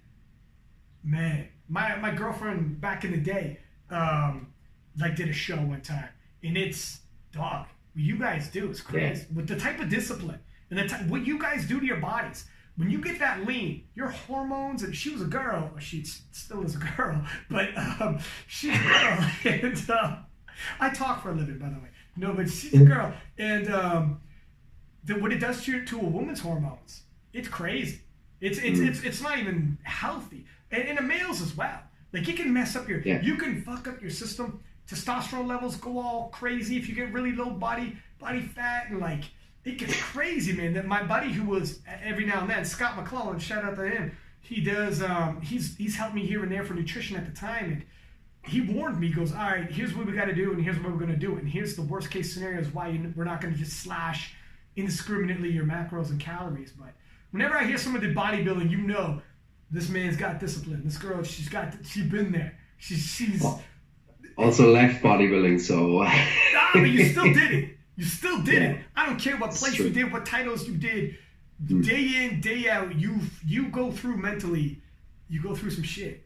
man, my girlfriend back in the day, like did a show one time, and it's, dog, what you guys do is crazy. With the type of discipline and what you guys do to your bodies, when you get that lean, your hormones, and she was a girl, or she still is a girl, but she's a girl, and I talk for a living, by the way. No, but she's a girl, and what it does to a woman's hormones. It's crazy. It's not even healthy. And the males as well. Like you can mess up you can fuck up your system. Testosterone levels go all crazy if you get really low body fat, and like it gets crazy, man. That my buddy who was every now and then, Scott McClellan, shout out to him. He does he's helped me here and there for nutrition at the time, and he warned me, he goes, all right, here's what we got to do, and here's what we're going to do, and here's the worst case scenario is why we're not going to just slash indiscriminately your macros and calories. But whenever I hear someone did bodybuilding, you know this man's got discipline. This girl, she's been there. She's also left bodybuilding, so but you still did it. You still did it. I don't care what place you did, what titles you did. Day in, day out, you go through mentally. You go through some shit.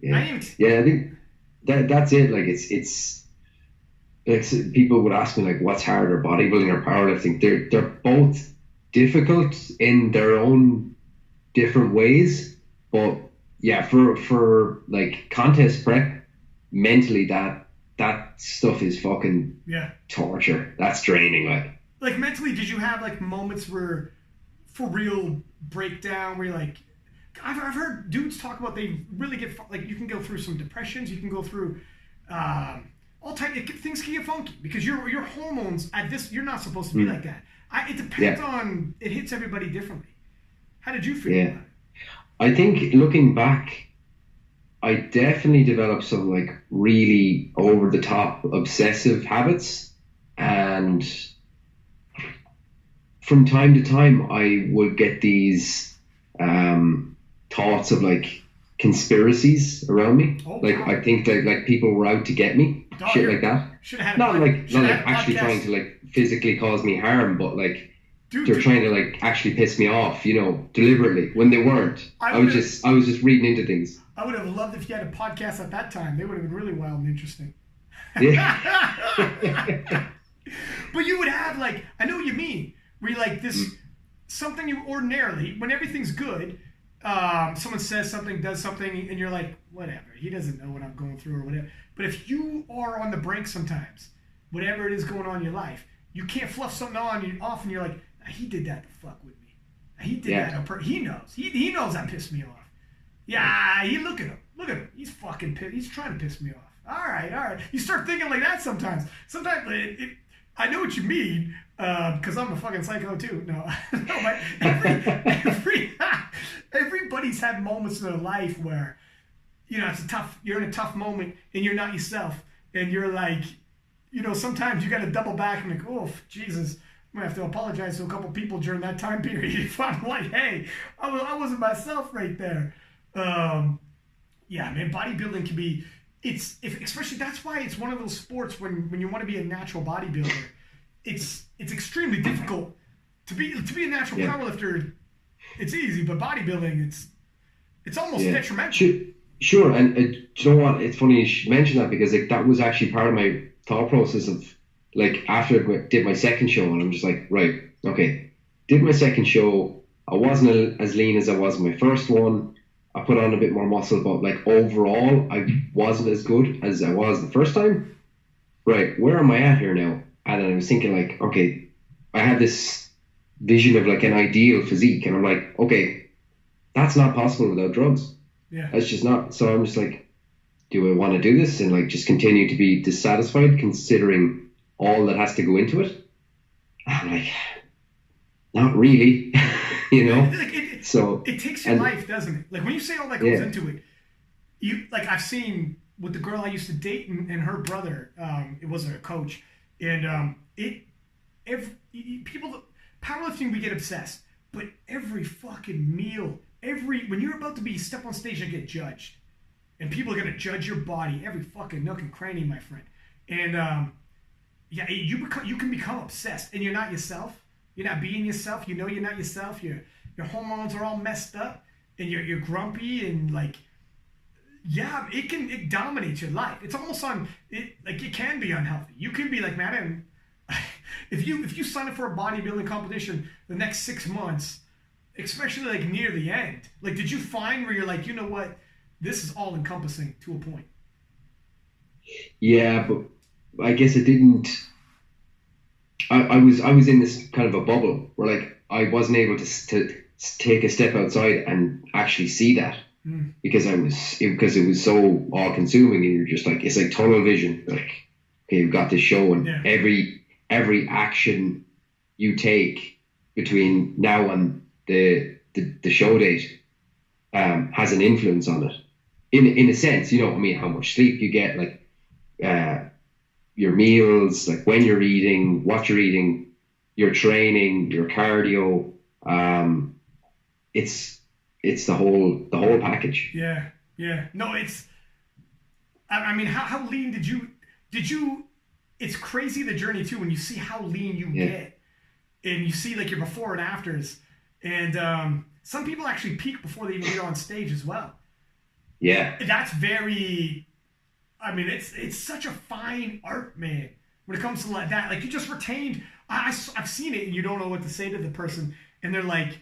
Yeah, I think that's it. Like it's people would ask me like, what's harder, bodybuilding or powerlifting? They're both difficult in their own different ways, but yeah, for like contest prep, mentally that stuff is fucking torture. That's draining. Like mentally, did you have like moments where for real breakdown where you're like, I've heard dudes talk about they really get like, you can go through some depressions, you can go through all type things can get funky because your hormones at this, you're not supposed to be like that. It depends on, it hits everybody differently. How did you feel about it? I think looking back, I definitely developed some like really over the top obsessive habits, and from time to time I would get these thoughts of like conspiracies around me. I think that like people were out to get me, shit like that. Not like actually trying to like physically cause me harm, but like they're trying to like actually piss me off, deliberately when they weren't. I was just reading into things. I would have loved if you had a podcast at that time. They would have been really wild and interesting. Yeah. But you would have like, I know what you mean. Where you like this something you ordinarily, when everything's good, someone says something, does something, and you're like, whatever, he doesn't know what I'm going through or whatever. But if you are on the brink sometimes, whatever it is going on in your life, you can't fluff something off and you're like, he did that to fuck with me. He did that. He knows. He knows that pissed me off. Yeah, look at him. He's fucking pissed. He's trying to piss me off. All right. You start thinking like that sometimes. Sometimes I know what you mean, because I'm a fucking psycho too. No, but everybody's had moments in their life where, you're in a tough moment and you're not yourself, and you're like, sometimes you got to double back and like, oh, Jesus, I'm gonna have to apologize to a couple people during that time period if I'm like, hey, I wasn't myself right there. Yeah, man, bodybuilding can be, especially that's why it's one of those sports when you want to be a natural bodybuilder, it's extremely difficult to be a natural powerlifter. It's easy, but bodybuilding it's almost detrimental. Sure, and do you know what? It's funny you should mention that, because like that was actually part of my thought process of like after I did my second show, and I'm just like, right, okay, did my second show, I wasn't as lean as I was in my first one. I put on a bit more muscle, but like overall, I wasn't as good as I was the first time. Right, where am I at here now? And then I was thinking like, okay, I had this vision of like an ideal physique, and I'm like, okay, that's not possible without drugs. Yeah. That's just not. So I'm just like, do I want to do this and like just continue to be dissatisfied considering all that has to go into it? I'm like, not really, you know? It takes your life, doesn't it? Like when you say all that goes into it, I've seen with the girl I used to date and her brother, it was a coach, and powerlifting, we get obsessed, but every fucking meal, when you're about to step on stage and get judged, and people are gonna judge your body, every fucking nook and cranny, my friend, and you can become obsessed, and you're not yourself. You're not being yourself. You know you're not yourself. Your hormones are all messed up, and you're grumpy, and like, it dominates your life. It's almost it can be unhealthy. You can be like, man, if you sign up for a bodybuilding competition the next 6 months, especially like near the end, like, did you find where you're like, you know what, this is all encompassing to a point? Yeah, but I guess it didn't. I was in this kind of a bubble where like I wasn't able to take a step outside and actually see that, because it was so all consuming, and you're just like, it's like tunnel vision. Like, okay, you've got this show, and every action you take between now and the show date has an influence on it. In a sense, you know, I mean, how much sleep you get, like your meals, like when you're eating, what you're eating, your training, your cardio. It's the whole package. Yeah. No, I mean, how lean did you? It's crazy, the journey too, when you see how lean you get, and you see like your before and afters, and some people actually peak before they even get on stage as well. Yeah. That's very, I mean, it's such a fine art, man, when it comes to like that. Like, you just retained, I've seen it, and you don't know what to say to the person, and they're like,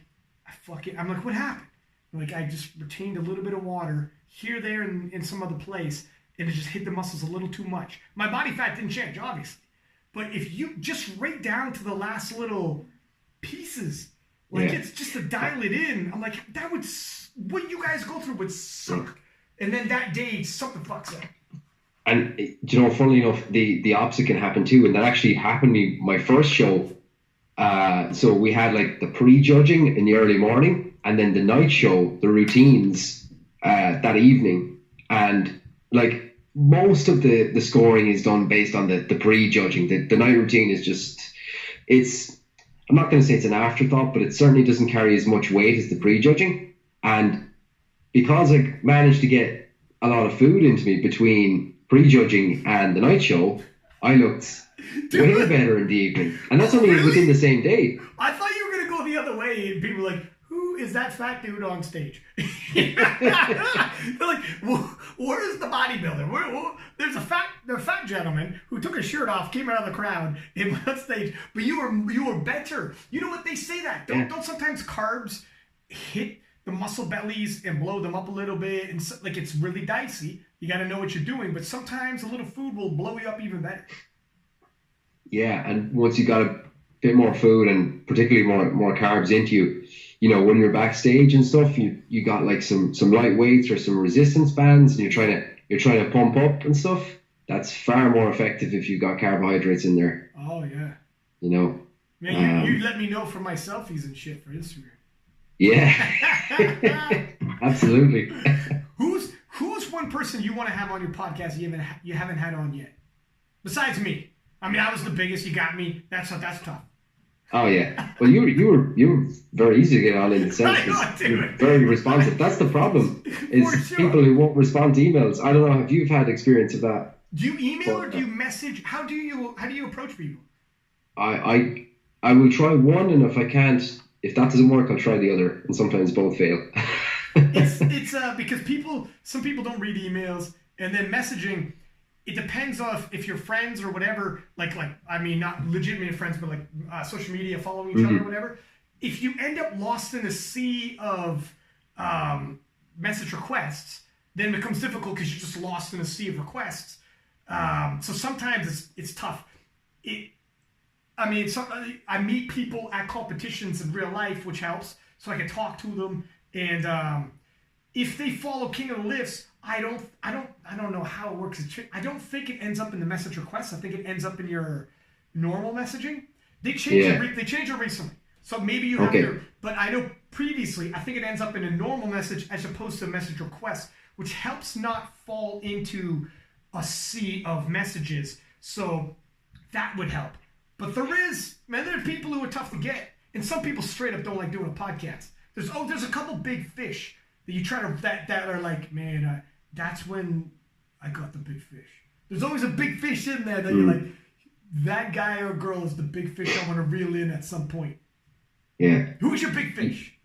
I'm like, what happened? Like, I just retained a little bit of water here, there, and in some other place, and it just hit the muscles a little too much. My body fat didn't change, obviously. But if you just right down to the last little pieces, like, it's just to dial it in, I'm like, what you guys go through would suck. And then that day, something fucks up. And, you know, funnily enough, the opposite can happen too. And that actually happened to me my first show. So we had like the pre-judging in the early morning, and then the night show, the routines that evening. And like most of the scoring is done based on the pre-judging. The night routine is just, I'm not going to say it's an afterthought, but it certainly doesn't carry as much weight as the pre-judging. And because I managed to get a lot of food into me between pre-judging and the night show, I looked way better in the evening. And that's only within the same day. I thought you were going to go the other way, and people were like, who is that fat dude on stage? They're like, where's the bodybuilder? There's a fat gentleman who took his shirt off, came out of the crowd, and went on stage. But you were better. You know what, they say that. Don't sometimes carbs hit the muscle bellies and blow them up a little bit, and so, like, it's really dicey. You got to know what you're doing, but sometimes a little food will blow you up even better. Yeah, and once you got a bit more food, and particularly more carbs into you, you know, when you're backstage and stuff, you got like some light weights or some resistance bands, and you're trying to pump up and stuff. That's far more effective if you've got carbohydrates in there. Oh yeah. You know. Man, you let me know for my selfies and shit for Instagram. Yeah. Absolutely. Who's one person you want to have on your podcast you haven't had on yet? Besides me. I mean, I was the biggest. You got me. That's tough. Oh yeah. Well, you were very easy to get on in the sense I know, because you're dude. very responsive. That's the problem. For Is sure. people who won't respond to emails. I don't know if you've had experience of that, Do you email or but do you message? How do you approach people? I will try one, and if I can't, if that doesn't work, I'll try the other, and sometimes both fail. It's because some people don't read emails, and then messaging. It depends on if you're friends or whatever. Like I mean, not legitimate friends, but like social media, following each other or whatever. If you end up lost in a sea of message requests, then it becomes difficult because you're just lost in a sea of requests. So sometimes it's tough. I mean, I meet people at competitions in real life, which helps, so I can talk to them. And if they follow King of the Lifts, I don't know how it works. I don't think it ends up in the message requests. I think it ends up in your normal messaging. They changed Yeah. it. They changed it recently, so maybe you have Okay. your. But I know previously, I think it ends up in a normal message as opposed to a message request, which helps not fall into a sea of messages. So that would help. But there are people who are tough to get, and some people straight up don't like doing a podcast. There's a couple big fish that you try to that are like, man, that's when I got the big fish. There's always a big fish in there that you're like, that guy or girl is the big fish I want to reel in at some point. Yeah. Who's your big fish?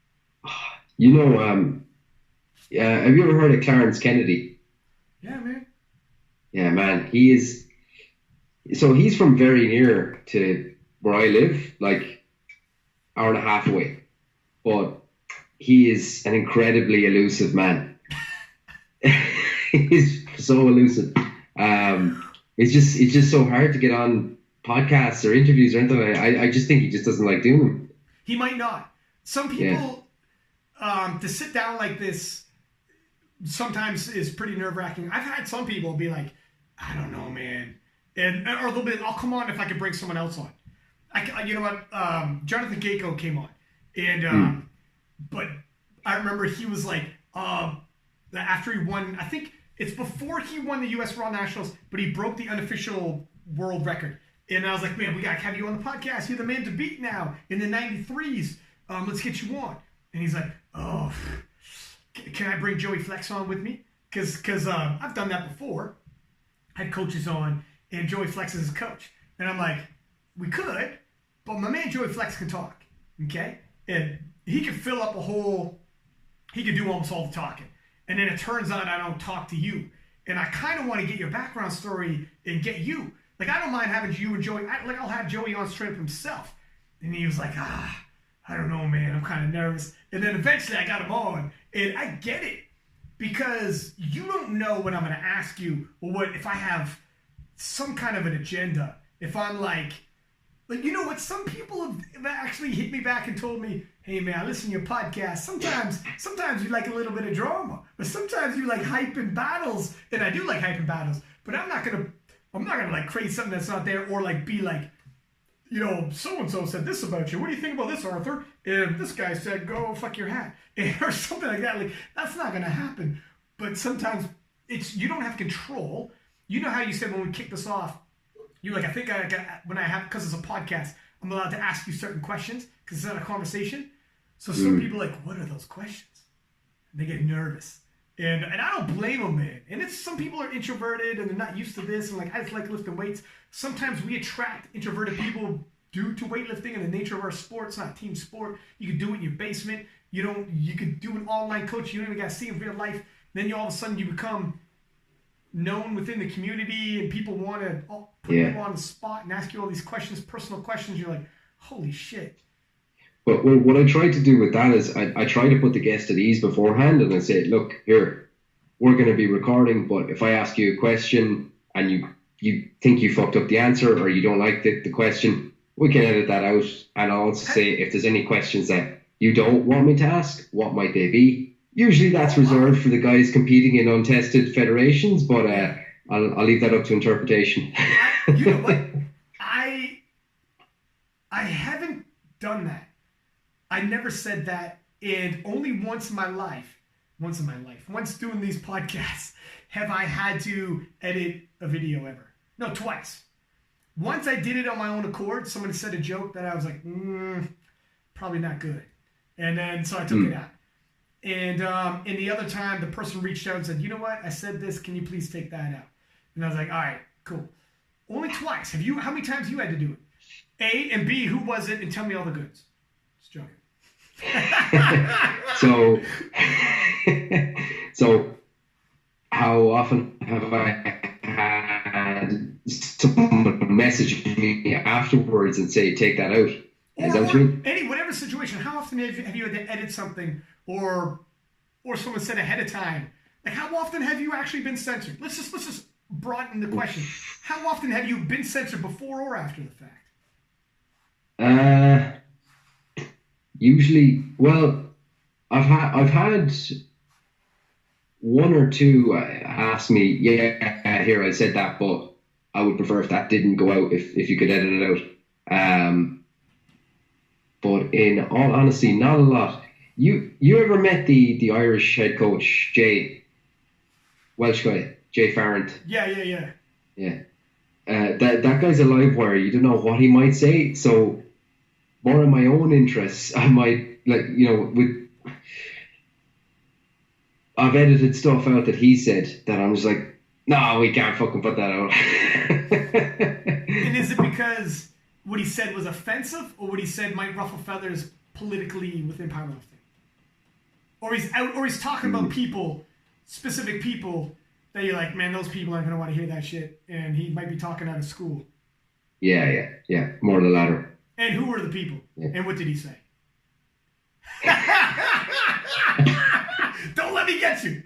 You know, have you ever heard of Clarence Kennedy? Yeah, man. Yeah, man. He is. So he's from very near to where I live, like hour and a half away. But he is an incredibly elusive man. He's so elusive. It's just so hard to get on podcasts or interviews or anything. I just think he just doesn't like doing them. He might not. Some people, to sit down like this sometimes is pretty nerve-wracking. I've had some people be like, I don't know, man. Or they'll be, I'll come on if I can bring someone else on. You know what? Jonathan Gayko came on. And, but I remember he was like, after he won, I think it's before he won the U.S. Raw Nationals, but he broke the unofficial world record. And I was like, man, we got to have you on the podcast. You're the man to beat now in the 93s. Let's get you on. And he's like, oh, can I bring Joey Flex on with me? Because I've done that before. Had coaches on, and Joey Flex is his coach. And I'm like, we could, but my man Joey Flex can talk, okay? And he can fill up he can do almost all the talking. And then it turns out I don't talk to you. And I kind of want to get your background story and get you. Like, I don't mind having you and Joey. I'll have Joey on straight up himself. And he was like, I don't know, man. I'm kind of nervous. And then eventually I got him on. And I get it. Because you don't know what I'm going to ask you, or what if I have some kind of an agenda. If I'm like, you know what? Some people have actually hit me back and told me, hey man, I listen to your podcast. Sometimes you like a little bit of drama, but sometimes you like hyping battles, and I do like hyping battles. But I'm not gonna like create something that's not there, or like be like, you know, so and so said this about you. What do you think about this, Arthur? And this guy said, go fuck your hat, or something like that. Like, that's not gonna happen. But sometimes you don't have control. You know how you said when we kicked this off, you're like, I think because it's a podcast, I'm allowed to ask you certain questions because it's not a conversation. So some people are like, what are those questions? And they get nervous. And I don't blame them, man. And some people are introverted and they're not used to this. And like, I just like lifting weights. Sometimes we attract introverted people due to weightlifting and the nature of our sport. It's not a team sport. You can do it in your basement. You could do an online coach. You don't even got to see in real life. Then all of a sudden you become known within the community and people want to put you on the spot and ask you all these questions, personal questions. You're like, holy shit. But what I try to do with that is I try to put the guest at ease beforehand, and I say, look, here, we're going to be recording, but if I ask you a question and you think you fucked up the answer or you don't like the question, we can edit that out. And I'll also say, if there's any questions that you don't want me to ask, what might they be? Usually that's reserved for the guys competing in untested federations, but I'll leave that up to interpretation. You know what? I haven't done that. I never said that, and only once doing these podcasts, have I had to edit a video ever. No, twice. once I did it on my own accord, somebody said a joke that I was like, probably not good. And then, so I took it out. And the other time, the person reached out and said, you know what? I said this. Can you please take that out? And I was like, all right, cool. Only twice. How many times you had to do it? A, and B, who was it? And tell me all the goods. Just joking. So how often have I had someone message me afterwards and say, take that out? Is that what you mean? Whatever situation, how often have you had to edit something or someone said ahead of time? Like, how often have you actually been censored? Let's just broaden the question. How often have you been censored before or after the fact? Usually, well, I've had one or two ask me, yeah, here I said that, but I would prefer if that didn't go out, if you could edit it out. But in all honesty, not a lot. You ever met the Irish head coach, Welsh guy, Jay Farrant? Yeah. That guy's a live wire. You don't know what he might say. So more in my own interests, I might, like, I've edited stuff out that he said that I'm just like, no, we can't fucking put that out. And is it because what he said was offensive, or what he said might ruffle feathers politically within powerlifting? Or he's talking about people, specific people, that you're like, man, those people aren't going to want to hear that shit, and he might be talking out of school. Yeah. More the latter. And who were the people? Yeah. And what did he say? Don't let me get you.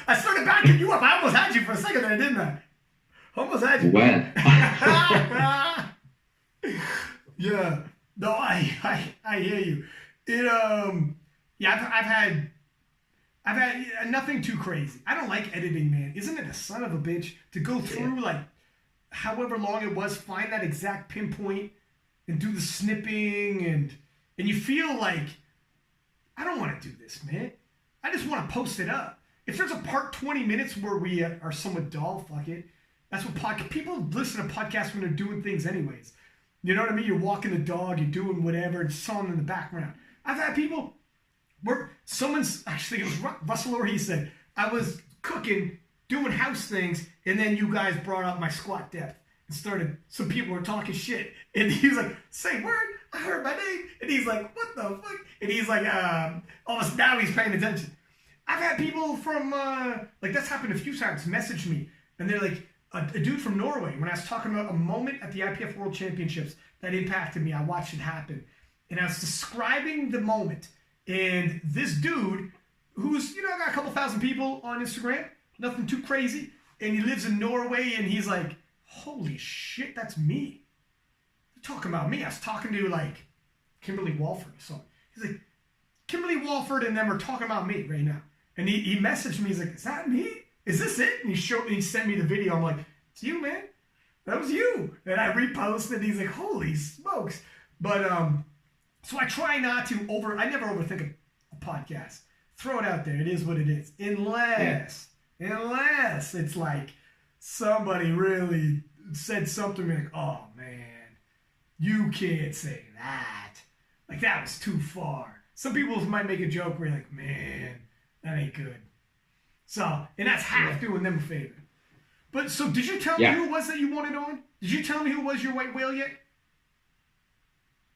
I started backing you up. I almost had you for a second there, didn't I? Almost had you. Well. Yeah. No, I hear you. I've had nothing too crazy. I don't like editing, man. Isn't it a son of a bitch to go through like however long it was, find that exact pinpoint and do the snipping and you feel like, I don't want to do this, man. I just want to post it up. If there's a part 20 minutes where we are somewhat dull, fuck it. That's what people listen to podcasts when they're doing things anyways. You know what I mean? You're walking the dog, you're doing whatever, it's song in the background. I've had people where it was Russell or he said, I was cooking, doing house things, and then you guys brought up my squat depth and some people were talking shit. And he was like, say word, I heard my name. And he's like, what the fuck? And he's like, almost now he's paying attention. I've had people from, that's happened a few times, message me. And they're like, a dude from Norway, when I was talking about a moment at the IPF World Championships that impacted me, I watched it happen. And I was describing the moment. And this dude, who's, got a couple thousand people on Instagram, nothing too crazy, and he lives in Norway, and he's like, holy shit, that's me. You're talking about me. I was talking to, like, Kimberly Walford or something. He's like, Kimberly Walford and them are talking about me right now. And he messaged me, he's like, is that me? Is this it? And he sent me the video. I'm like, it's you, man. That was you. And I reposted. He's like, holy smokes. But, so I try not to I never overthink a podcast. Throw it out there. It is what it is. Unless it's like somebody really said something like, oh, man, you can't say that. Like, that was too far. Some people might make a joke where you're like, man, that ain't good. So, and that's half doing them a favor. But, so did you tell me who it was that you wanted on? Did you tell me who was your white whale yet?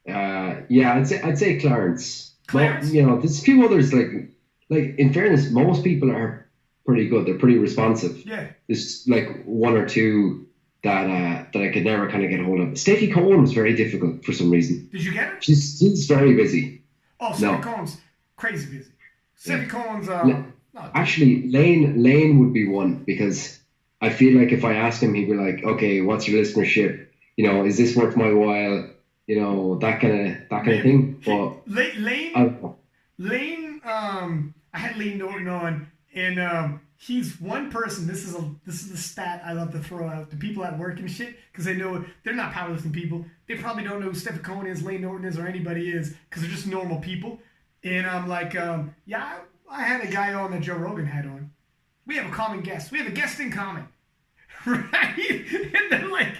I'd say Clarence. Well, there's a few others, like in fairness, most people are pretty good. They're pretty responsive. Yeah. There's like one or two that I could never kind of get a hold of. Steffi Cohen was very difficult for some reason. Did you get her? She's very busy. Oh, Steffi Cohen's crazy busy. Steffi Cohen's actually, Lane would be one, because I feel like if I asked him, he'd be like, okay, what's your listenership? Is this worth my while? That kind of thing. But Lane, I had Lane Norton on, and he's one person. This is the stat I love to throw out to people at work and shit, because they know they're not powerlifting people. They probably don't know who Steffi Cohen is, Lane Norton is, or anybody is, because they're just normal people. And I'm like, I had a guy on that Joe Rogan had on. We have a common guest. We have a guest in common, right? And they're like,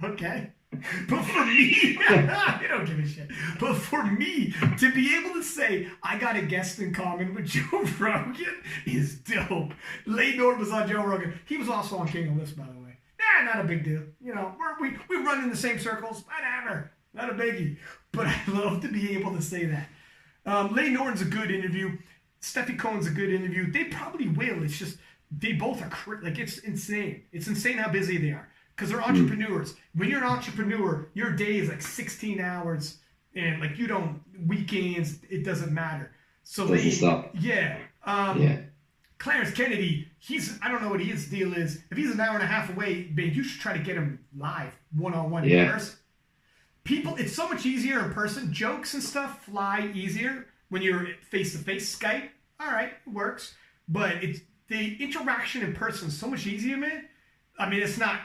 Okay. But for me, I don't give a shit. But for me, to be able to say I got a guest in common with Joe Rogan is dope. Lay Norton was on Joe Rogan. He was also on King of List, by the way. Not a big deal. You know, we run in the same circles. Whatever. Not a biggie. But I love to be able to say that. Lay Norton's a good interview. Steffi Cohen's a good interview. They probably will. It's just they both are like it's insane. It's insane how busy they are. Because they're entrepreneurs. When you're an entrepreneur, your day is like 16 hours, and like you don't weekends. It doesn't matter. So doesn't stop. Yeah. Clarence Kennedy. I don't know what his deal is. If he's an hour and a half away, man, you should try to get him live, one-on-one in person. People, it's so much easier in person. Jokes and stuff fly easier when you're face-to-face. Skype, all right, it works. But it's the interaction in person is so much easier, man. I mean, it's not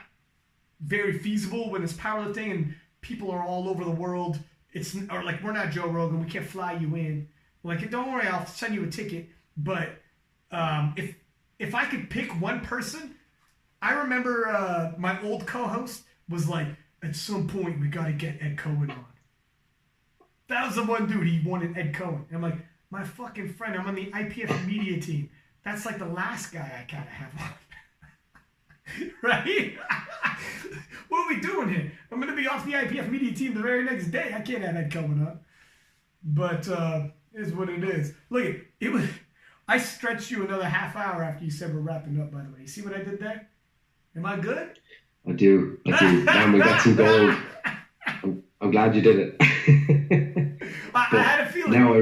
very feasible when it's powerlifting and people are all over the world. Or like, we're not Joe Rogan, we can't fly you in. Like, don't worry, I'll send you a ticket. But if I could pick one person, I remember my old co-host was like, at some point we got to get Ed Cohen on. That was the one dude, he wanted Ed Cohen. And I'm like, my fucking friend, I'm on the IPF media team. That's like the last guy I gotta have on. Right? What are we doing here? I'm going to be off the IPF media team the very next day. I can't have that coming up. But it is what it is. Look, I stretched you another half hour after you said we're wrapping up, by the way. You see what I did there? Am I good? I do. Man, we got some gold. I'm glad you did it. I had a feeling. Now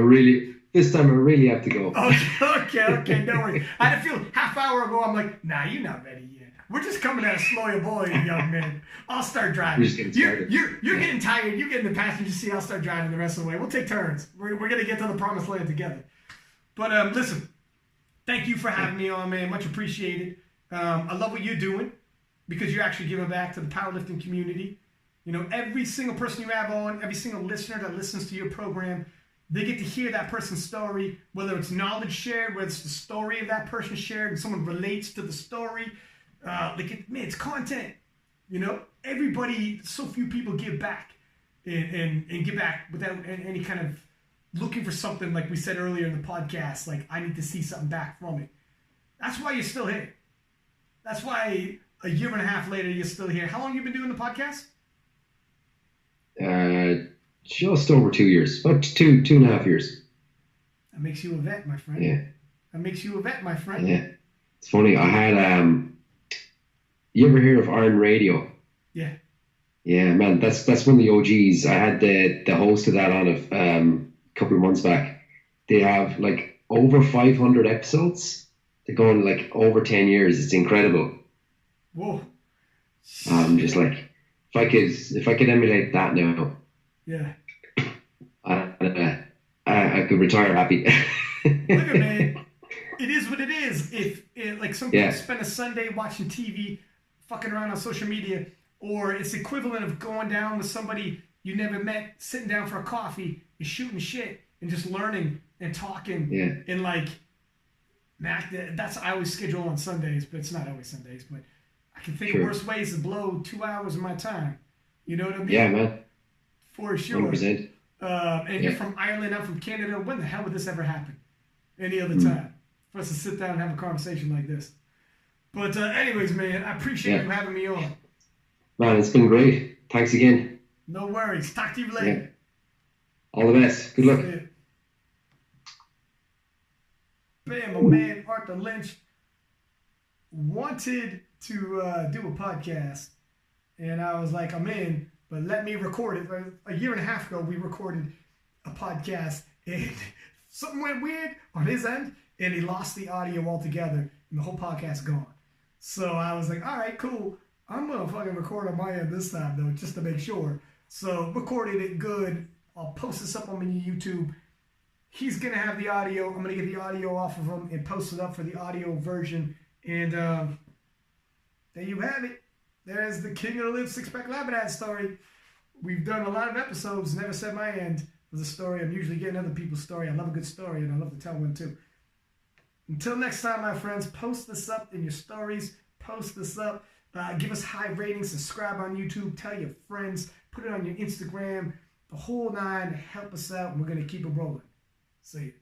this time I really have to go. Okay, no worries. I had a feeling half hour ago, I'm like, nah, you're not ready yet. We're just coming at a slow boy, young man. I'll start driving. You're getting tired. You get in the passenger seat. I'll start driving the rest of the way. We'll take turns. We're going to get to the promised land together. But listen, thank you for having me on, man. Much appreciated. I love what you're doing because you're actually giving back to the powerlifting community. You know, every single person you have on, every single listener that listens to your program, they get to hear that person's story, whether it's knowledge shared, whether it's the story of that person shared, and someone relates to the story. It's content. You know, everybody, so few people give back and give back without any kind of looking for something, like we said earlier in the podcast, like I need to see something back from it. That's why you're still here. That's why a year and a half later, you're still here. How long have you been doing the podcast? Just over 2 years, about two and a half years. That makes you a vet, my friend. Yeah. That makes you a vet, my friend. Yeah. It's funny. I had, you ever hear of Iron Radio? Yeah. Yeah, man, that's one of the OGs. I had the host of that on a couple of months back. They have like over 500 episodes. They're going like over 10 years. It's incredible. Whoa. I'm just like, if I could emulate that now, yeah, I could retire happy. Look at man, it is what it is. If like some people spend a Sunday watching TV, fucking around on social media, or it's equivalent of going down with somebody you never met, sitting down for a coffee and shooting shit and just learning and talking, and like, that's I always schedule on Sundays, but it's not always Sundays, but I can think of worse ways to blow 2 hours of my time. You know what I mean? Yeah, man. For sure. 100%. And you're from Ireland, I'm from Canada. When the hell would this ever happen? Any other time for us to sit down and have a conversation like this? But anyways, man, I appreciate you having me on. Man, it's been great. Thanks again. No worries. Talk to you later. Yeah. All the best. Good luck. Bam, my man Arthur Lynch wanted to do a podcast, and I was like, I'm in, but let me record it. A year and a half ago, we recorded a podcast, and something went weird on his end, and he lost the audio altogether, and the whole podcast gone. So I was like, all right, cool. I'm going to fucking record on my end this time, though, just to make sure. So recorded it good. I'll post this up on my YouTube. He's going to have the audio. I'm going to get the audio off of him and post it up for the audio version. And there you have it. There's the King of the Live Six Pack Labradad story. We've done a lot of episodes. Never said my end of the story. I'm usually getting other people's story. I love a good story, and I love to tell one too. Until next time, my friends, post this up in your stories. Post this up. Give us high ratings, subscribe on YouTube, tell your friends, put it on your Instagram, the whole nine. Help us out, and we're going to keep it rolling. See you.